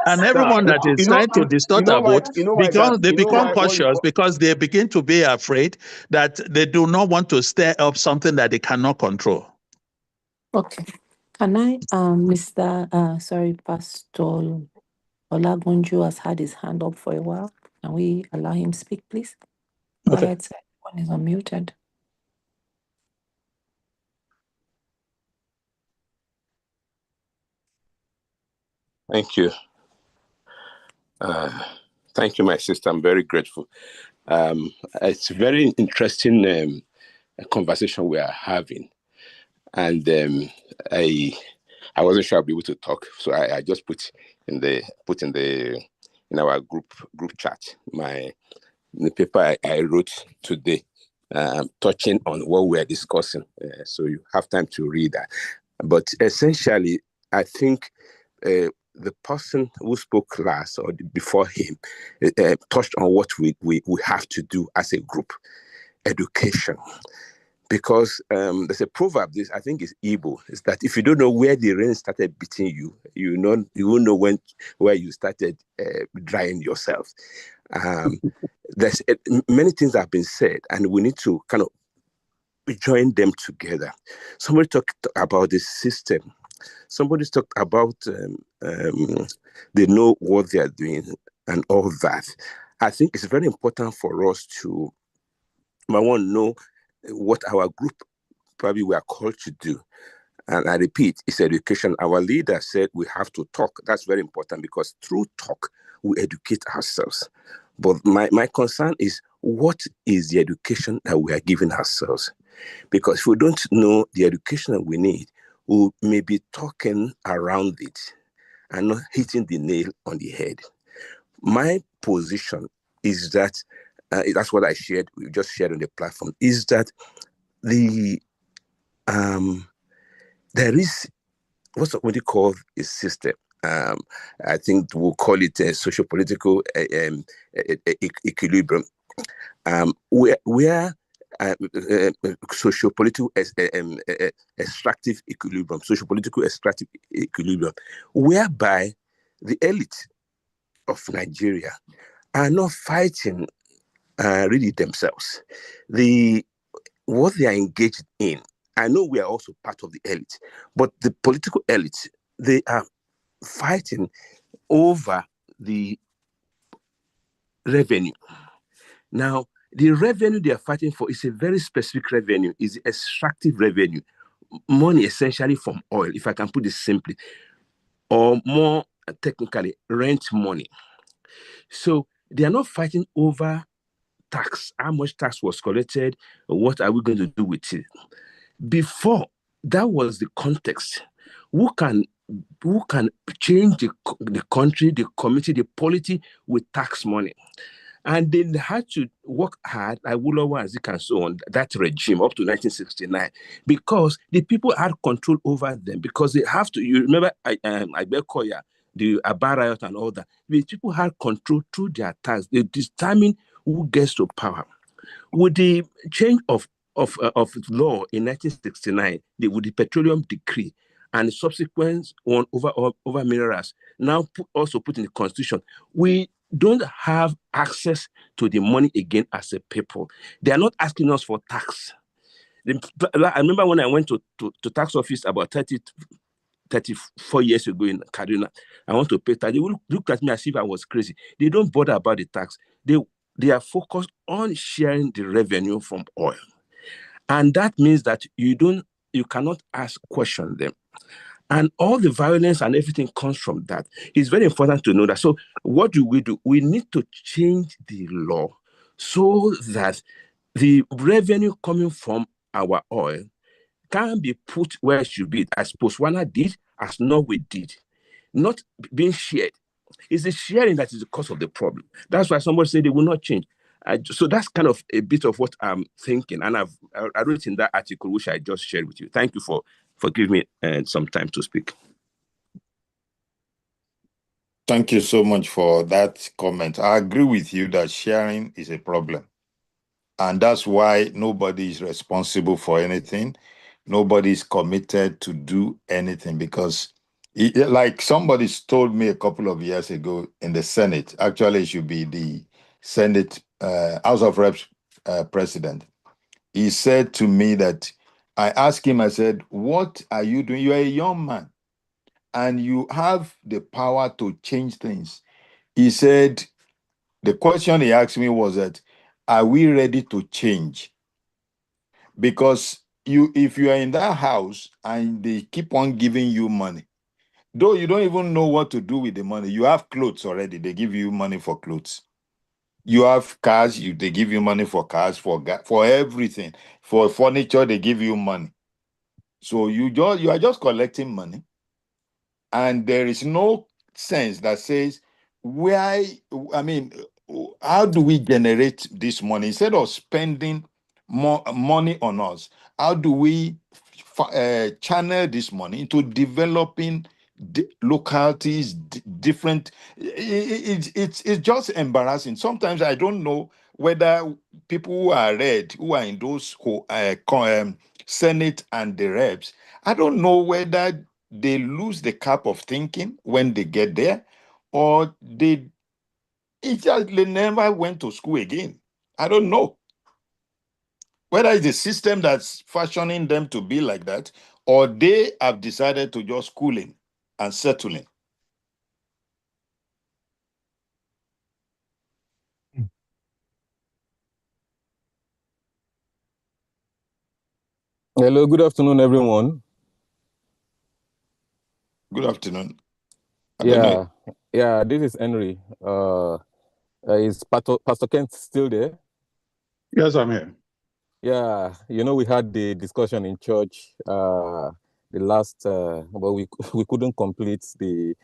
And everyone that is trying to distort our vote, they become cautious, because they begin to be afraid that they do not want to stir up something that they cannot control. Okay. Can I, Pastor Olagunju has had his hand up for a while. Can we allow him speak, please? Go ahead, sir. One is unmuted. Thank you. Thank you, my sister. I'm very grateful. It's a very interesting conversation we are having, and I wasn't sure I'll be able to talk, so I just put in our group chat the paper I wrote today, touching on what we're discussing, so you have time to read that. But essentially, I think the person who spoke last or before him touched on what we have to do as a group: education. Because there's a proverb, this I think is Igbo, is that if you don't know where the rain started beating you, you won't know where you started drying yourself. There's many things have been said, and we need to kind of join them together. Somebody talked about the system. Somebody talked about they know what they are doing and all that. I think it's very important for us to, know what our group probably we are called to do. And I repeat, it's education. Our leader said we have to talk. That's very important, because through talk, we educate ourselves. But my concern is, what is the education that we are giving ourselves? Because if we don't know the education that we need, we may be talking around it and not hitting the nail on the head. My position is that, that's what we just shared on the platform, is that there is what you call a system. I think we'll call it a socio-political equilibrium, where socio-political extractive equilibrium, whereby the elite of Nigeria are not fighting really themselves. What they are engaged in, I know we are also part of the elite, but the political elite, they are fighting over the revenue. Now, the revenue they are fighting for is a very specific revenue, is extractive revenue, money essentially from oil, if I can put it simply, or more technically, rent money. So they are not fighting over tax, how much tax was collected, what are we going to do with it? Before, that was the context. Who can change the country, the community, the polity with tax money? And they had to work hard, like Wulawa and so on, that regime up to 1969, because the people had control over them, because they have to. You remember Ibe Koya the Aba riot and all that. The people had control through their tax. They determine who gets to power. With the change of law in 1969, with the Petroleum Decree and the subsequent one over minerals, now also put in the Constitution, we don't have access to the money again as a people. They are not asking us for tax. I remember when I went to tax office about 34 years ago in Kaduna, I want to pay tax. They will look at me as if I was crazy. They don't bother about the tax. They are focused on sharing the revenue from oil. And that means that you cannot question them. And all the violence and everything comes from that. It's very important to know that. So what do? We need to change the law so that the revenue coming from our oil can be put where it should be, as Botswana did, as Norway did, not being shared. It's the sharing that is the cause of the problem. That's why somebody said they will not change. So that's kind of a bit of what I'm thinking, and I wrote in that article which I just shared with you. Thank you for giving me some time to speak. Thank you so much for that comment. I agree with you that sharing is a problem. And that's why nobody is responsible for anything. Nobody is committed to do anything because, like somebody told me a couple of years ago in the Senate, actually, it should be the Senate, House of Reps president. He said to me that I asked him, I said, what are you doing? You're a young man and you have the power to change things. He said, the question he asked me was that, are we ready to change? Because if you are in that house and they keep on giving you money, though you don't even know what to do with the money, you have clothes already, they give you money for clothes. You have cars, they give you money for cars, for everything. For furniture, they give you money. So you are just collecting money. And there is no sense that says, how do we generate this money? Instead of spending more money on us, how do we channel this money into developing localities, different? It's just embarrassing. Sometimes I don't know whether people who are in those Senate and the reps, I don't know whether they lose the cap of thinking when they get there, or they never went to school again. I don't know whether it's the system that's fashioning them to be like that, or they have decided to just school in and settle in. Hello, good afternoon, everyone. Good afternoon. Yeah, this is Henry. Is Pastor Kent still there? Yes, I'm here. Yeah, we had the discussion in church the last, but we couldn't complete the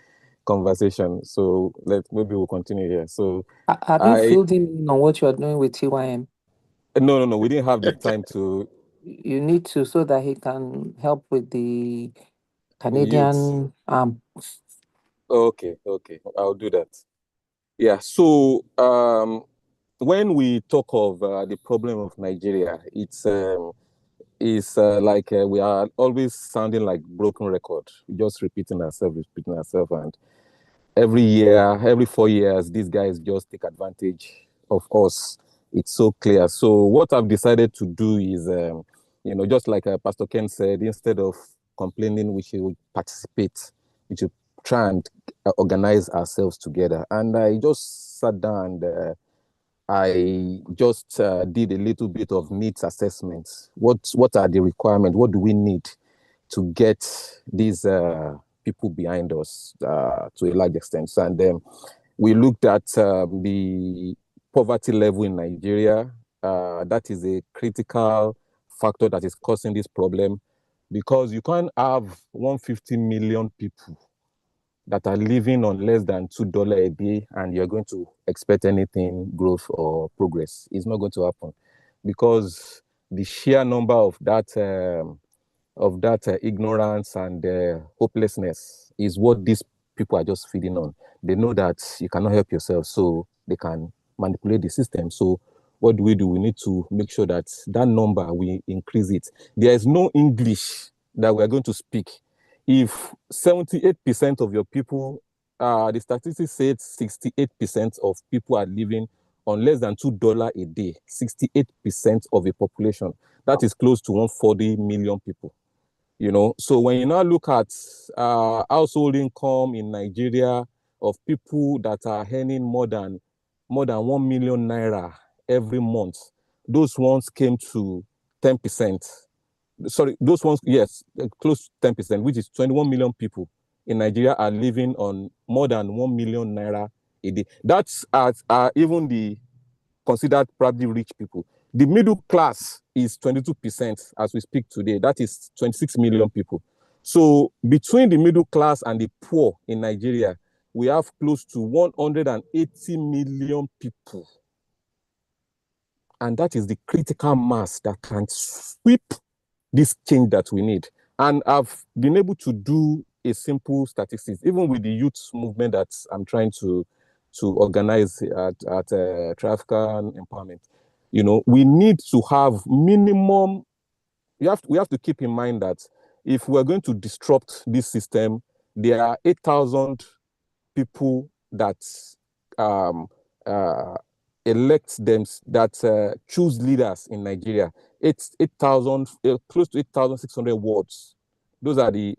conversation. So maybe we'll continue here. So Have you filled in on what you're doing with TYM? No, we didn't have the time to. You need to, so that he can help with the Canadian Okay, I'll do that. Yeah, so when we talk of the problem of Nigeria, it's like we are always sounding like broken record, just repeating ourselves, and every year, every 4 years, these guys just take advantage of us. It's so clear. So what I've decided to do is, just like Pastor Ken said, instead of complaining, we should participate. We should try and organize ourselves together. And I just sat down and I just did a little bit of needs assessment. What are the requirements? What do we need to get these people behind us to a large extent? And then we looked at the poverty level in Nigeria. That is a critical factor that is causing this problem, because you can't have 150 million people that are living on less than $2 a day and you're going to expect anything growth or progress. It's not going to happen, because the sheer number of that ignorance and hopelessness is what these people are just feeding on. They know that you cannot help yourself, so they can manipulate the system. So what do? We need to make sure that that number, we increase it. There is no English that we are going to speak. If 78% of your people, the statistics said 68% of people are living on less than $2 a day, 68% of a population. That is close to 140 million people. You know, so when you now look at household income in Nigeria of people that are earning more than 1 million naira every month, those ones came to 10%. Sorry, those ones, yes, close to 10%, which is 21 million people in Nigeria are living on more than 1 million naira a day. That's even the considered probably rich people. The middle class is 22% as we speak today. That is 26 million people. So between the middle class and the poor in Nigeria, we have close to 180 million people. And that is the critical mass that can sweep this change that we need. And I've been able to do a simple statistics, even with the youth movement that I'm trying to organize at Traffican Empowerment. You know, we need to have minimum, we have to keep in mind that if we're going to disrupt this system, there are 8,000 people that elect them, that choose leaders in Nigeria. 8,000, close to 8,600 wards. Those are the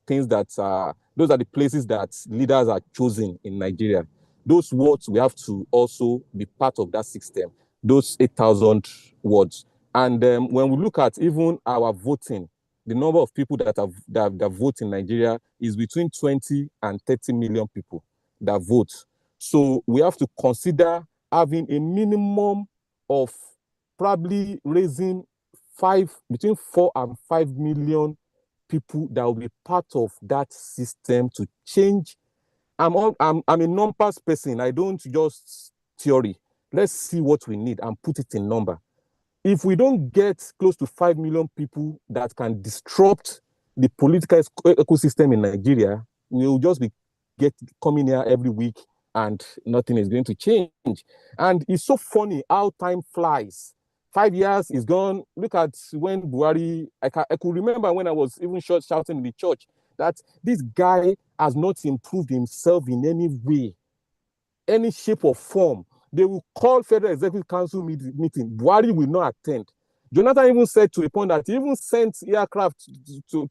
things that those are the places that leaders are chosen in Nigeria. Those wards, we have to also be part of that system. Those 8,000 wards. And when we look at even our voting, the number of people that vote in Nigeria is between 20 and 30 million people that vote. So we have to consider having a minimum of probably raising between 4 and 5 million people that will be part of that system to change. I'm a numbers person. I don't just theory. Let's see what we need and put it in number. If we don't get close to 5 million people that can disrupt the political ecosystem in Nigeria, we will just be coming here every week and nothing is going to change. And it's so funny how time flies. 5 years is gone. Look at when Buhari, I could remember when I was even shouting in the church that this guy has not improved himself in any way, any shape or form. They will call Federal Executive Council meeting. Buhari will not attend. Jonathan even said to a point that he even sent aircraft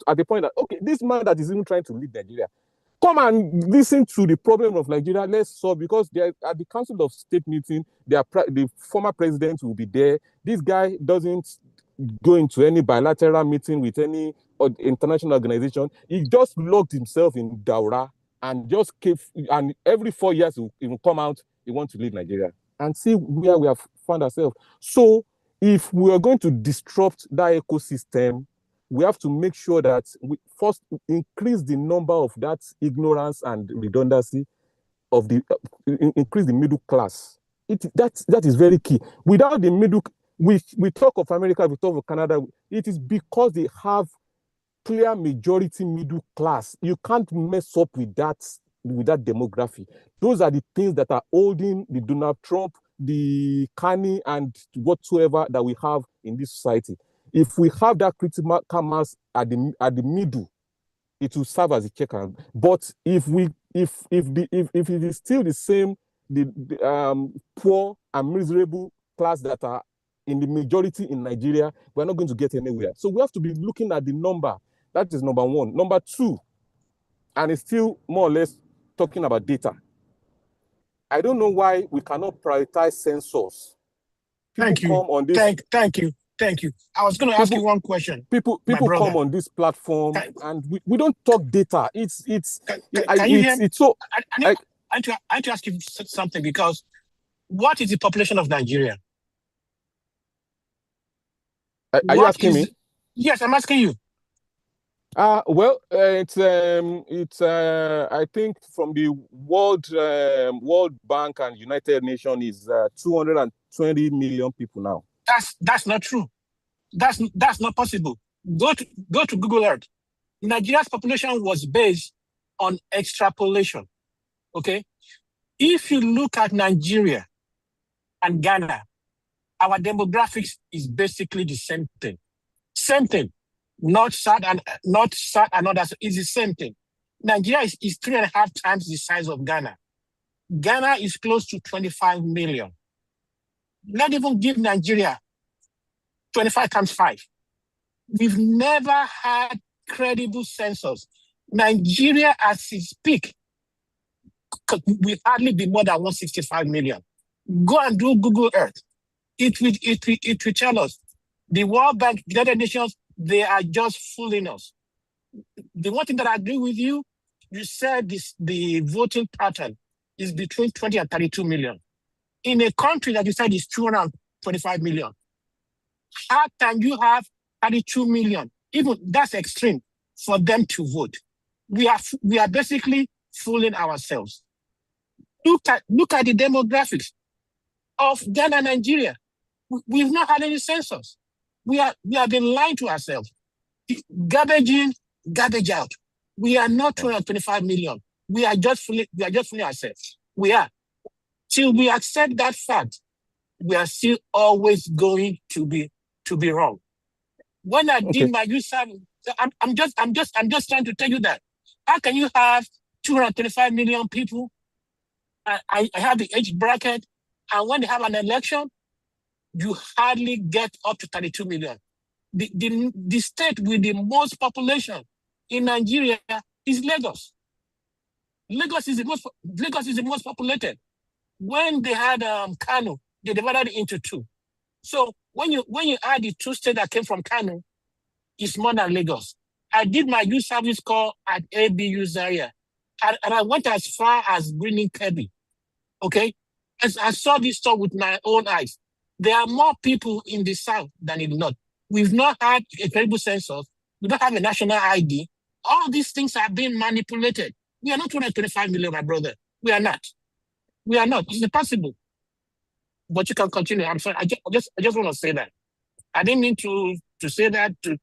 at the point that, okay, this man that is even trying to lead Nigeria, come and listen to the problem of Nigeria. Let's solve, because they are at the Council of State meeting, the former president will be there. This guy doesn't go into any bilateral meeting with any international organization. He just locked himself in Daura and just kept, and every 4 years he will come out, he wants to leave Nigeria. And see where we have found ourselves. So if we are going to disrupt that ecosystem, we have to make sure that we first increase the number of that ignorance and redundancy of the increase the middle class. That is very key. Without the middle, we talk of America, we talk of Canada. It is because they have clear majority middle class. You can't mess up with that demography. Those are the things that are holding the Donald Trump, the Kanye, and whatsoever that we have in this society. If we have that critical mass at the middle, it will serve as a check. But if it is still the same, the poor and miserable class that are in the majority in Nigeria, we're not going to get anywhere. So we have to be looking at the number. That is number one. Number two, and it's still more or less talking about data. I don't know why we cannot prioritize sensors. Thank you. Thank you. I was going to ask you one question. People come on this platform and we don't talk data. Can you hear me? It's so. I need to ask you something, because what is the population of Nigeria? Are you asking me? Yes, I'm asking you. Well, it's I think from the World Bank and United Nations is 220 million people now. That's not true. That's not possible. Go to Google Earth. Nigeria's population was based on extrapolation. Okay? If you look at Nigeria and Ghana, our demographics is basically the same thing. Same thing. Not sad and others. It's the same thing. Nigeria is 3.5 times the size of Ghana. Ghana is close to 25 million. Not even give Nigeria 25 times 5. We've never had credible census. Nigeria at its peak will hardly be more than 165 million. Go and do Google Earth. It will tell us. The World Bank, the United Nations, they are just fooling us. The one thing that I agree with you, you said the voting pattern is between 20 and 32 million. In a country that you said is 225 million, how can you have 32 million? Even that's extreme for them to vote. We are basically fooling ourselves. Look at the demographics of Ghana and Nigeria. We've not had any census. We have been lying to ourselves. Garbage in, garbage out. We are not 225 million. We are just fooling ourselves. We are. Till we accept that fact, we are still always going to be wrong. When I did my youth service, I'm just trying to tell you that. How can you have 225 million people? I have the age bracket, and when they have an election, you hardly get up to 32 million. The state with the most population in Nigeria is Lagos. Lagos is the most populated. When they had Kano, they divided it into 2. So when you add the 2 states that came from Kano, it's more than Lagos. I did my youth service call at ABU Zaria, and I went as far as Greening Kirby. Okay, as I saw this stuff with my own eyes. There are more people in the south than in the north. We've not had a credible census. We don't have a national ID. All these things are being manipulated. We are not 225 million, my brother. We are not. We are not. It's impossible. But you can continue. I'm sorry. I just want to say that. I didn't mean to say that to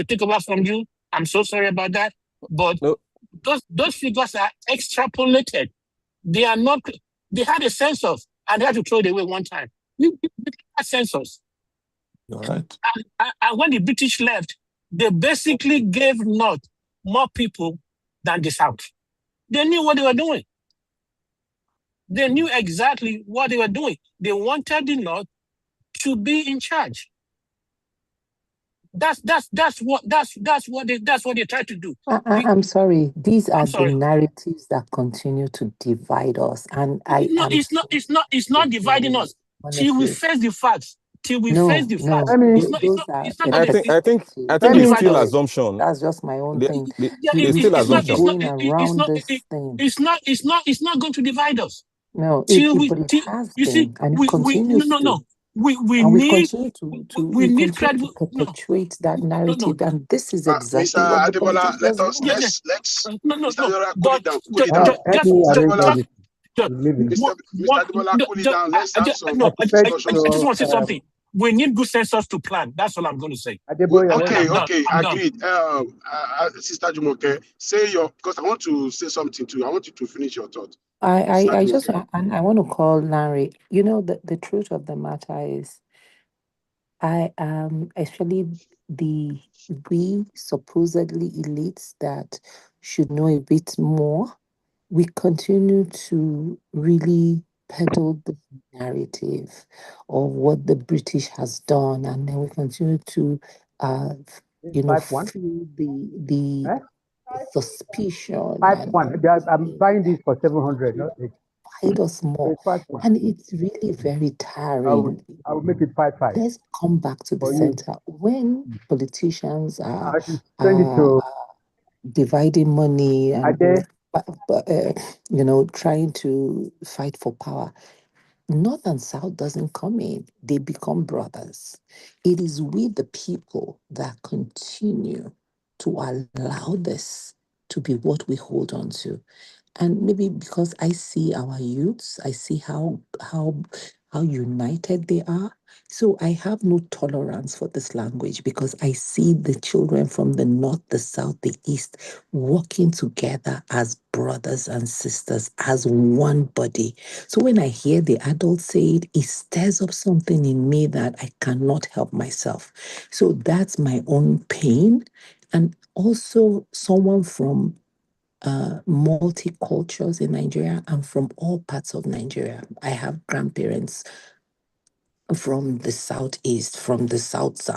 take over from you. I'm so sorry about that. But no. Those figures are extrapolated. They are not. They had a census and they had to throw it away one time. We had census. All right. And when the British left, they basically gave North more people than the South. They knew what they were doing. They knew exactly what they were doing. They wanted the North to be in charge. That's what they tried to do. I'm sorry. These are the narratives that continue to divide us, and it's not dividing us. Till we face the facts. Till we face the facts. I think it's still assumption. That's just my own thing. It's still assumption. Going around this thing. It's not going to divide us. No, it has been, and it continues to. We need credible to perpetuate that narrative, and this is exactly Mr. what the Adebola, politicians let's Mr. Adebola, cool it down. Mr. Adebola, cool it down. Let's have some discussion. I just want to say something. We need good census to plan. That's all I'm going to say. Okay, agreed. Sister Jumoke, say because I want to say something too. I want you to finish your thought. I want to call Larry. You know, the truth of the matter is, actually we supposedly elites that should know a bit more, we continue to really peddle the narrative of what the British has done, and then we continue to feel the suspicion. I'm buying this for 700. Divide us more, and it's really very tiring. I will make it 5-5. Let's come back to the center. When politicians are dividing money and trying to fight for power, North and South doesn't come in. They become brothers. It is we, the people, that continue to allow this to be what we hold on to. And maybe because I see our youths, I see how how united they are. So I have no tolerance for this language because I see the children from the north, the south, the east working together as brothers and sisters, as one body. So when I hear the adults say it, it stirs up something in me that I cannot help myself. So that's my own pain. And also someone from multi cultures in Nigeria and from all parts of Nigeria. I have grandparents from the southeast, from the south,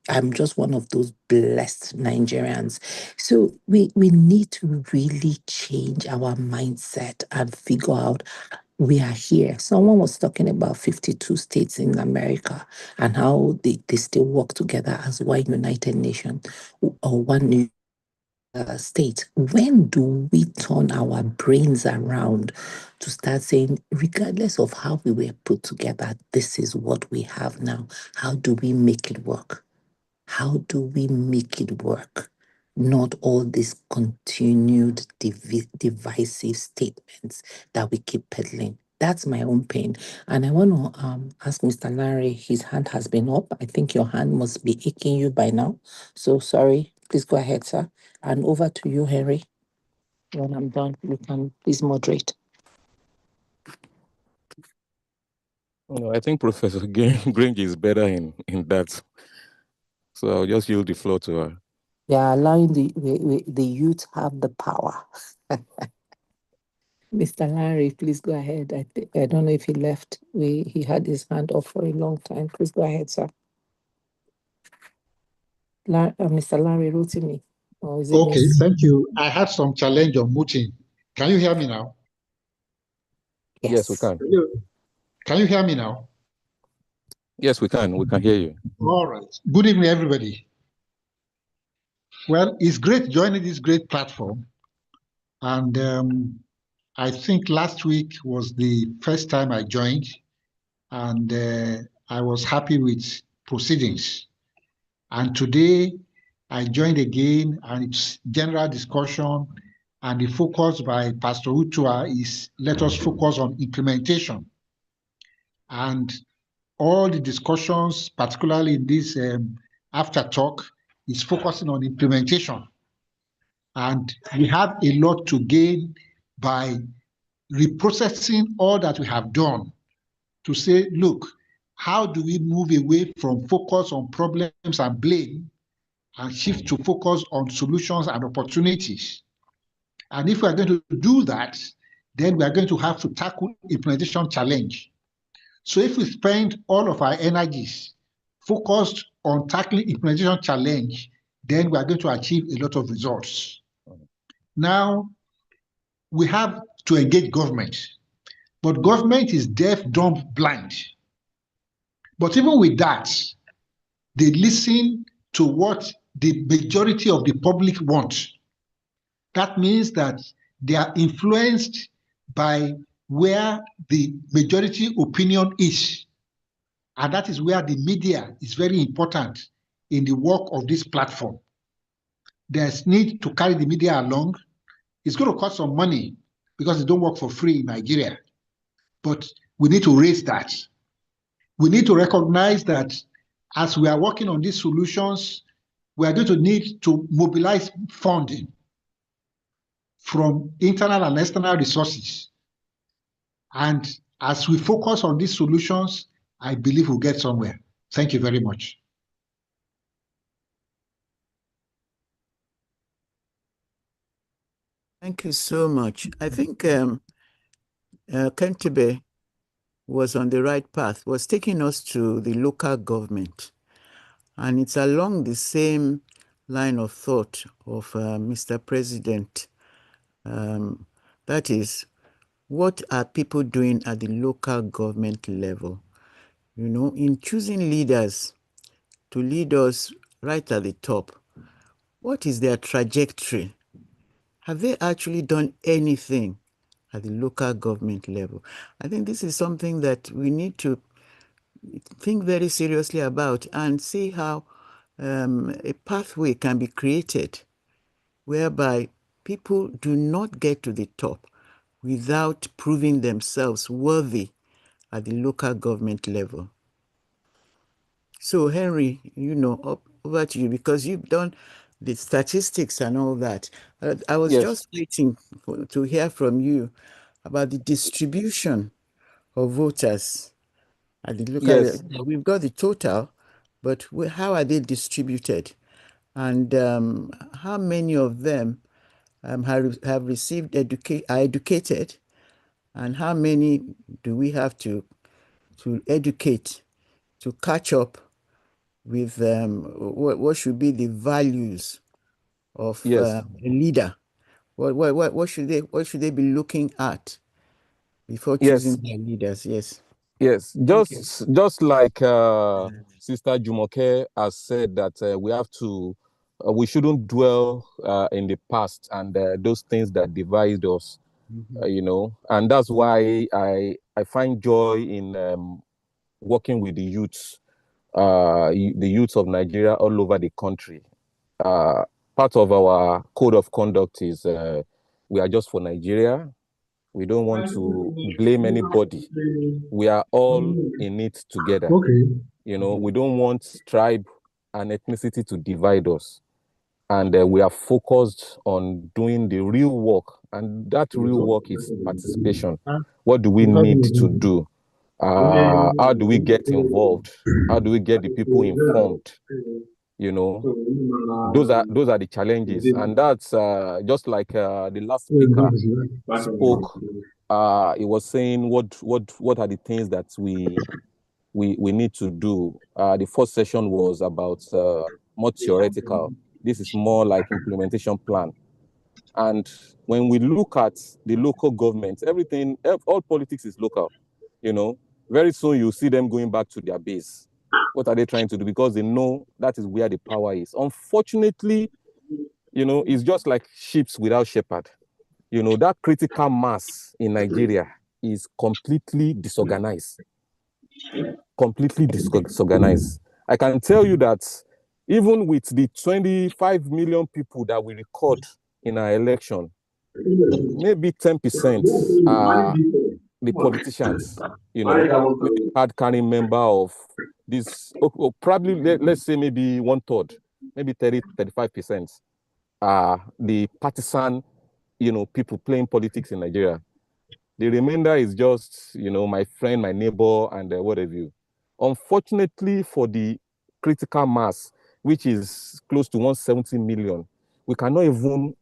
I'm just one of those blessed Nigerians. So we need to really change our mindset and figure out we are here. Someone was talking about 52 states in America and how they still work together as one United Nation or one state. When do we turn our brains around to start saying, regardless of how we were put together, this is what we have now? How do we make it work? How do we make it work? Not all these continued divisive statements that we keep peddling. That's my own pain. And I want to ask Mr. Larry, his hand has been up. I think your hand must be aching you by now. So sorry. Please go ahead, sir. And over to you, Henry. When I'm done, you can please moderate. No, I think Professor Gring is better in that. So I'll just yield the floor to her. They are allowing the youth have the power. Mr. Larry, please go ahead. I don't know if he left. He had his hand up for a long time. Please go ahead, sir. Mr. Larry Rotimi. Or is it Okay, Miss? thank you. I had some challenge on muting. Can you hear me now? Yes, we can. Can you hear me now? Yes, we can. We can hear you. All right. Good evening, everybody. Well, it's great joining this great platform. And I think last week was the first time I joined, and I was happy with proceedings. And today I joined again, and it's general discussion. And the focus by Pastor Utua is let us focus on implementation. And all the discussions, particularly in this after talk, is focusing on implementation. And we have a lot to gain by reprocessing all that we have done to say, look, how do we move away from focus on problems and blame and shift to focus on solutions and opportunities? And if we are going to do that, then we are going to have to tackle implementation challenge. So if we spend all of our energies focused on tackling implementation challenge, then we are going to achieve a lot of results. Now, we have to engage government, but government is deaf, dumb, blind. But even with that, they listen to what the majority of the public want. That means that they are influenced by where the majority opinion is. And that is where the media is very important in the work of this platform. There's need to carry the media along. It's going to cost some money because they don't work for free in Nigeria. But we need to raise that. We need to recognize that as we are working on these solutions, we are going to need to mobilize funding from internal and external resources. And as we focus on these solutions, I believe we'll get somewhere. Thank you very much. Thank you so much. I think Kentebe was on the right path, was taking us to the local government. And it's along the same line of thought of Mr. President. That is, what are people doing at the local government level? You know, in choosing leaders to lead us right at the top, what is their trajectory? Have they actually done anything at the local government level? I think this is something that we need to think very seriously about and see how a pathway can be created whereby people do not get to the top without proving themselves worthy at the local government level. So, Henry, over to you, because you've done the statistics and all that. I was Yes. just waiting to hear from you about the distribution of voters at the local Yes. level. We've got the total, but how are they distributed? And how many of them have received are educated? And how many do we have to educate to catch up with what should be the values of Yes. a leader? What should they be looking at before choosing Yes. their leaders? Yes. Yes. Thank you. Just like Sister Jumoke has said that we have to, we shouldn't dwell in the past and those things that divide us. And that's why I find joy in working with the youths of Nigeria all over the country. Part of our code of conduct is we are just for Nigeria. We don't want to blame anybody. We are all in it together. Okay. We don't want tribe and ethnicity to divide us. And we are focused on doing the real work. And that real work is participation. What do we need to do? How do we get involved? How do we get the people informed? Those are the challenges, and that's just like the last speaker spoke. He was saying what are the things that we need to do. The first session was about more theoretical. This is more like implementation plan. And when we look at the local government, all politics is local. Very soon you'll see them going back to their base. What are they trying to do? Because they know that is where the power is. Unfortunately, it's just like sheep without shepherd. That critical mass in Nigeria is completely disorganized. Completely disorganized. I can tell you that even with the 25 million people that we record in our election, maybe 10% are the politicians, maybe card-carrying member of this, probably, let's say maybe 1/3, maybe 30, 35% are the partisan, people playing politics in Nigeria. The remainder is just, my friend, my neighbor, and what have you. Unfortunately for the critical mass, which is close to 170 million, we cannot even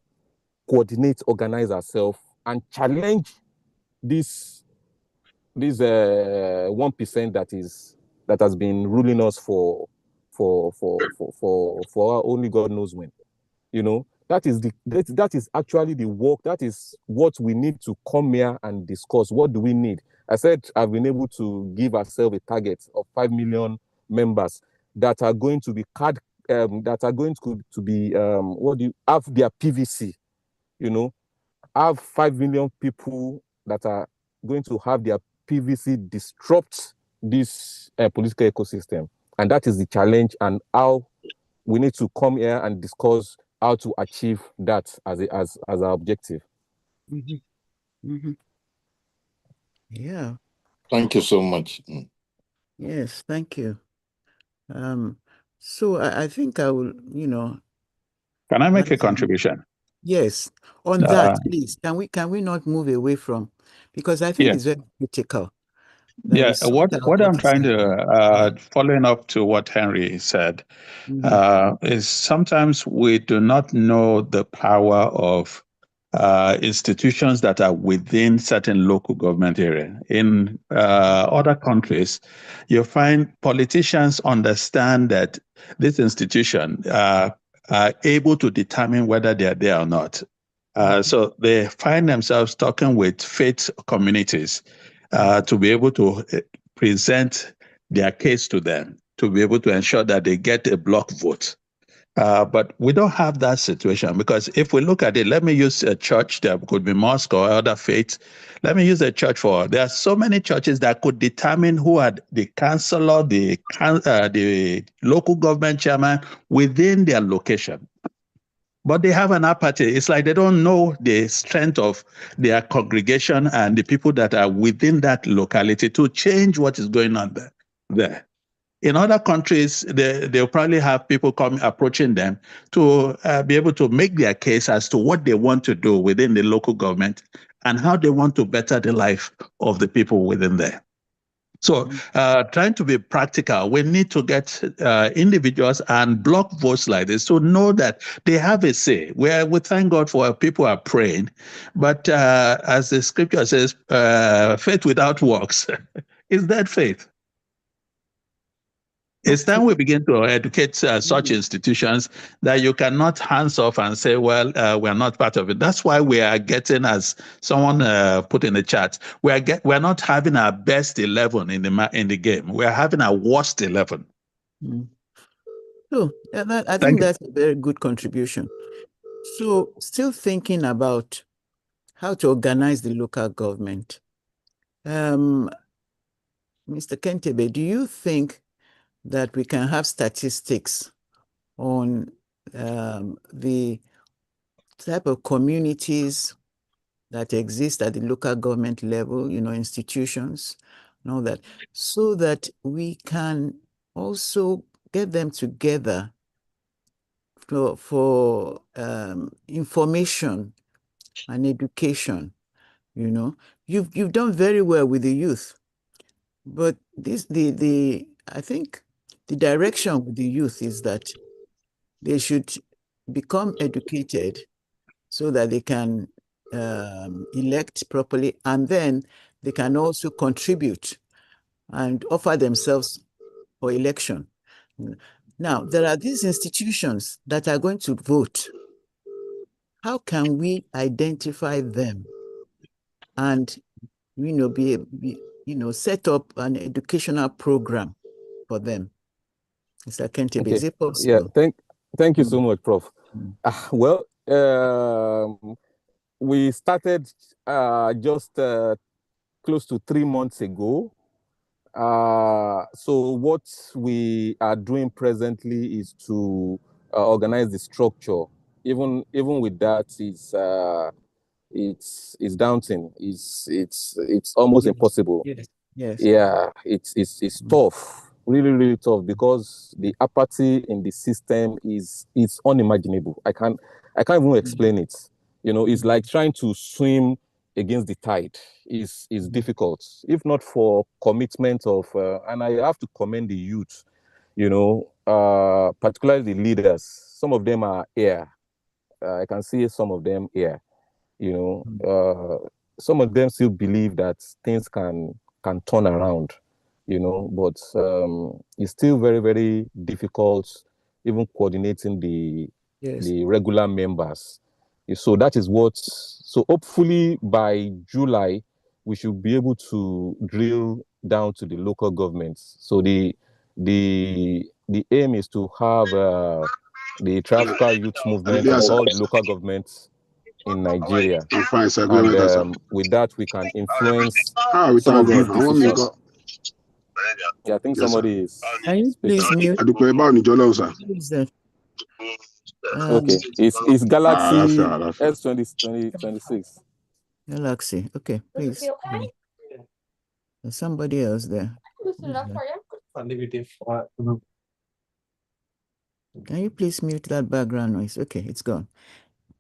coordinate, organize ourselves, and challenge this 1% that has been ruling us for only God knows when. That is actually the work. That is what we need to come here and discuss. What do we need? I said I've been able to give ourselves a target of 5 million members that are going to be have their PVC. Have 5 million people that are going to have their PVC disrupt this political ecosystem, and that is the challenge, and how we need to come here and discuss how to achieve that as our objective. Mm-hmm. Mm-hmm. Yeah. Thank you so much. Yes, thank you. So I think I will, Can I make a contribution? Yes. On that, please, can we not move away from, because I think it's very critical. What I'm trying to, following up to what Henry said, is sometimes we do not know the power of institutions that are within certain local government area. In other countries, you find politicians understand that this institution are able to determine whether they are there or not. So they find themselves talking with faith communities to be able to present their case to them, to be able to ensure that they get a block vote. But we don't have that situation, because if we look at it, let me use a church, there could be mosque or other faiths. Let me use a church there are so many churches that could determine who are the councillor, the local government chairman within their location. but they have an apathy. It's like they don't know the strength of their congregation and the people that are within that locality to change what is going on there. In other countries, they'll probably have people approaching them to be able to make their case as to what they want to do within the local government and how they want to better the life of the people within there. So trying to be practical, we need to get individuals and block votes like this to know that they have a say. We thank God for people are praying, but as the scripture says, faith without works is dead faith. It's time we begin to educate such institutions that you cannot hands off and say, well, we're not part of it. That's why we are getting, as someone put in the chat, we're not having our best 11 in the game. We're having our worst 11. So I think that's a very good contribution. So still thinking about how to organize the local government. Mr. Kentebe, do you think that we can have statistics on the type of communities that exist at the local government level, institutions and all that, so that we can also get them together for information and education? You've done very well with the youth, but I think the direction with the youth is that they should become educated so that they can elect properly, and then they can also contribute and offer themselves for election. Now, there are these institutions that are going to vote. How can we identify them and set up an educational program for them? Mr. Kentebe, Okay. is it possible? Yeah, thank you so much, Prof. Well, we started just close to 3 months ago. So what we are doing presently is to organize the structure. Even with that, it's daunting. It's almost impossible. Yes. Yeah, it's tough, really tough, because the apathy in the system is unimaginable. I can't even explain it. It's like trying to swim against the tide. Is difficult, if not for commitment of and I have to commend the youth, particularly the leaders. Some of them are here. I can see some of them here. Some of them still believe that things can turn around, but it's still very, very difficult, even coordinating the regular members. So that is so hopefully by July, we should be able to drill down to the local governments. So the aim is to have the Triafrica Youth Movement in all the local governments in Nigeria. And with that, we can influence some of these decisions. Yeah, I think somebody is. Can you please mute? Okay, it's Galaxy S2026. Galaxy. Okay, please. There's somebody else there. Can you please mute that background noise? Okay, it's gone.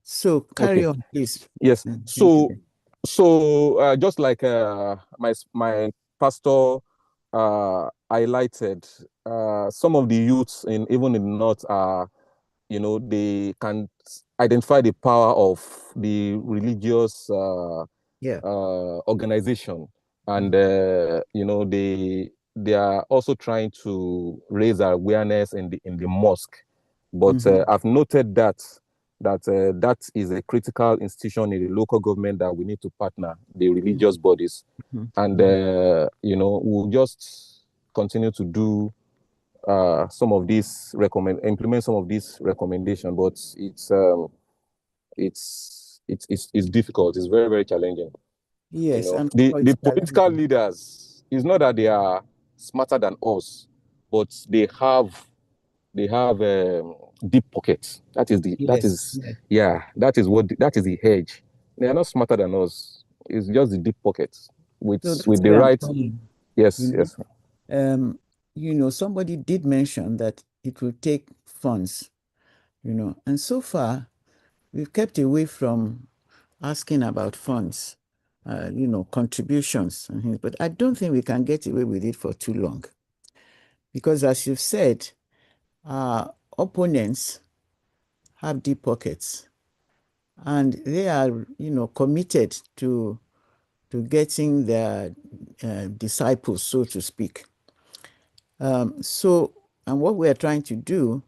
So carry on, please. Yes. So just like my pastor highlighted, some of the youths even in the north are, they can identify the power of the religious organization, and they are also trying to raise awareness in the mosque. But I've noted that is a critical institution in the local government that we need to partner the religious bodies, and we'll just continue to do some of these implement some of these recommendations, but it's difficult. It's very, very challenging. Yes, the political leaders, it's not that they are smarter than us, but they have they have deep pockets. That is Yes. the hedge. They are not smarter than us. It's just the deep pockets with So that's with the where I'm right. coming. Yes, You know, yes. somebody did mention that it will take funds, and so far we've kept away from asking about funds, contributions and things, but I don't think we can get away with it for too long. Because as you've said, our opponents have deep pockets and they are, committed to getting their disciples, so to speak. And what we are trying to do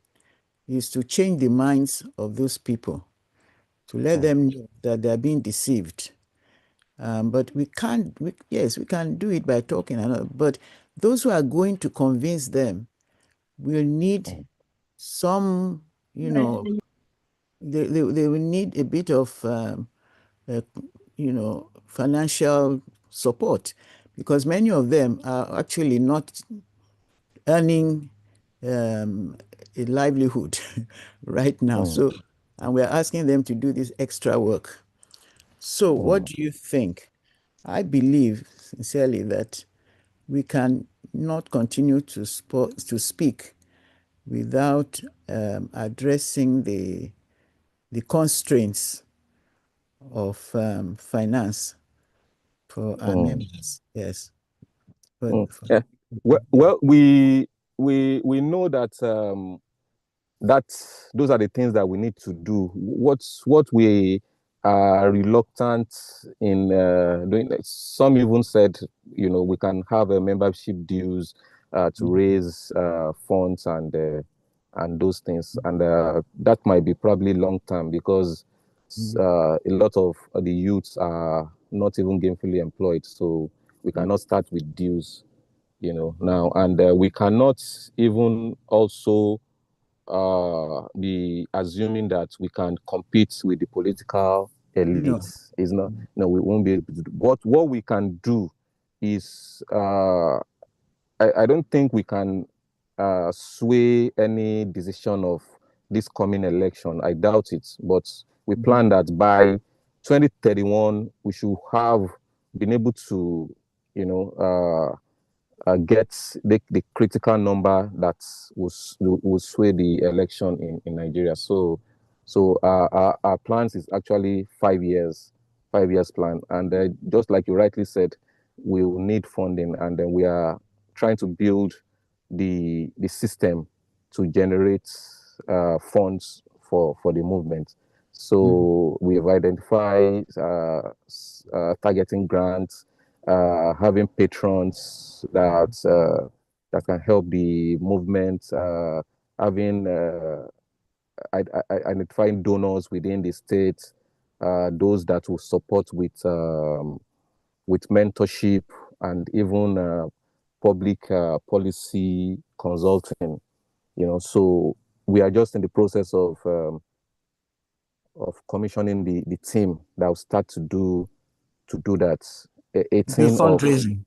is to change the minds of those people, to let them know that they are being deceived. But we can't, yes, we can do it by talking, but those who are going to convince them will need some, they will need a bit of, financial support, because many of them are actually not earning a livelihood right now. So, and we're asking them to do this extra work. So, what do you think? I believe sincerely that we can not continue to speak without addressing the constraints of finance for our members. Yes. Yeah. Well, we know that that those are the things that we need to do. What we are reluctant in doing. Some even said, we can have a membership dues to raise funds and those things, and that might be probably long term, because a lot of the youths are not even gainfully employed, so we cannot start with dues, now, and we cannot even also be assuming that we can compete with the political elites. It's not. No, we won't be able to do. What we can do is, I don't think we can sway any decision of this coming election. I doubt it. But we plan that by 2031 we should have been able to, get the critical number that will sway the election in Nigeria. So our plans is actually 5 years plan, and just like you rightly said, we will need funding, and then we are trying to build the system to generate funds for the movement. So we have identified targeting grants, having patrons that can help the movement, having identifying donors within the state, those that will support with mentorship and even public policy consulting. So we are just in the process of commissioning the team that will start to do that. 18 fundraising.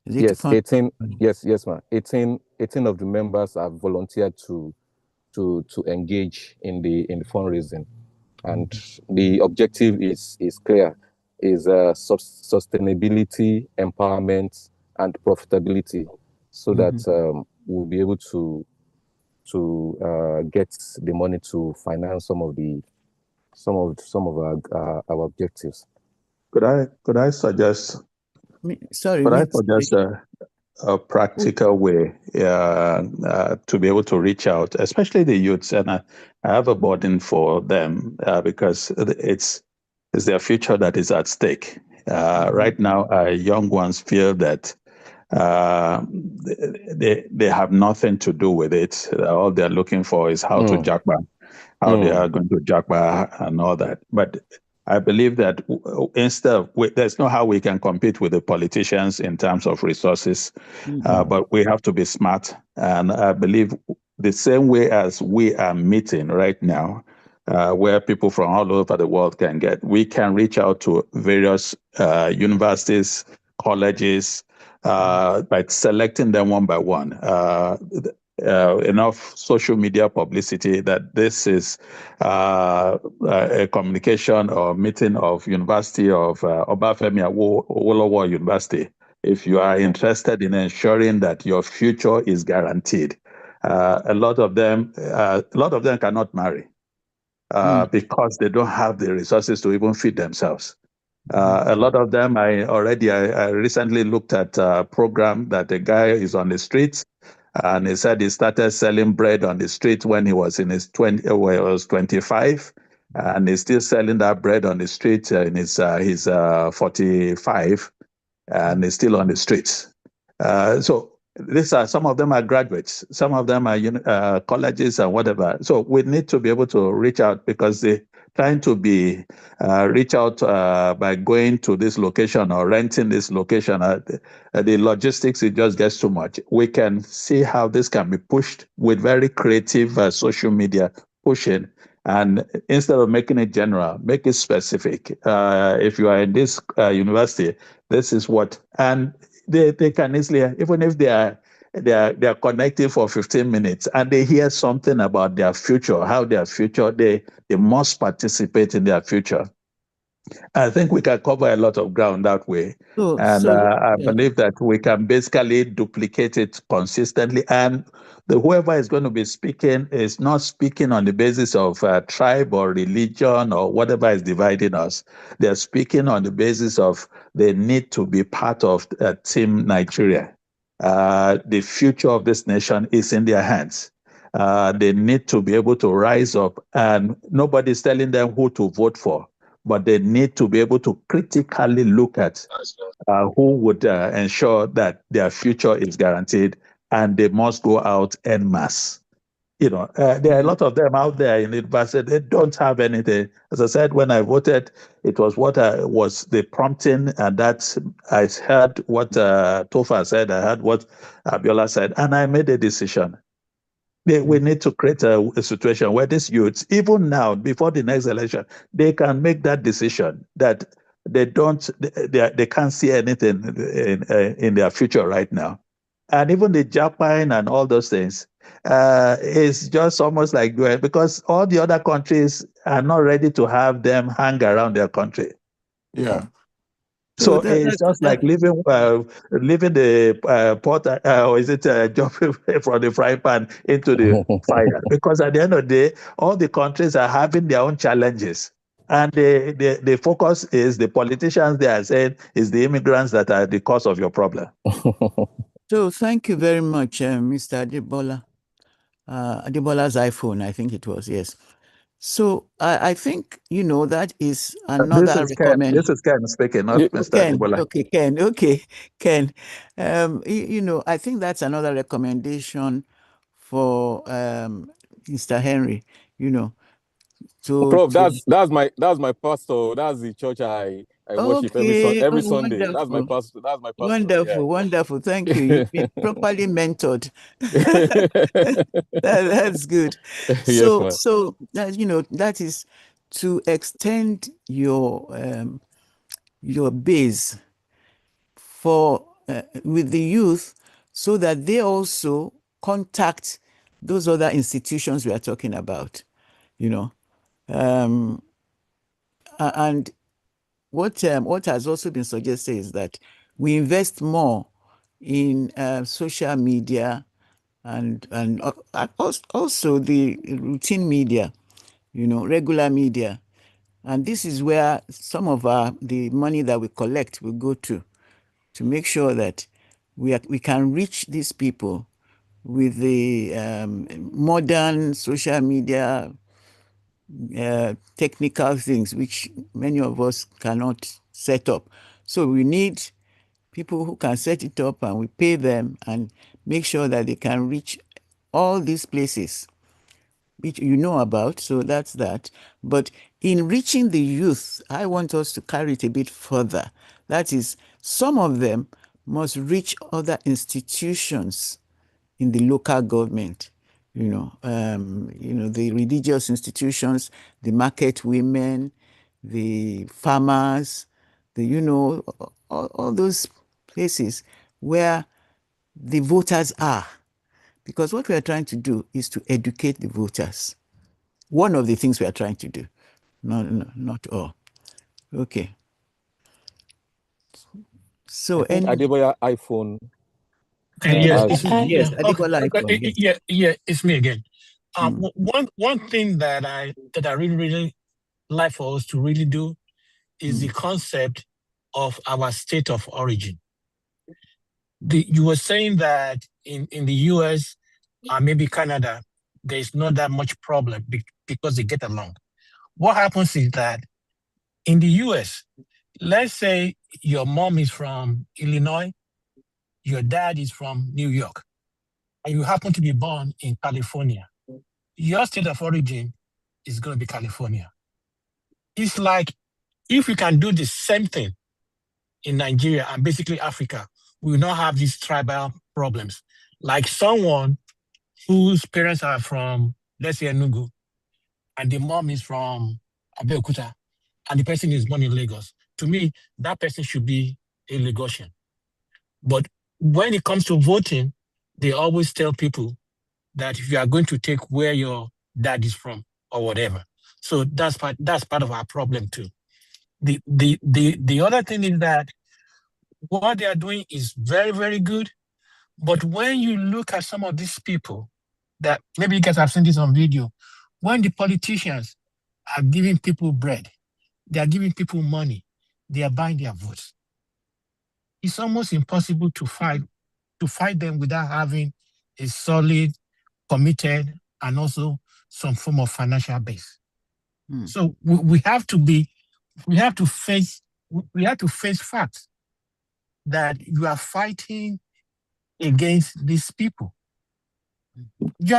of yes, 18 yes, ma'am. 18 of the members have volunteered to engage in the fundraising, and the objective is clear: is sustainability, empowerment, and profitability, so that we'll be able to get the money to finance some of our objectives. Could I suggest? Sorry. Could I suggest a practical way to be able to reach out, especially the youths? And I have a burden for them because it's their future that is at stake. Right now, our young ones feel that they have nothing to do with it. All they're looking for is how to jackpot, how they are going to jackpot and all that. But I believe that instead of, there's no how we can compete with the politicians in terms of resources, but we have to be smart. And I believe the same way as we are meeting right now, where people from all over the world can get, we can reach out to various universities, colleges, by selecting them one by one. enough social media publicity that this is a communication or meeting of University of Obafemi Awolowo University. If you are interested in ensuring that your future is guaranteed, a lot of them cannot marry because they don't have the resources to even feed themselves. A lot of them, I recently looked at a program that a guy is on the streets, and he said he started selling bread on the street when he was in his 25, and he's still selling that bread on the street in his 45, and he's still on the streets. So these are, some of them are graduates, some of them are colleges and whatever. So we need to be able to reach out, because they trying to be reach out by going to this location or renting this location. The logistics, it just gets too much. We can see how this can be pushed with very creative social media pushing. And instead of making it general, make it specific. If you are in this university, this is what, and they can easily, even if they are connected for 15 minutes and they hear something about their future, how their future, they must participate in their future. I think we can cover a lot of ground that way. I believe that we can basically duplicate it consistently. And whoever is going to be speaking is not speaking on the basis of tribe or religion or whatever is dividing us. They're speaking on the basis of they need to be part of Team Nigeria. The future of this nation is in their hands. They need to be able to rise up, and nobody's telling them who to vote for, but they need to be able to critically look at who would ensure that their future is guaranteed, and they must go out en masse. There are a lot of them out there in university. They don't have anything. As I said, when I voted, it was what was the prompting, and that I heard what Tofa said, I heard what Abiola said, and I made a decision. We need to create a situation where these youths, even now, before the next election, they can make that decision that they can't see anything in their future right now. And even the Japan and all those things is just almost like doing, because all the other countries are not ready to have them hang around their country. Yeah. So it's just like leaving the pot, or is it jumping from the frying pan into the fire? Because at the end of the day, all the countries are having their own challenges. And the focus is the politicians, they are saying, is the immigrants that are the cause of your problem. So thank you very much, Mr. Adebola. Adebola's iPhone, I think it was, yes. So I think, that is another recommendation. This is Ken speaking, not Mr. Ken. Adebola. Okay, Ken. Okay, Ken. I think that's another recommendation for Mr. Henry. Prof, that's my pastor. That's the church I worship every Sunday. Wonderful. That's my pastor. That's my pastor. Wonderful, wonderful. Thank you. You've been properly mentored. That's good. Yes, ma'am. So that is to extend your base for with the youth, so that they also contact those other institutions we are talking about. And what has also been suggested is that we invest more in social media and also the routine media, regular media. And this is where some of the money that we collect will go to make sure that we can reach these people with the modern social media technical things, which many of us cannot set up. So we need people who can set it up, and we pay them and make sure that they can reach all these places which you know about. So that's that. But in reaching the youth, I want us to carry it a bit further. That is, some of them must reach other institutions in the local government. The religious institutions, the market women, the farmers, all those places where the voters are. Because what we are trying to do is to educate the voters. One of the things we are trying to do, not all. Okay. So, I think Adeboya iPhone. Yes, it's me. Yes, Adebola iPhone. Yes. Yeah, it's me again. One thing that I really like for us to really do is the concept of our state of origin. You were saying that in the US or maybe Canada, there's not that much problem because they get along. What happens is that in the US, let's say your mom is from Illinois, your dad is from New York, and you happen to be born in California. Your state of origin is going to be California. It's like if we can do the same thing in Nigeria and basically Africa, we will not have these tribal problems. Like someone whose parents are from, let's say, Enugu, and the mom is from Abeokuta, and the person is born in Lagos. To me, that person should be a Lagosian. But when it comes to voting, they always tell people that if you are going to take where your dad is from or whatever. So that's part of our problem too. The other thing is that what they are doing is very, very good. But when you look at some of these people that maybe you guys have seen this on video, when the politicians are giving people bread, they are giving people money, they are buying their votes. It's almost impossible to fight them without having a solid, committed, and also some form of financial base. So we have to face facts that you are fighting against these people. You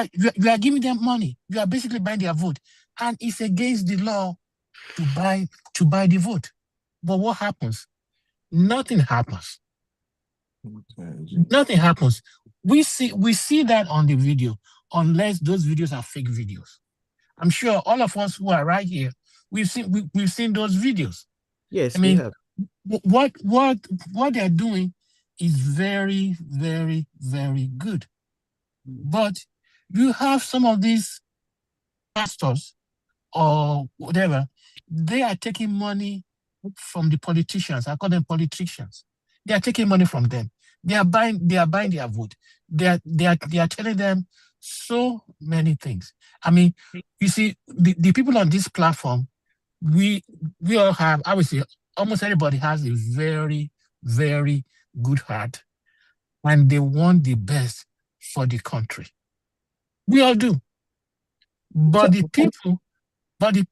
are giving them money. You are basically buying their vote, and it's against the law to buy the vote. But what happens? Nothing happens. Nothing happens. We see that on the video, unless those videos are fake videos. I'm sure all of us who are right here, we've seen those videos. Yes, I mean, we have. What they're doing is very, very, very good. But you have some of these pastors or whatever, they are taking money from the politicians. I call them politicians. They are taking money from them. They are buying their vote. They are telling them so many things. I mean, you see, the people on this platform, we all have, I would say, almost everybody has a very, very good heart, and they want the best for the country. We all do. But the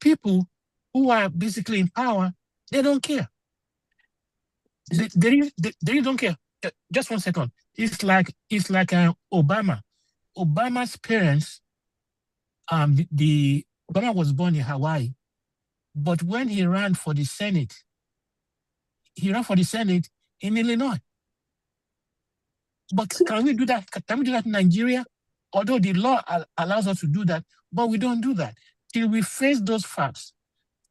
people who are basically in power, they don't care. They don't care. Just 1 second. It's like Obama. Obama's parents, Obama was born in Hawaii, but when he ran for the Senate, in Illinois. But can we do that? Can we do that in Nigeria? Although the law allows us to do that, but we don't do that. Till we face those facts,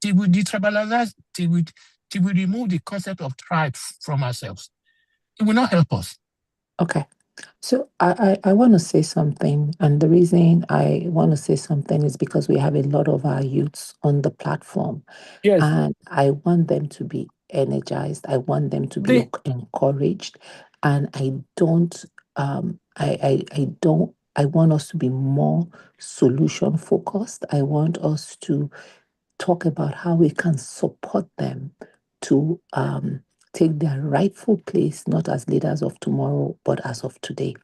till we detribalize, till we remove the concept of tribes from ourselves, it will not help us. Okay. So I want to say something, and the reason I want to say something is because we have a lot of our youths on the platform. Yes. And I want them to be energized. I want them to be encouraged. And I want us to be more solution focused. I want us to talk about how we can support them to take their rightful place, not as leaders of tomorrow, but as of today.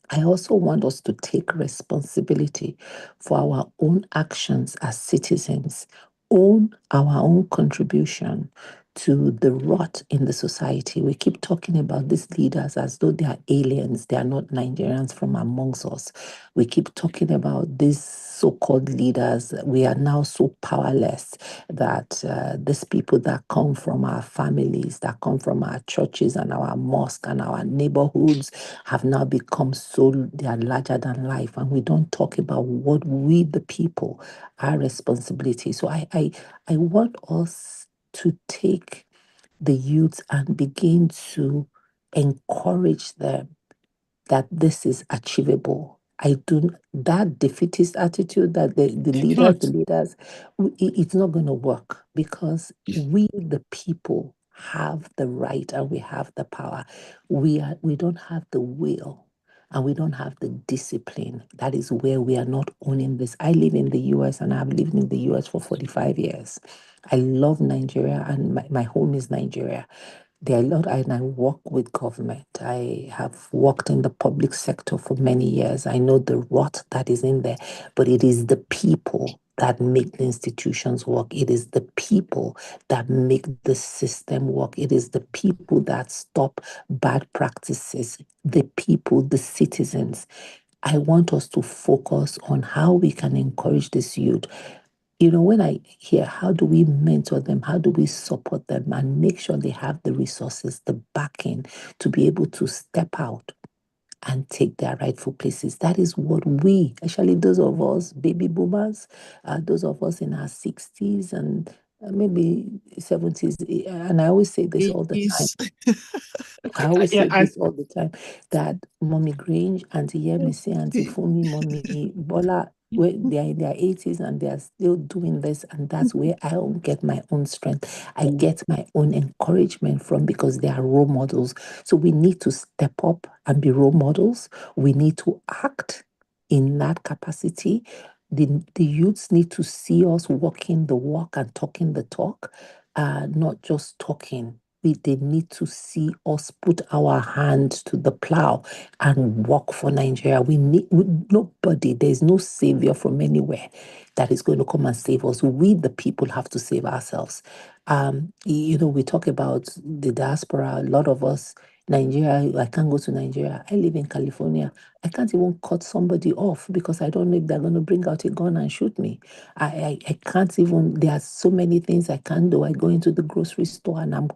I also want us to take responsibility for our own actions as citizens, own our own contribution to the rot in the society. We keep talking about these leaders as though they are aliens, they are not Nigerians from amongst us. We keep talking about these so-called leaders. We are now so powerless that these people that come from our families, that come from our churches and our mosques and our neighborhoods have now become they are larger than life. And we don't talk about what we, the people, our responsibility. So I want us to take the youth and begin to encourage them that this is achievable. That defeatist attitude that the leaders, it's not going to work because we, the people, have the right and we have the power. We don't have the will and we don't have the discipline. That is where we are not owning this. I live in the US and I've lived in the US for 45 years. I love Nigeria and my home is Nigeria. There are a lot, and I work with government. I have worked in the public sector for many years. I know the rot that is in there, but it is the people that make the institutions work. It is the people that make the system work. It is the people that stop bad practices, the people, the citizens. I want us to focus on how we can encourage this youth. When I hear how do we mentor them, how do we support them and make sure they have the resources, the backing to be able to step out and take their rightful places. That is what we, especially those of us baby boomers, those of us in our 60s and maybe 70s. And I always say this all the time. I always say this all the time, that Mommy Grange, Auntie Yemisi, Auntie Fumi, Mommy Bola, they are in their 80s and they are still doing this, and that's where I get my own strength. I get my own encouragement from, because they are role models. So we need to step up and be role models. We need to act in that capacity. The youths need to see us walking the walk and talking the talk, not just talking. They need to see us put our hands to the plow and work for Nigeria. Nobody, there's no savior from anywhere that is going to come and save us. We, the people, have to save ourselves. We talk about the diaspora. A lot of us, Nigeria, I can't go to Nigeria. I live in California. I can't even cut somebody off because I don't know if they're going to bring out a gun and shoot me. I can't even, there are so many things I can't do. I go into the grocery store and I'm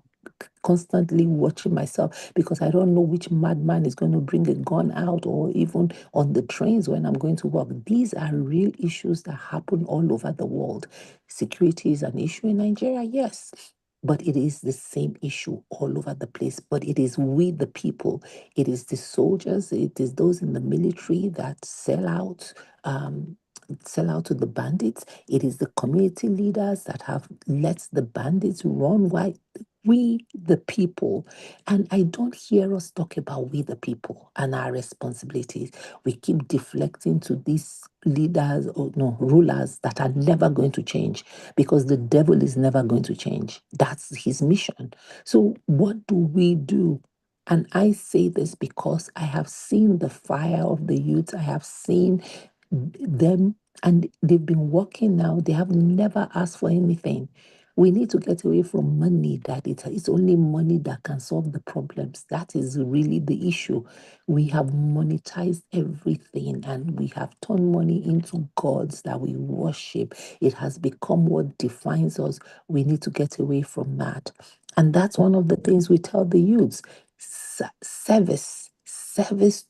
constantly watching myself because I don't know which madman is going to bring a gun out, or even on the trains when I'm going to work. These are real issues that happen all over the world. Security is an issue in Nigeria, yes, but it is the same issue all over the place. But it is we, the people, it is the soldiers, it is those in the military that sell out to the bandits. It is the community leaders that have let the bandits run wild. We, the people, and I don't hear us talk about we, the people, and our responsibilities. We keep deflecting to these leaders or rulers that are never going to change, because the devil is never going to change. That's his mission. So what do we do? And I say this because I have seen the fire of the youth. I have seen them, and they've been working now. They have never asked for anything. We need to get away from money, that it's only money that can solve the problems. That is really the issue. We have monetized everything and we have turned money into gods that we worship. It has become what defines us. We need to get away from that. And that's one of the things we tell the youths. Service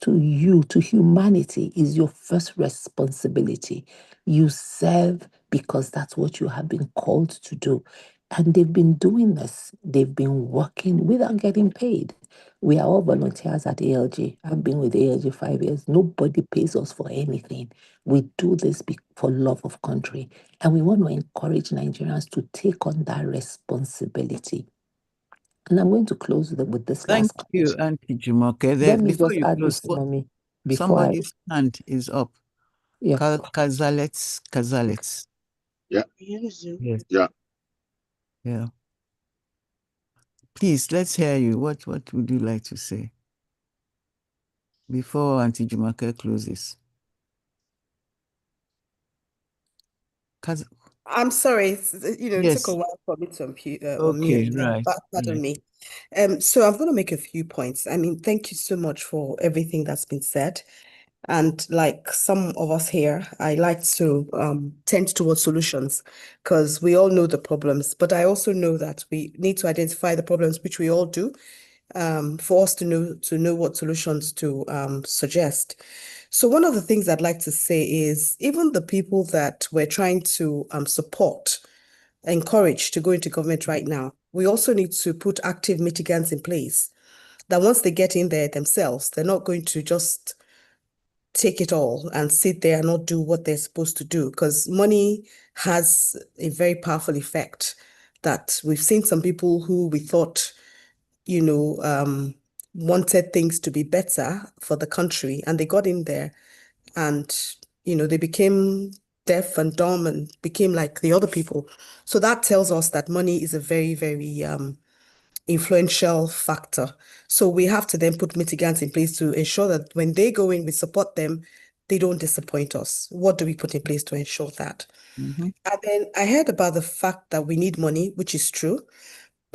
to you, to humanity, is your first responsibility. You serve because that's what you have been called to do. And they've been doing this. They've been working without getting paid. We are all volunteers at ALG. I've been with ALG 5 years. Nobody pays us for anything. We do this for love of country. And we want to encourage Nigerians to take on that responsibility. And I'm going to close with this Thank last you, comment. Auntie Jumoke. Let me Before just you add close, this, Mommy. somebody's hand is up. Yeah. Kazalets. Yeah. Yes. Yeah. Yeah. Please, let's hear you. What would you like to say before Auntie Jumoke closes? I'm sorry, it took a Yes. while for me to unmute. Okay, right. Pardon me. So I'm going to make a few points. I mean, thank you so much for everything that's been said. And like some of us here, I like to tend towards solutions, because we all know the problems. But I also know that we need to identify the problems, which we all do, for us to know what solutions to suggest. So one of the things I'd like to say is, even the people that we're trying to support, encourage to go into government right now, we also need to put active mitigants in place, that once they get in there themselves, they're not going to just take it all and sit there and not do what they're supposed to do, because money has a very powerful effect that we've seen some people who we thought, wanted things to be better for the country, and they got in there and, they became deaf and dumb and became like the other people. So that tells us that money is a very, very influential factor. So we have to then put mitigants in place to ensure that when they go in, we support them, they don't disappoint us. What do we put in place to ensure that? Mm-hmm. And then I heard about the fact that we need money, which is true.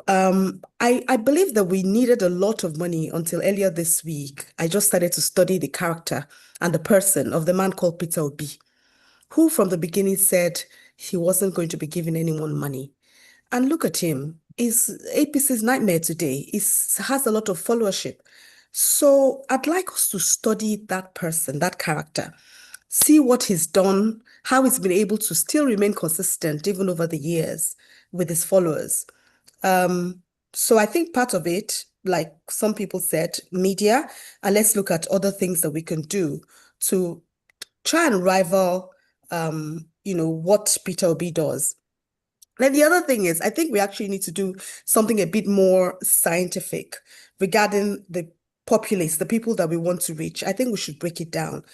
I believe that we needed a lot of money until earlier this week. I just started to study the character and the person of the man called Peter Obi, who from the beginning said he wasn't going to be giving anyone money. And look at him. Is APC's nightmare today. He has a lot of followership. So I'd like us to study that person, that character, see what he's done, how he's been able to still remain consistent even over the years with his followers. So I think part of it, like some people said, media, and let's look at other things that we can do to try and rival, what Peter Obi does. Then the other thing is, I think we actually need to do something a bit more scientific regarding the populace, the people that we want to reach. I think we should break it down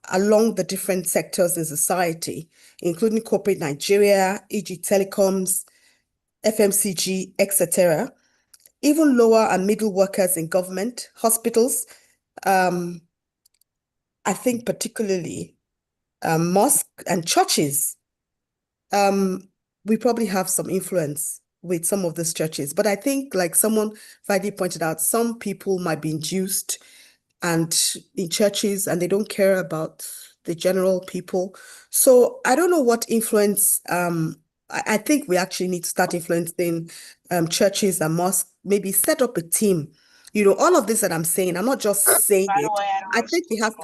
along the different sectors in society, including corporate Nigeria, e.g. telecoms, FMCG, etc., even lower and middle workers in government, hospitals. I think particularly mosques and churches. We probably have some influence with some of these churches, but I think, like someone Friday pointed out, some people might be induced and in churches and they don't care about the general people. So I don't know what influence. I think we actually need to start influencing churches and mosques, maybe set up a team. All of this that I'm saying, I'm not just saying it. I think we have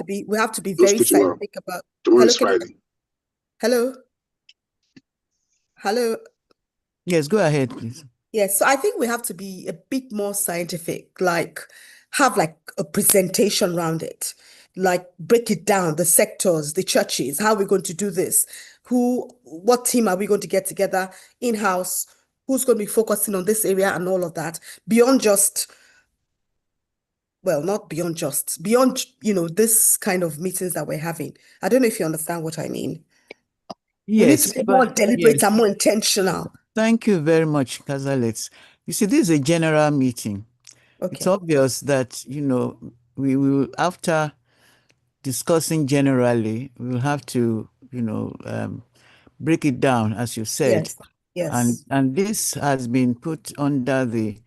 to be very scientific about. Tomorrow Hello, is Friday. Hello. Hello. Yes, go ahead, please. Yes, so I think we have to be a bit more scientific, like have like a presentation around it, like break it down, the sectors, the churches, how are we going to do this? What team are we going to get together in-house? Who's going to be focusing on this area and all of that? Beyond just, well, not beyond just, beyond, this kind of meetings that we're having. I don't know if you understand what I mean. We need to Yes, be more but deliberate yes. and more intentional. Thank you very much, Kazalets. You see, this is a general meeting. It's Okay. obvious that, we will, after discussing generally, we'll have to, break it down, as you said. Yes. Yes. And this has been put under the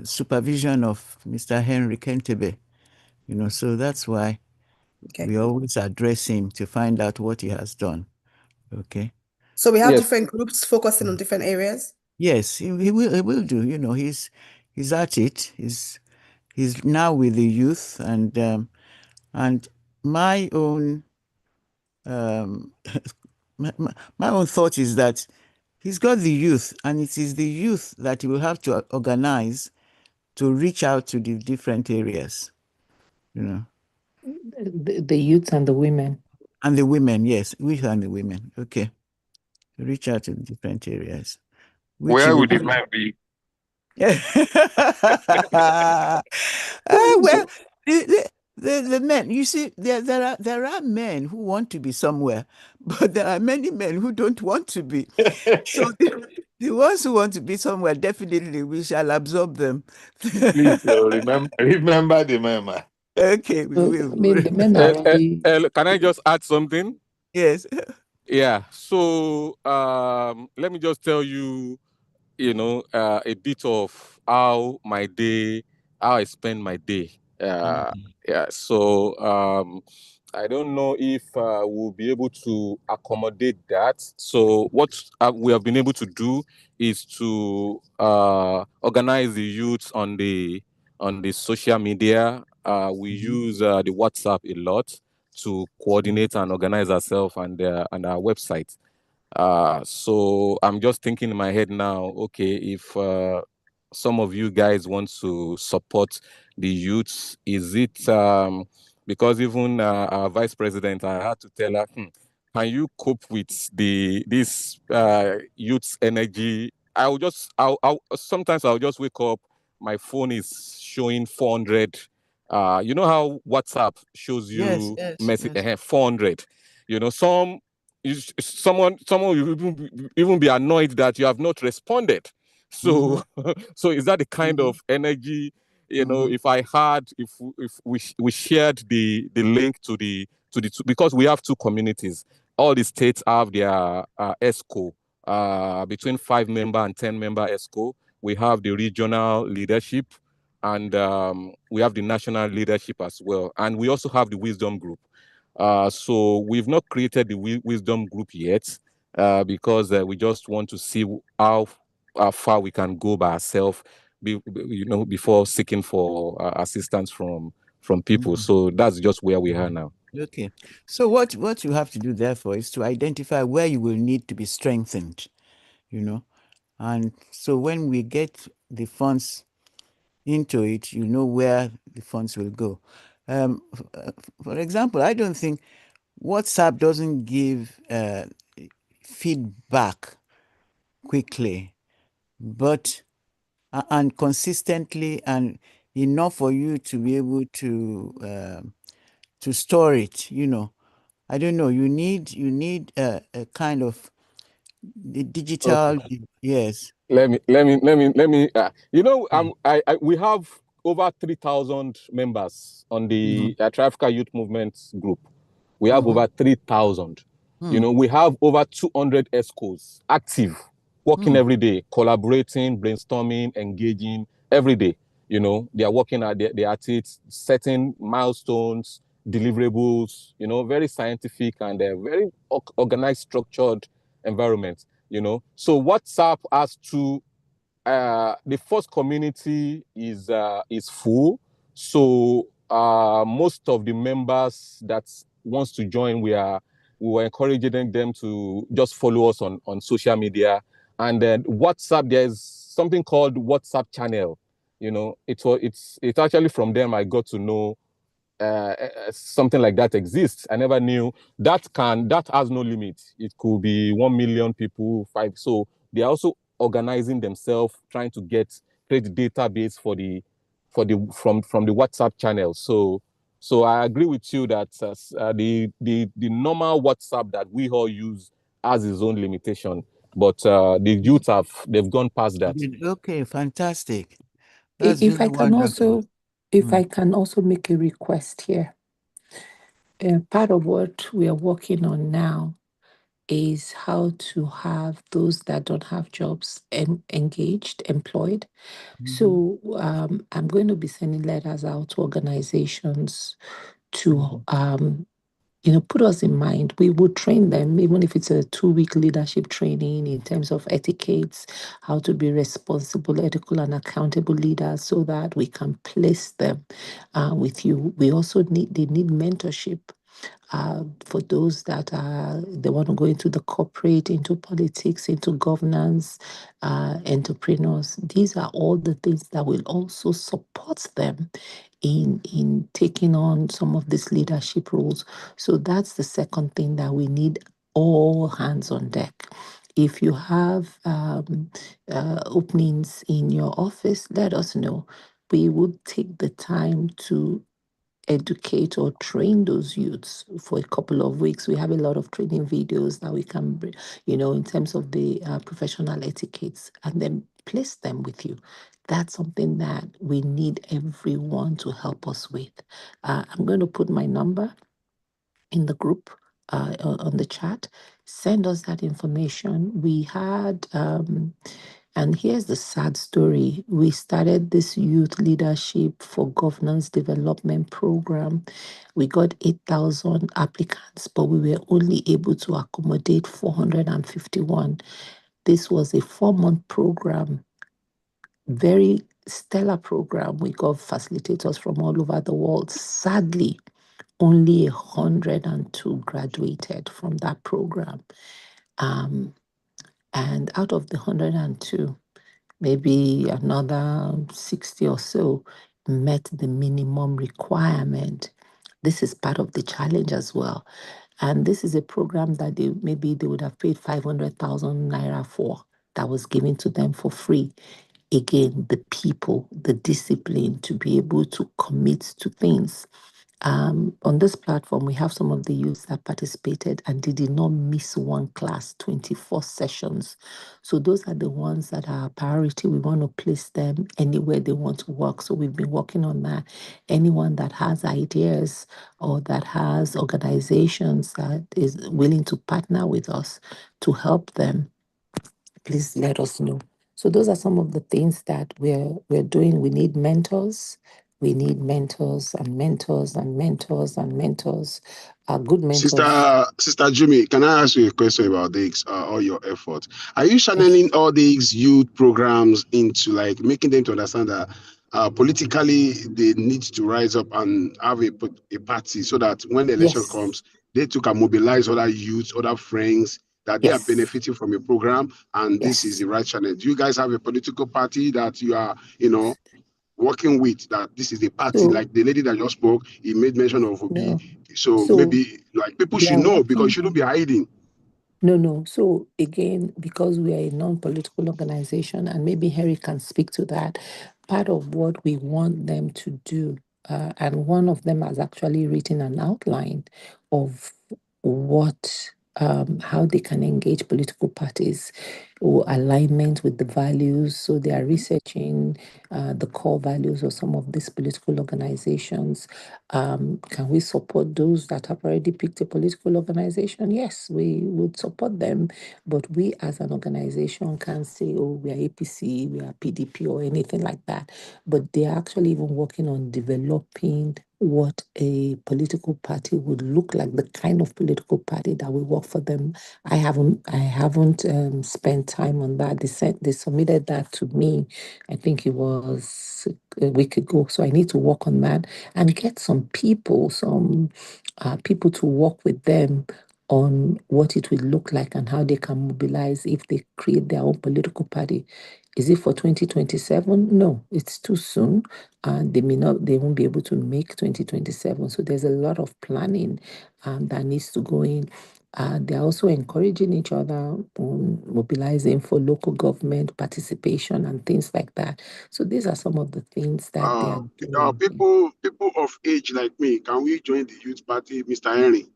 supervision of Mr. Henry Kentebe, so that's why we always address him to find out what he has done. Okay. So we have Yes. different groups focusing on different areas? Yes, he will do. He's at it. He's now with the youth, and my own my own thought is that he's got the youth, and it is the youth that he will have to organize to reach out to the different areas, The youth and the women. And the women, yes, we and the women. Okay, to reach out to the different areas. Where would the man be? Well, the men, you see, there are men who want to be somewhere, but there are many men who don't want to be. So the ones who want to be somewhere, definitely we shall absorb them. Please remember the men, man. Okay, we will. I mean, the men are ready. Can I just add something? Yes. Yeah. So let me just tell you, a bit of how I spend my day. Yeah. So I don't know if we'll be able to accommodate that. So what we have been able to do is to organize the youth on the social media. We use the WhatsApp a lot to coordinate and organize ourselves and our website. So I'm just thinking in my head now, okay, if some of you guys want to support the youths, is it because even our vice president, I had to tell her, can you cope with this youth's energy? Sometimes I'll just wake up, my phone is showing 400. You know how WhatsApp shows Yes, you yes, message yes. 400. You know, someone will even be annoyed that you have not responded. So, so is that the kind of energy? You know, if we shared the link to the because we have two communities. All the states have their ESCO, between 5-member and 10-member ESCO. We have the regional leadership, and we have the national leadership as well. And we also have the wisdom group. So we've not created the wisdom group yet, because we just want to see how far we can go by ourselves, before seeking for assistance from people. So that's just where we are now. Okay. So what you have to do, therefore, is to identify where you will need to be strengthened, and so when we get the funds into it, you know where the funds will go. For example, I don't think WhatsApp doesn't give feedback quickly, but and consistently, and enough for you to be able to store it. I don't know. You need a kind of the digital. Okay. Yes. Let me. We have over 3,000 members on the Tri-Africa Youth Movement group. We have over 3,000. We have over 200 ESCOs active, working every day, collaborating, brainstorming, engaging every day. They are working at it, setting milestones, deliverables, very scientific and very organized, structured environment. So WhatsApp has to, the first community is full. So most of the members that wants to join, we were encouraging them to just follow us on social media. And then WhatsApp, there's something called WhatsApp channel. It's actually from them I got to know something like that exists. I never knew that has no limit. It could be 1 million people, 5. So they are also organizing themselves, trying to create database from the WhatsApp channel. So I agree with you that the normal WhatsApp that we all use has its own limitation, but the youth they've gone past that. Okay, fantastic. That's If really I can wonderful. also make a request here. Part of what we are working on now is how to have those that don't have jobs engaged, employed. So I'm going to be sending letters out to organizations to put us in mind. We would train them, even if it's a 2-week leadership training in terms of etiquettes, how to be responsible, ethical, and accountable leaders, so that we can place them with you. They need mentorship. For those that they want to go into the corporate, into politics, into governance, entrepreneurs. These are all the things that will also support them in taking on some of these leadership roles. So that's the second thing that we need, all hands on deck. If you have openings in your office, let us know. We would take the time to educate or train those youths for a couple of weeks. We have a lot of training videos that we can, in terms of the professional etiquettes, and then place them with you. That's something that we need everyone to help us with. I'm going to put my number in the group, on the chat. Send us that information. We had, and here's the sad story. We started this youth leadership for governance development program. We got 8,000 applicants, but we were only able to accommodate 451. This was a 4-month program, very stellar program. We got facilitators from all over the world. Sadly, only 102 graduated from that program. And out of the 102, maybe another 60 or so met the minimum requirement. This is part of the challenge as well. And this is a program that maybe they would have paid 500,000 naira for, that was given to them for free. Again, the people, the discipline to be able to commit to things. On this platform, we have some of the youths that participated and they did not miss one class, 24 sessions. So those are the ones that are priority. We want to place them anywhere they want to work. So we've been working on that. Anyone that has ideas or that has organizations that is willing to partner with us to help them, please let us know. So those are some of the things that we're doing. We need mentors. We need mentors and mentors and mentors and mentors. Good mentors. Sister Jimmy, can I ask you a question about this, all your efforts? Are you channeling all these youth programs into like making them to understand that politically they need to rise up and have a party so that when the election Yes. comes, they too can mobilize other youths, other friends, that they are benefiting from a program and this is the right channel? Do you guys have a political party that you are, working with, that this is the party, So, like the lady that just spoke, he made mention of Obi. no. So So maybe like people we should are know because you working. shouldn't be hiding. No. So again, because we are a non-political organization, and maybe Harry can speak to that, part of what we want them to do, and one of them has actually written an outline of what, how they can engage political parties or alignment with the values. So they are researching the core values of some of these political organizations. Can we support those that have already picked a political organization? Yes, we would support them, but we as an organization can't say, oh, we are APC, we are PDP or anything like that. But they are actually even working on developing what a political party would look like, the kind of political party that will work for them. I haven't spent time on that. They submitted that to me. I think it was a week ago. So I need to work on that and get some people to work with them on what it will look like and how they can mobilize if they create their own political party. Is it for 2027? No, it's too soon. And they won't be able to make 2027. So there's a lot of planning that needs to go in. They're also encouraging each other on mobilizing for local government participation and things like that. So these are some of the things that they are doing. People of age like me, can we join the youth party, Mr. Henry?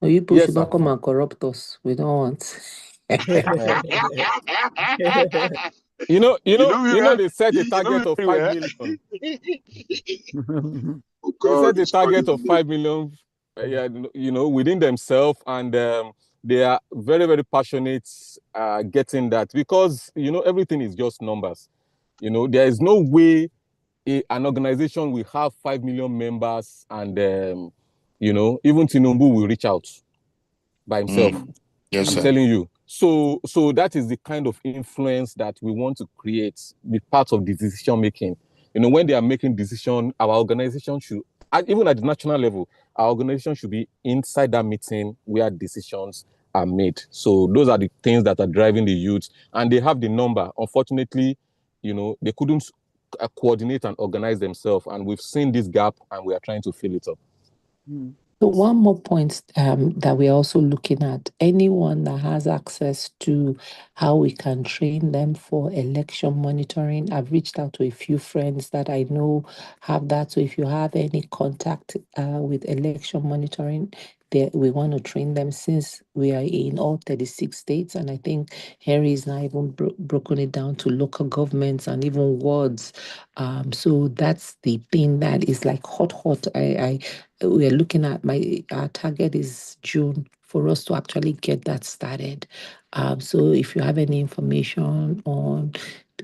No, you people Yes, should sir. not come and corrupt us. We don't want. They set a target of 5 million. Oh They God, set a it's calling target of me. 5 million, within themselves, and they are very, very passionate getting that, because everything is just numbers. There is no way an organization will have 5 million members, and even Tinubu will reach out by himself. Yes, I'm sir. telling you. So that is the kind of influence that we want to create, be part of the decision making. When they are making decision, our organization should, even at the national level, our organization should be inside that meeting where decisions are made. So those are the things that are driving the youth, and they have the number. Unfortunately, they couldn't coordinate and organize themselves, and we've seen this gap, and we are trying to fill it up. So one more point that we're also looking at, anyone that has access to how we can train them for election monitoring. I've reached out to a few friends that I know have that. So if you have any contact with election monitoring, we want to train them, since we are in all 36 states. And I think Harry is now even broken it down to local governments and even wards. So that's the thing that is like hot. We are looking at, our target is June for us to actually get that started. So if you have any information on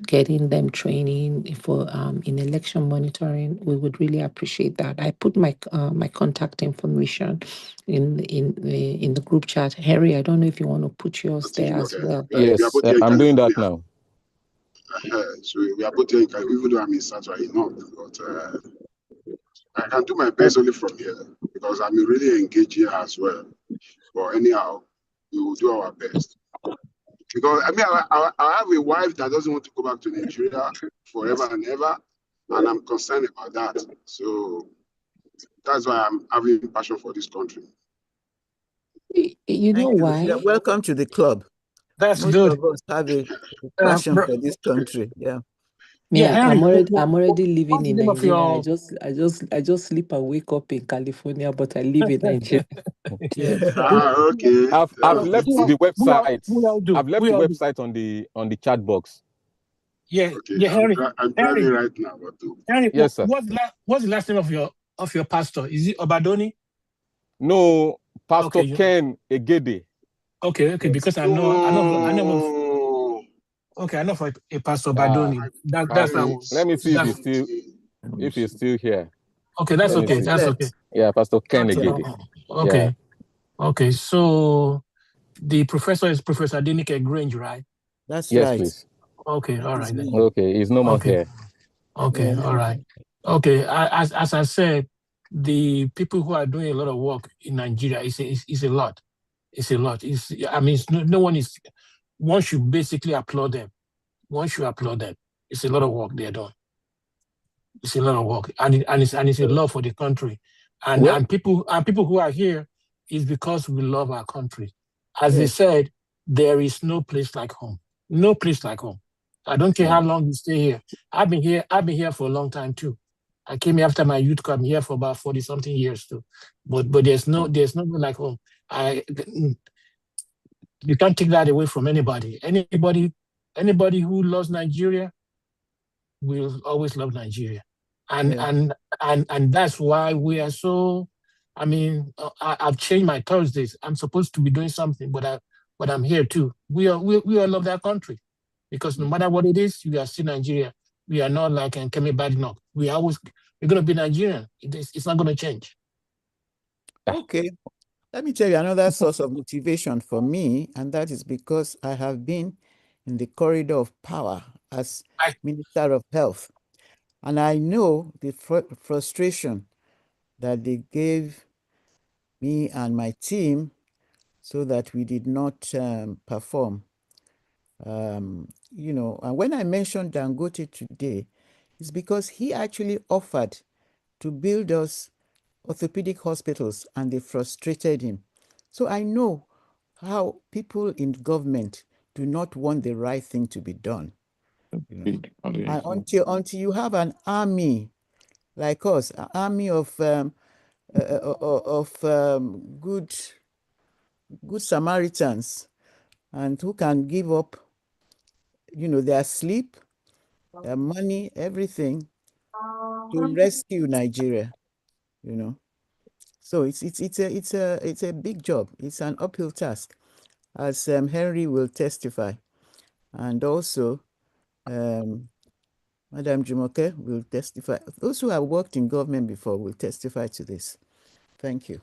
getting them training for in election monitoring, we would really appreciate that. I put my contact information in the group chat. Harry, I don't know if you want to put yours there as well. Yes, I'm doing that now. So we are both here, even though I'm in Saturday, but I can do my best only from here because I'm really engaged here as well. But anyhow, we will do our best. Because I have a wife that doesn't want to go back to Nigeria forever and ever, and I'm concerned about that. So That's why I'm having passion for this country. You know Thank you. why? Yeah, welcome to the club. That's Most good. of us have a passion for this country. Yeah. Me, Yeah, Henry, I'm already living what's the in name of Nigeria. I your just sleep and wake up in California, but I live in Nigeria. yeah. Okay. I've left the website. We all do. I've left We the all do. website on the chat box. Yeah, Okay. yeah, Henry. I'm Henry, driving right now, but Henry, Yes, sir. what's the last name of your pastor? Is it Obadoni? No, Pastor Okay, Ken Egede. okay, Yes. because I know oh, okay, I know for a pastor Uh, Badoni. That's Pastor, how let me see that's if he's still here. okay, that's Let me okay. see. That's okay. Yeah, Pastor Ken Okay. Egede. Yeah. Okay. Okay. So the professor is Professor Adenike Grange, right? That's Yes, right. please. Okay, all right then. Okay, he's no more Okay. here. Okay, Yeah. all right. Okay, as I said, the people who are doing a lot of work in Nigeria is a lot. It's a lot. I mean, no one is. One should basically applaud them. One should applaud them. It's a lot of work they're doing. It's a lot of work, and it's a lot for the country, and people who are here is because we love our country. As they said, there is no place like home. No place like home. I don't care how long you stay here. I've been here for a long time too. I came here after my youth club. I'm here for about 40 something years too. But there's no like home. You can't take that away from anybody. Anybody who loves Nigeria will always love Nigeria. And that's why we are so. I mean, I've changed my Thursdays. I'm supposed to be doing something, but I'm here too. We all love that country, because no matter what it is, we are still Nigeria. We are not like Kemi Badenoch. We're gonna be Nigerian. It's not gonna change. Okay. Let me tell you another source of motivation for me, and that is because I have been in the corridor of power as Minister of Health. And I know the frustration that they gave me and my team so that we did not perform. And when I mentioned Dangote today, it's because he actually offered to build us orthopedic hospitals and they frustrated him. So I know how people in government do not want the right thing to be done. And until you have an army like us, an army of good Samaritans, and who can give up, their sleep, their money, everything to rescue Nigeria. So it's a big job. It's an uphill task, as Henry will testify, and also Madam Jumoke will testify. Those who have worked in government before will testify to this. Thank you.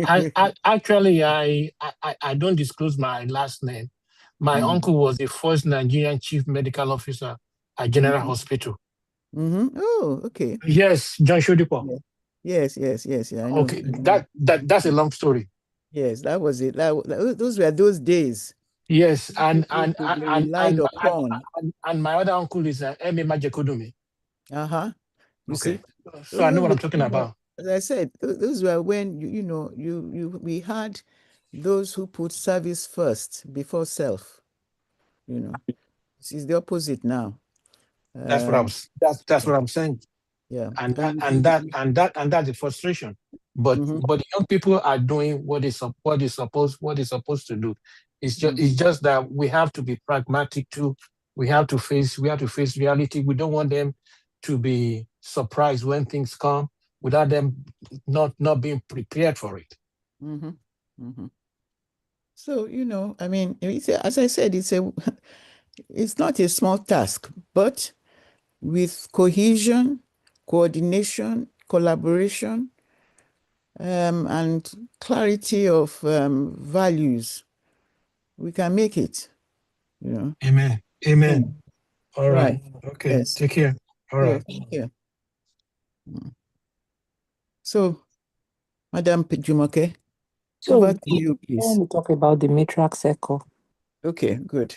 I don't disclose my last name. My uncle was the first Nigerian chief medical officer at General Hospital. Oh, okay. Yes, John Shodipo. Yes. Yeah, I know. Okay, that's a long story. Yes, that was it. Those were those days. Yes, and relied upon. And my other uncle is M.A. Majekodumi. You see, so I know what I'm talking about. As I said, those were when we had those who put service first before self. It's the opposite now. That's what I'm saying. Yeah, and that's the frustration. But young people are doing what they supposed to do. It's just that we have to be pragmatic too. We have to face reality. We don't want them to be surprised when things come without them not being prepared for it. So I mean, as I said, it's not a small task, but with cohesion, coordination, collaboration, and clarity of values, we can make it. Amen. All right. Okay. Yes. Take care. All right. Thank you. So, Madam Jumoke, over to you, please. Let me talk about the matriarch circle. Okay, good.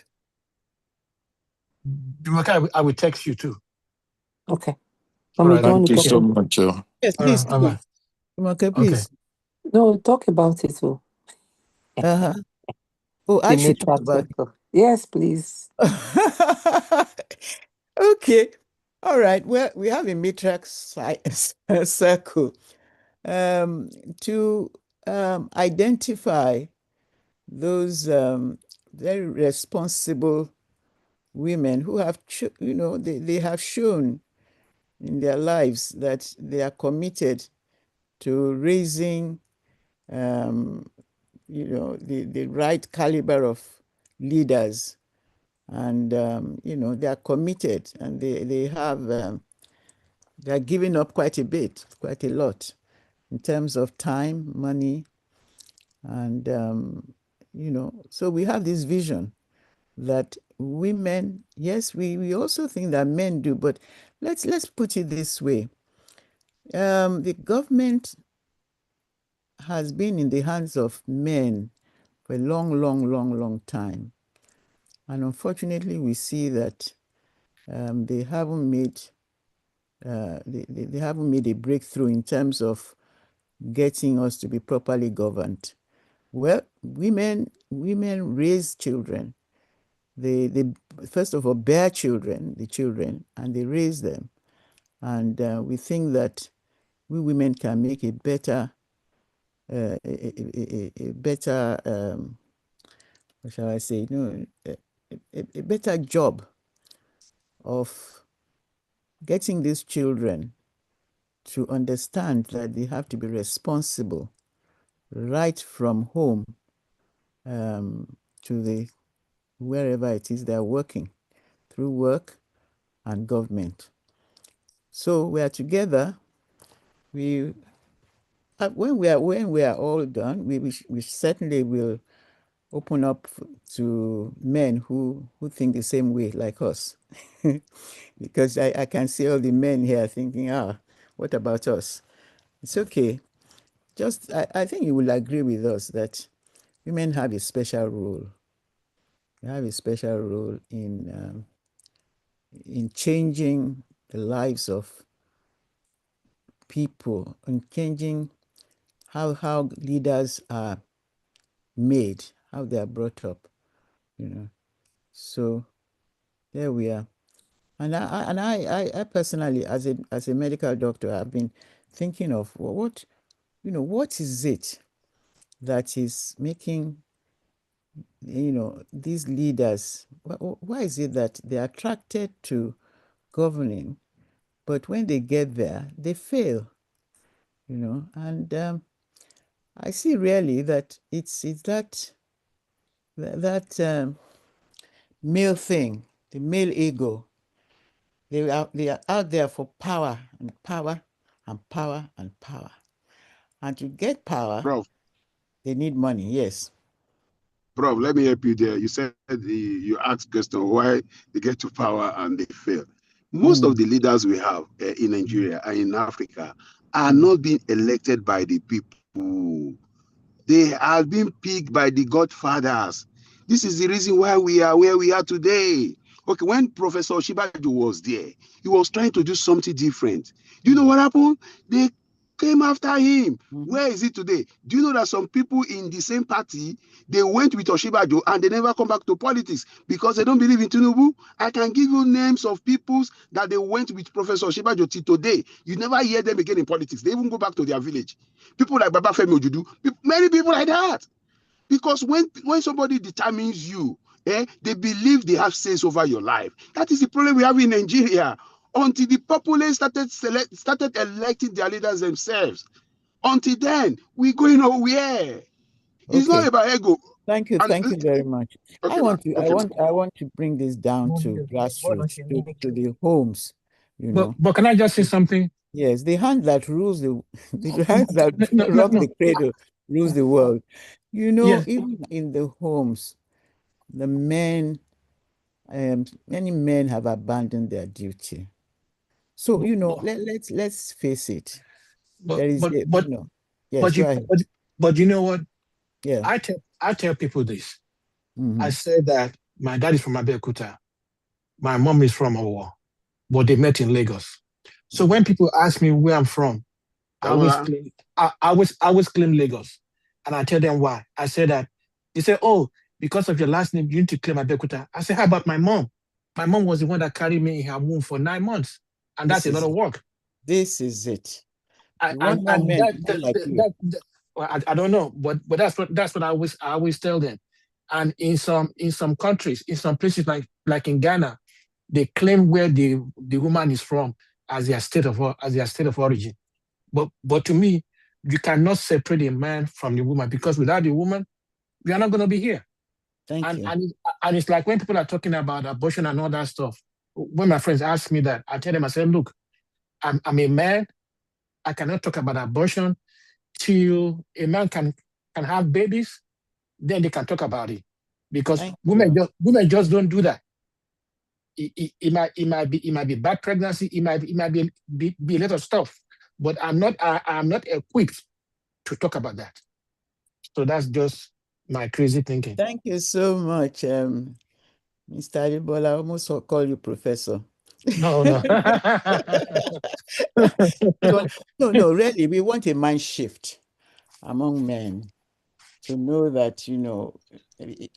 Jumoke, I will text you too. Okay. Thank you so much. Yes, please. Okay, please. No, talk about it. Oh, Uh-huh. Oh, I the should talk matrix about circle. Yes, please. Okay. All right. Well, we have a matrix circle to identify those very responsible women who have, they have shown in their lives that they are committed to raising, the right caliber of leaders. And, they are committed and they have, they are giving up quite a bit, quite a lot in terms of time, money, and, so we have this vision that women, yes, we also think that men do, but let's put it this way. The government has been in the hands of men for a long, long, long, long time. And unfortunately, we see that they haven't made they haven't made a breakthrough in terms of getting us to be properly governed. Well, women raise children. They first of all bear the children, and they raise them. And we think that we women can make a better, a better, what shall I say? No, a better job of getting these children to understand that they have to be responsible right from home to the wherever it is they're working, through work and government. So we are together. We when we are all done, we certainly will open up to men who think the same way like us. Because I can see all the men here thinking, what about us? It's okay. Just I think you will agree with us that women have a special role. They have a special role in changing the lives of people and changing how leaders are made, how they are brought up, So there we are. And I personally, as a medical doctor, I've been thinking of what is it that is making, these leaders, why is it that they're attracted to governing, but when they get there, they fail, and I see really that it's that male thing, the male ego. They are out there for power and power and power and power. And to get power, Prof, they need money, yes. Prof, let me help you there. You said you asked question why they get to power and they fail. Most of the leaders we have in Nigeria and in Africa are not being elected by the people. They have been picked by the godfathers. This is the reason why we are where we are today. Okay, when Professor Shibaju was there, he was trying to do something different. Do you know what happened? They came after him. Where is it today? Do you know that some people in the same party, they went with Oshibaju and they never come back to politics because they don't believe in Tinubu? I can give you names of people that they went with Professor Oshibaju till today. You never hear them again in politics. They even go back to their village. People like Baba Femi Ojudu, many people like that. Because when somebody determines you, they believe they have sense over your life. That is the problem we have in Nigeria. Until the populace started electing their leaders themselves. Until then, we're going nowhere. It's not about ego. Thank you very much. Okay, I want to bring this down to grassroots, to the homes, But can I just say something? Yes, the hand that rules the hand that rocks the cradle rules the world. Even in the homes, the men, many men have abandoned their duty. So let's face it. There is, yes, go ahead. But you know what? Yeah. I tell people this. I said that my dad is from Abeokuta, my mom is from Owo, but they met in Lagos. So when people ask me where I'm from, Damola. I always claim Lagos. And I tell them why. I say that they say, oh, because of your last name, you need to claim Abeokuta. I say, how about my mom? My mom was the one that carried me in her womb for 9 months. And that's This a lot is of it. work. This is it. I, You and want more and men that to be that, like that, you. well, I don't know, but that's what I always tell them. And in some countries, in some places like in Ghana, they claim where the woman is from as their state of origin. But to me, you cannot separate a man from the woman, because without the woman, we are not going to be here. Thank And you. and and it's like when people are talking about abortion and all that stuff. When my friends ask me that, I tell them, I say, look, I'm a man. I cannot talk about abortion till a man can have babies. Then they can talk about it, because Thank you. women just don't do that. It might be bad pregnancy. It might be a lot of stuff. But I'm not equipped to talk about that. So that's just my crazy thinking. Thank you so much, Mr. Adibola. I almost call you professor. No, no. No, really, we want a mind shift among men to know that,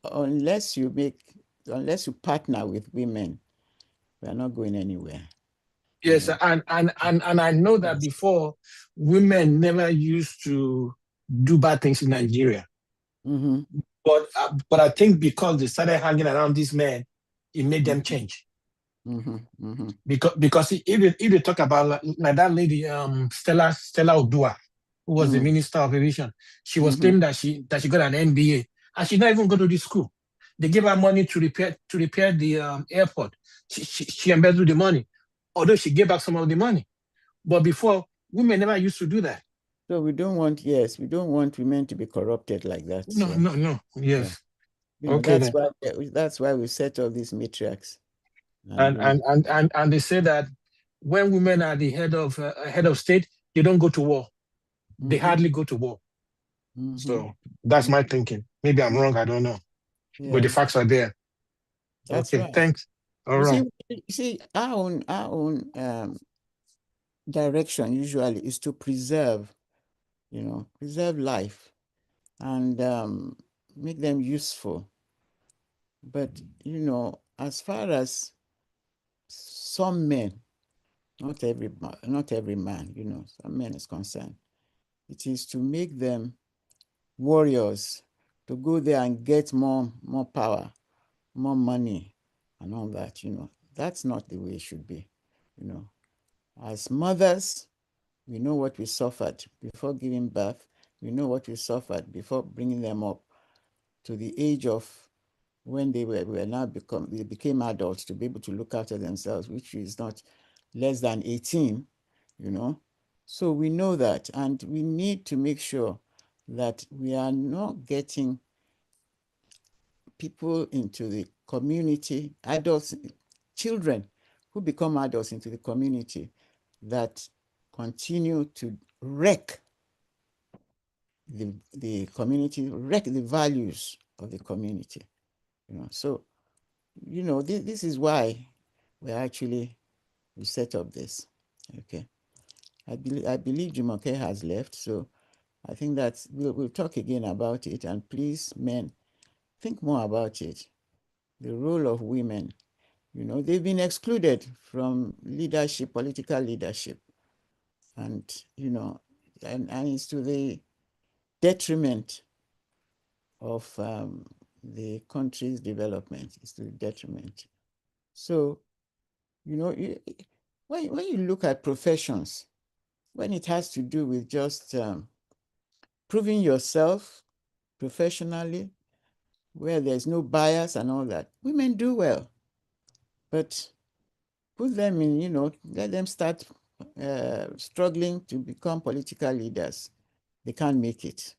unless you partner with women, we are not going anywhere. Yes, and I know that Yes. before, women never used to do bad things in Nigeria. Mm-hmm. But I think because they started hanging around these men, it made them change. Mm-hmm. Mm-hmm. Because if you talk about like that lady, Stella Odua, who was the Minister of Aviation, she was claiming that she got an MBA, and she not even go to the school. They gave her money to repair the airport. She embezzled the money, although she gave back some of the money. But before, women never used to do that. So we don't want women to be corrupted like that. No, So, no. Yes. yeah. Okay then. That's why we set all these matriarchs. And they say that when women are the head of state, they don't go to war. They hardly go to war. So that's my thinking. Maybe I'm wrong. I don't know. Yeah. But the facts are there. That's okay. right. Thanks. All right. You see, our own direction usually is to preserve life and make them useful. But as far as some men, not every man, some men is concerned, it is to make them warriors, to go there and get more power, more money, and all that. That's not the way it should be. As mothers, we know what we suffered before giving birth. We know what we suffered before bringing them up to the age of when they became adults, to be able to look after themselves, which is not less than 18, So we know that, and we need to make sure that we are not getting people into the community, adults, children who become adults into the community that continue to wreck the community, wreck the values of the community. So this is why we set up this. Okay, I believe Jumoke has left, so I think that we'll talk again about it. And please, men, think more about it. The role of women. They've been excluded from leadership, political leadership, and and it's to the detriment of the country's development. It's to the detriment. So, when you look at professions, when it has to do with just proving yourself professionally, where there's no bias and all that, women do well. But put them in, let them start struggling to become political leaders. They can't make it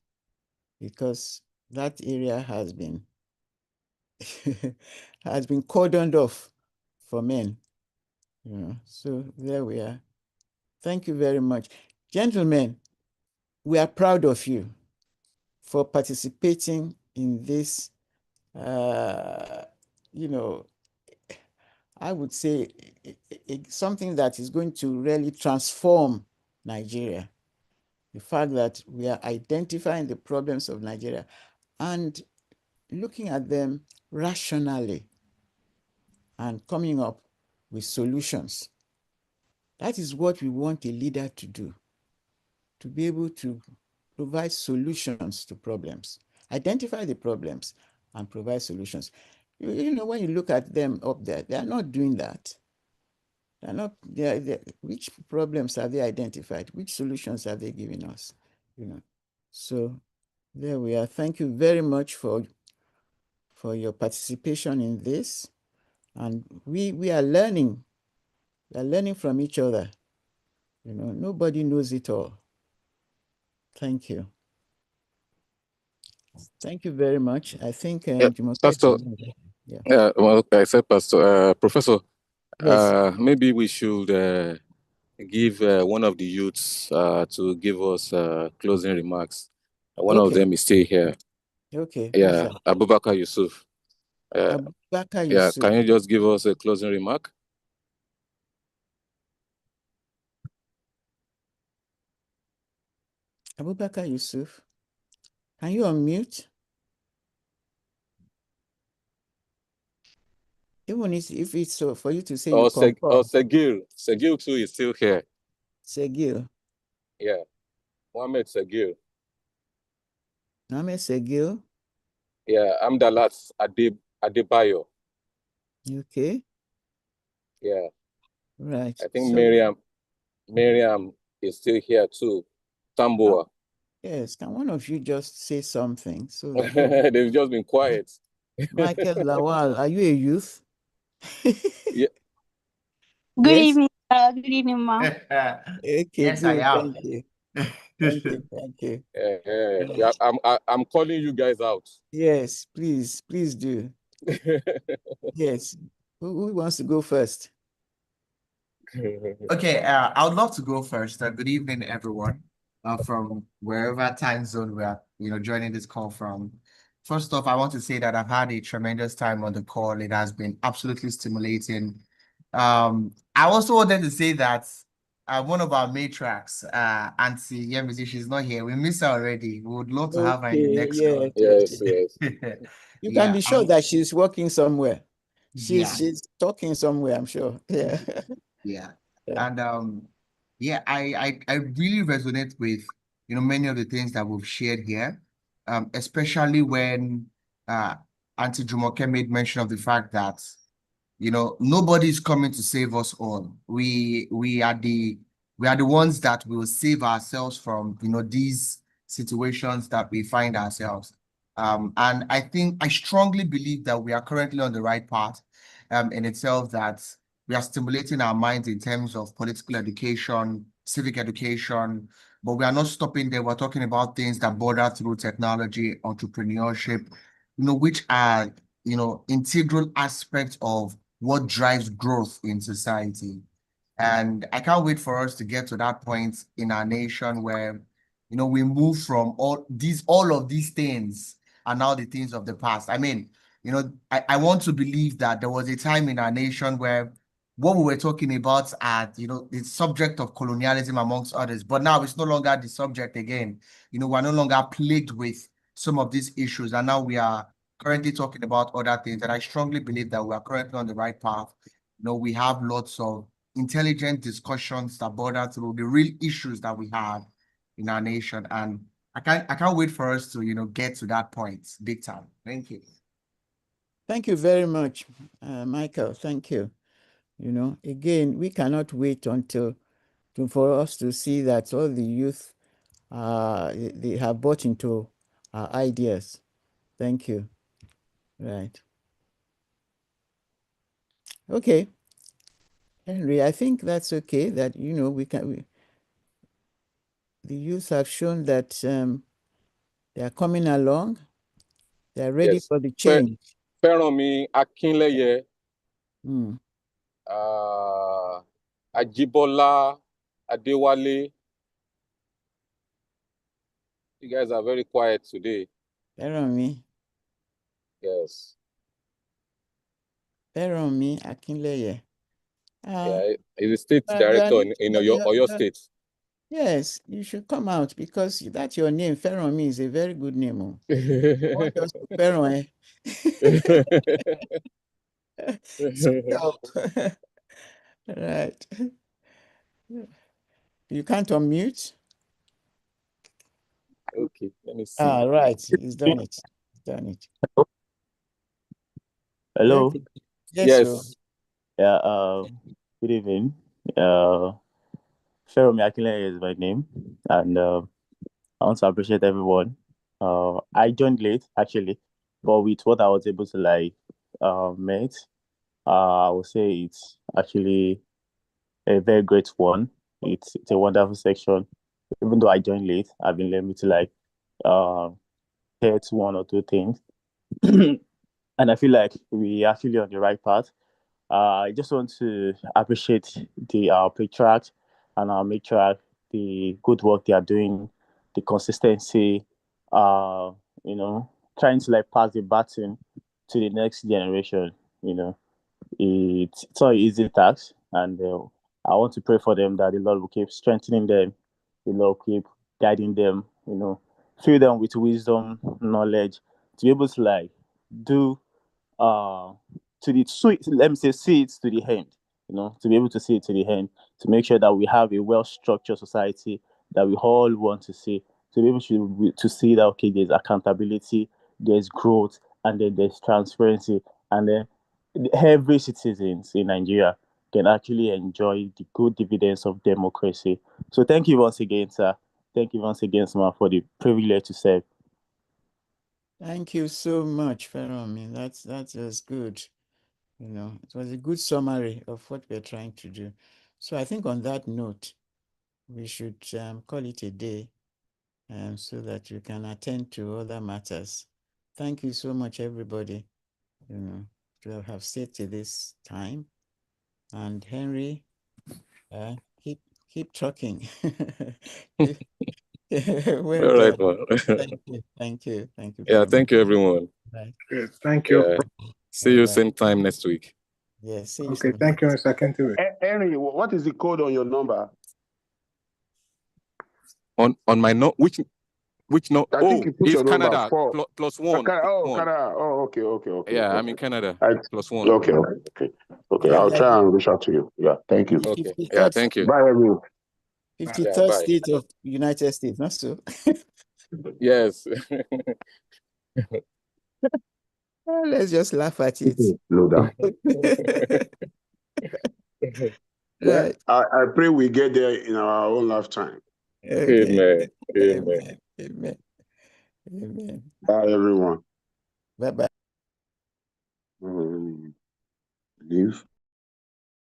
because that area has been cordoned off for men. So there we are. Thank you very much. Gentlemen, we are proud of you for participating in this, I would say, something that is going to really transform Nigeria. The fact that we are identifying the problems of Nigeria and looking at them rationally and coming up with solutions. That is what we want a leader to do, to be able to provide solutions to problems, identify the problems and provide solutions. You know, when you look at them up there, they are not doing that. They're not, which problems have they identified? Which solutions have they given us? You know, so there we are. Thank you very much for your participation in this. And we are learning. We are learning from each other. You know, nobody knows it all. Thank you. Thank you very much. I think Pastor, yeah. well, I said, Pastor, Professor, Yes. maybe we should give one of the youths to give us closing remarks. One of them is still here. Okay. Yeah, Abubakar Yusuf. Abubakar Yeah, Yusuf. can you just give us a closing remark? Abubakar Yusuf, can you unmute? Even if it's so for you to say you concur. Segil too is still here. Segil. Yeah, Mohammed Segil. Mohammed Segil. Yeah, Amdalat Adebayo. Okay. Yeah. Right. I think Miriam is still here too. Tambua. Yes, can one of you just say something so that they've just been quiet. Michael Lawal, are you a youth? Yeah. Good Yes? evening. Good evening, ma'am. Okay, Yes, good. I am. Thank you. Thank you. Yeah, I'm calling you guys out. Yes, please do. Yes. Who wants to go first? Okay, I would love to go first. Good evening, everyone, from wherever time zone we are, joining this call from. First off, I want to say that I've had a tremendous time on the call. It has been absolutely stimulating. I also wanted to say that one of our matriarchs, Auntie Yemisi, she's not here. We miss her already. We would love to have her in the next call. Yes. You can be sure that she's working somewhere. Yeah. She's talking somewhere, I'm sure. Yeah. Yeah. And I really resonate with many of the things that we've shared here, especially when Auntie Jumoke made mention of the fact that nobody's coming to save us all. We are the ones that will save ourselves from these situations that we find ourselves. And I strongly believe that we are currently on the right path in itself, that we are stimulating our minds in terms of political education, civic education, but we are not stopping there. We're talking about things that border through technology, entrepreneurship, which are, integral aspects of what drives growth in society. And I can't wait for us to get to that point in our nation where, we move from all of these things are now the things of the past. I mean, I want to believe that there was a time in our nation where what we were talking about at, the subject of colonialism amongst others, but now it's no longer the subject again. We're no longer plagued with some of these issues, and now we are currently talking about other things. And I strongly believe that we are currently on the right path. We have lots of intelligent discussions that border through the real issues that we have in our nation. And I can't wait for us to, get to that point big time. Thank you. Thank you very much, Michael. Thank you. Again, we cannot wait for us to see that all the youth they have bought into our ideas. Thank you. Right. Okay. Henry, I think that's okay that, the youth have shown that they are coming along. They are ready for the change. Feromi Akinleye, Mm. Ajibola Adewale. You guys are very quiet today. Feromi. Yes. Feromi Akinleye. Yeah, he's a state director in Oyo State. Yes, you should come out because that's your name. Feromi is a very good name. I want us to Feron. Speak up. Right. You can't unmute? Okay, let me see. Right. He's done it. He's done it. Hello. Yes. Yes. Yeah. Good evening. Feromi Akinleye is my name, and I want to appreciate everyone. I joined late actually, but with what I was able to meet, I would say it's actually a very great one. It's a wonderful section. Even though I joined late, I've been able to get one or two things, and I feel like we actually on the right path. I just want to appreciate the patriarch and our matriarch, the good work they are doing, the consistency, uh, trying to pass the baton to the next generation. It's not an easy task, and I want to pray for them that the Lord will keep strengthening them, the Lord will keep guiding them, fill them with wisdom, knowledge, to be able to do to the sweet, let me say, see it to the end, to be able to see it to the end, to make sure that we have a well-structured society that we all want to see, to be able to see that, okay, there's accountability, there's growth, and then there's transparency, and then every citizen in Nigeria can actually enjoy the good dividends of democracy. So thank you once again, sir. Thank you once again, sir, for the privilege to serve. Thank you so much, Feromi. That was good. It was a good summary of what we're trying to do. So I think on that note, we should call it a day so that you can attend to other matters. Thank you so much, everybody, to have stayed to this time. And Henry, keep talking. Well All right, done. man. Thank you. Yeah, thank you, everyone. Right. Good. Thank you. Yeah. See you same time next week. Yes. See you Okay. soon. Thank you, Mr. Kentiri. Henry, what is the code on your number? On my note, which no? I think you put it's your number Canada 4. plus one. Canada. Oh, okay. Yeah, okay. I'm in Canada. Plus one. Okay. I'll try and reach out to you. Yeah, thank you. Okay. Yeah, thank you. Bye, everyone. 53rd state of United States, not so? Yes. Let's just laugh at it. Slow down. Right. I pray we get there in our own lifetime. Okay. Amen. Amen. Bye, everyone. Bye-bye. Leave.